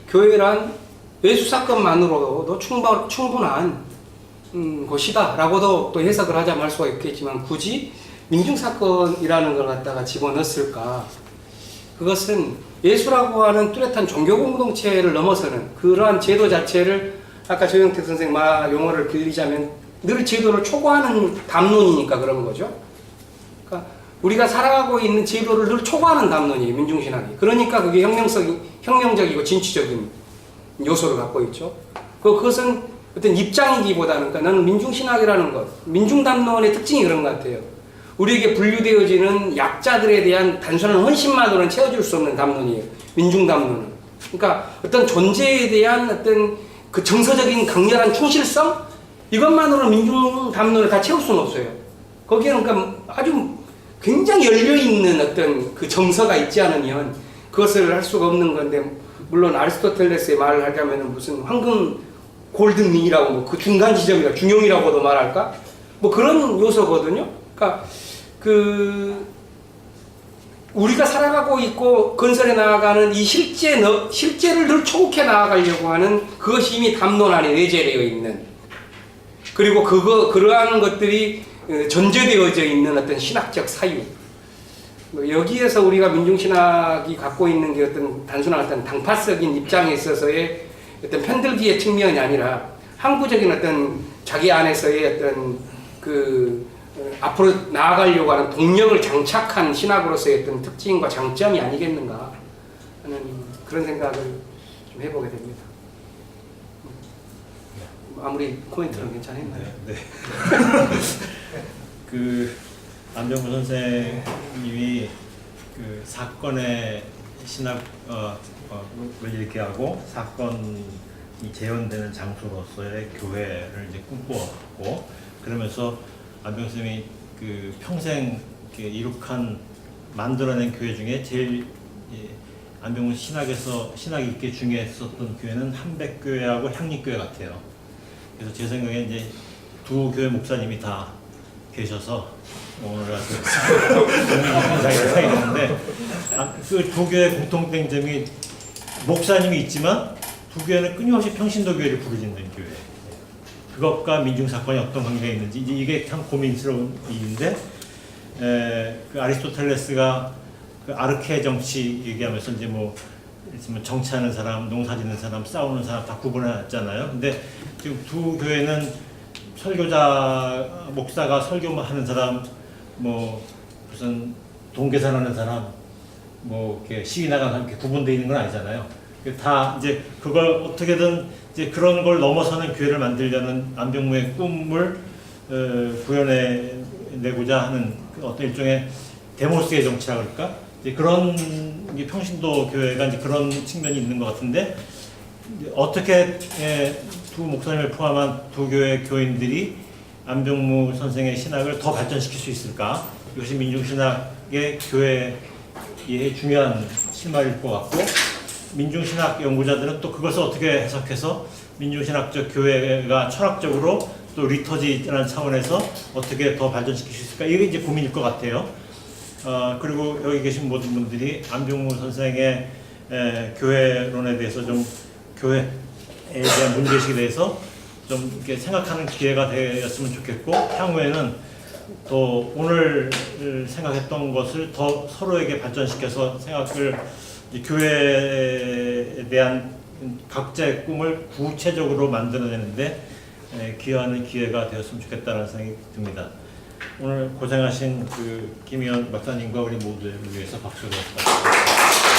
교회란 예수 사건만으로도 충분한 곳이다라고도 또 해석을 하자면 할 수가 있겠지만 굳이 민중 사건이라는 걸 갖다가 집어넣었을까? 그것은 예수라고 하는 뚜렷한 종교 공동체를 넘어서는 그러한 제도 자체를 아까 조영택 선생 용어를 빌리자면 늘 제도를 초과하는 담론이니까 그런 거죠. 그러니까 우리가 살아가고 있는 제도를 늘 초과하는 담론이에요, 민중신학이. 그러니까 그게 혁명적이고 진취적인 요소를 갖고 있죠. 그것은 어떤 입장이기보다는 그러니까 나는 민중신학이라는 것, 민중담론의 특징이 그런 것 같아요. 우리에게 분류되어지는 약자들에 대한 단순한 헌신만으로는 채워줄 수 없는 담론이에요. 민중담론은. 그러니까 어떤 존재에 대한 어떤 그 정서적인 강렬한 충실성? 이것만으로는 민중담론을 다 채울 수는 없어요. 거기에는 그러니까 아주 굉장히 열려있는 어떤 그 정서가 있지 않으면 그것을 할 수가 없는 건데, 물론 아리스토텔레스의 말을 하자면 무슨 황금 골든민이라고 뭐 그 중간 지점이라 중용이라고도 말할까? 뭐 그런 요소거든요. 그러니까 우리가 살아가고 있고 건설해 나아가는 이 실제를 늘 초국해 나아가려고 하는 그것이 이미 담론 안에 내재되어 있는, 그리고 그러한 것들이 전제되어져 있는 어떤 신학적 사유. 여기에서 우리가 민중신학이 갖고 있는 게 어떤 단순한 어떤 당파적인 입장에 있어서의 어떤 편들기의 측면이 아니라 항구적인 어떤 자기 안에서의 어떤 앞으로 나아가려고 하는 동력을 장착한 신학으로서의 어떤 특징과 장점이 아니겠는가 하는 그런 생각을 좀 해보게 됩니다. 아무리 코멘트는 괜찮았나요? 네. 안병무 선생님이 그 사건의 신학을 이렇게 하고 사건이 재현되는 장소로서의 교회를 이제 꿈꿔왔고, 그러면서 안병무 선생님이 그 평생 만들어낸 교회 중에 제일 안병무 신학이 있게 중요했었던 교회는 한백교회하고 향립교회 같아요. 그래서 제 생각에 이제 두 교회 목사님이 다 계셔서 오늘 와서 자기가 있는데, 그 두 교회의 공통된 점이 목사님이 있지만 두 교회는 끊임없이 평신도 교회를 부르짖는 교회. 그것과 민중 사건이 어떤 관계가 있는지 이게 참 고민스러운 일인데, 그 아리스토텔레스가 그 아르케 정치 얘기하면서 이제 뭐 정치하는 사람, 농사짓는 사람, 싸우는 사람 다 구분했잖아요. 근데 지금 두 교회는 목사가 설교하는 사람, 뭐 무슨 동계산하는 사람, 뭐 이렇게 시위 나가는 사람 이렇게 구분되어 있는 건 아니잖아요. 다 이제 그걸 어떻게든 이제 그런 걸 넘어서는 교회를 만들려는 안병무의 꿈을 구현해내고자 하는 어떤 일종의 데모스의 정치라 그럴까? 이제 그런 이제 평신도 교회가 이제 그런 측면이 있는 것 같은데 어떻게 두 목사님을 포함한 두 교회 교인들이 안병무 선생의 신학을 더 발전시킬 수 있을까? 이것이 민중신학의 교회의 중요한 실마리일 것 같고 민중신학 연구자들은 또 그것을 어떻게 해석해서 민중신학적 교회가 철학적으로 또 리터지라는 차원에서 어떻게 더 발전시킬 수 있을까? 이게 이제 고민일 것 같아요. 그리고 여기 계신 모든 분들이 안병무 선생의 교회론에 대해서 좀 교회에 대한 문제의식에 대해서 좀 이렇게 생각하는 기회가 되었으면 좋겠고 향후에는 또 오늘 생각했던 것을 더 서로에게 발전시켜서 생각을 교회에 대한 각자의 꿈을 구체적으로 만들어내는데 기여하는 기회가 되었으면 좋겠다는 생각이 듭니다. 오늘 고생하신 그 김희연 박사님과 우리 모두를 위해서 박수를 드립니다.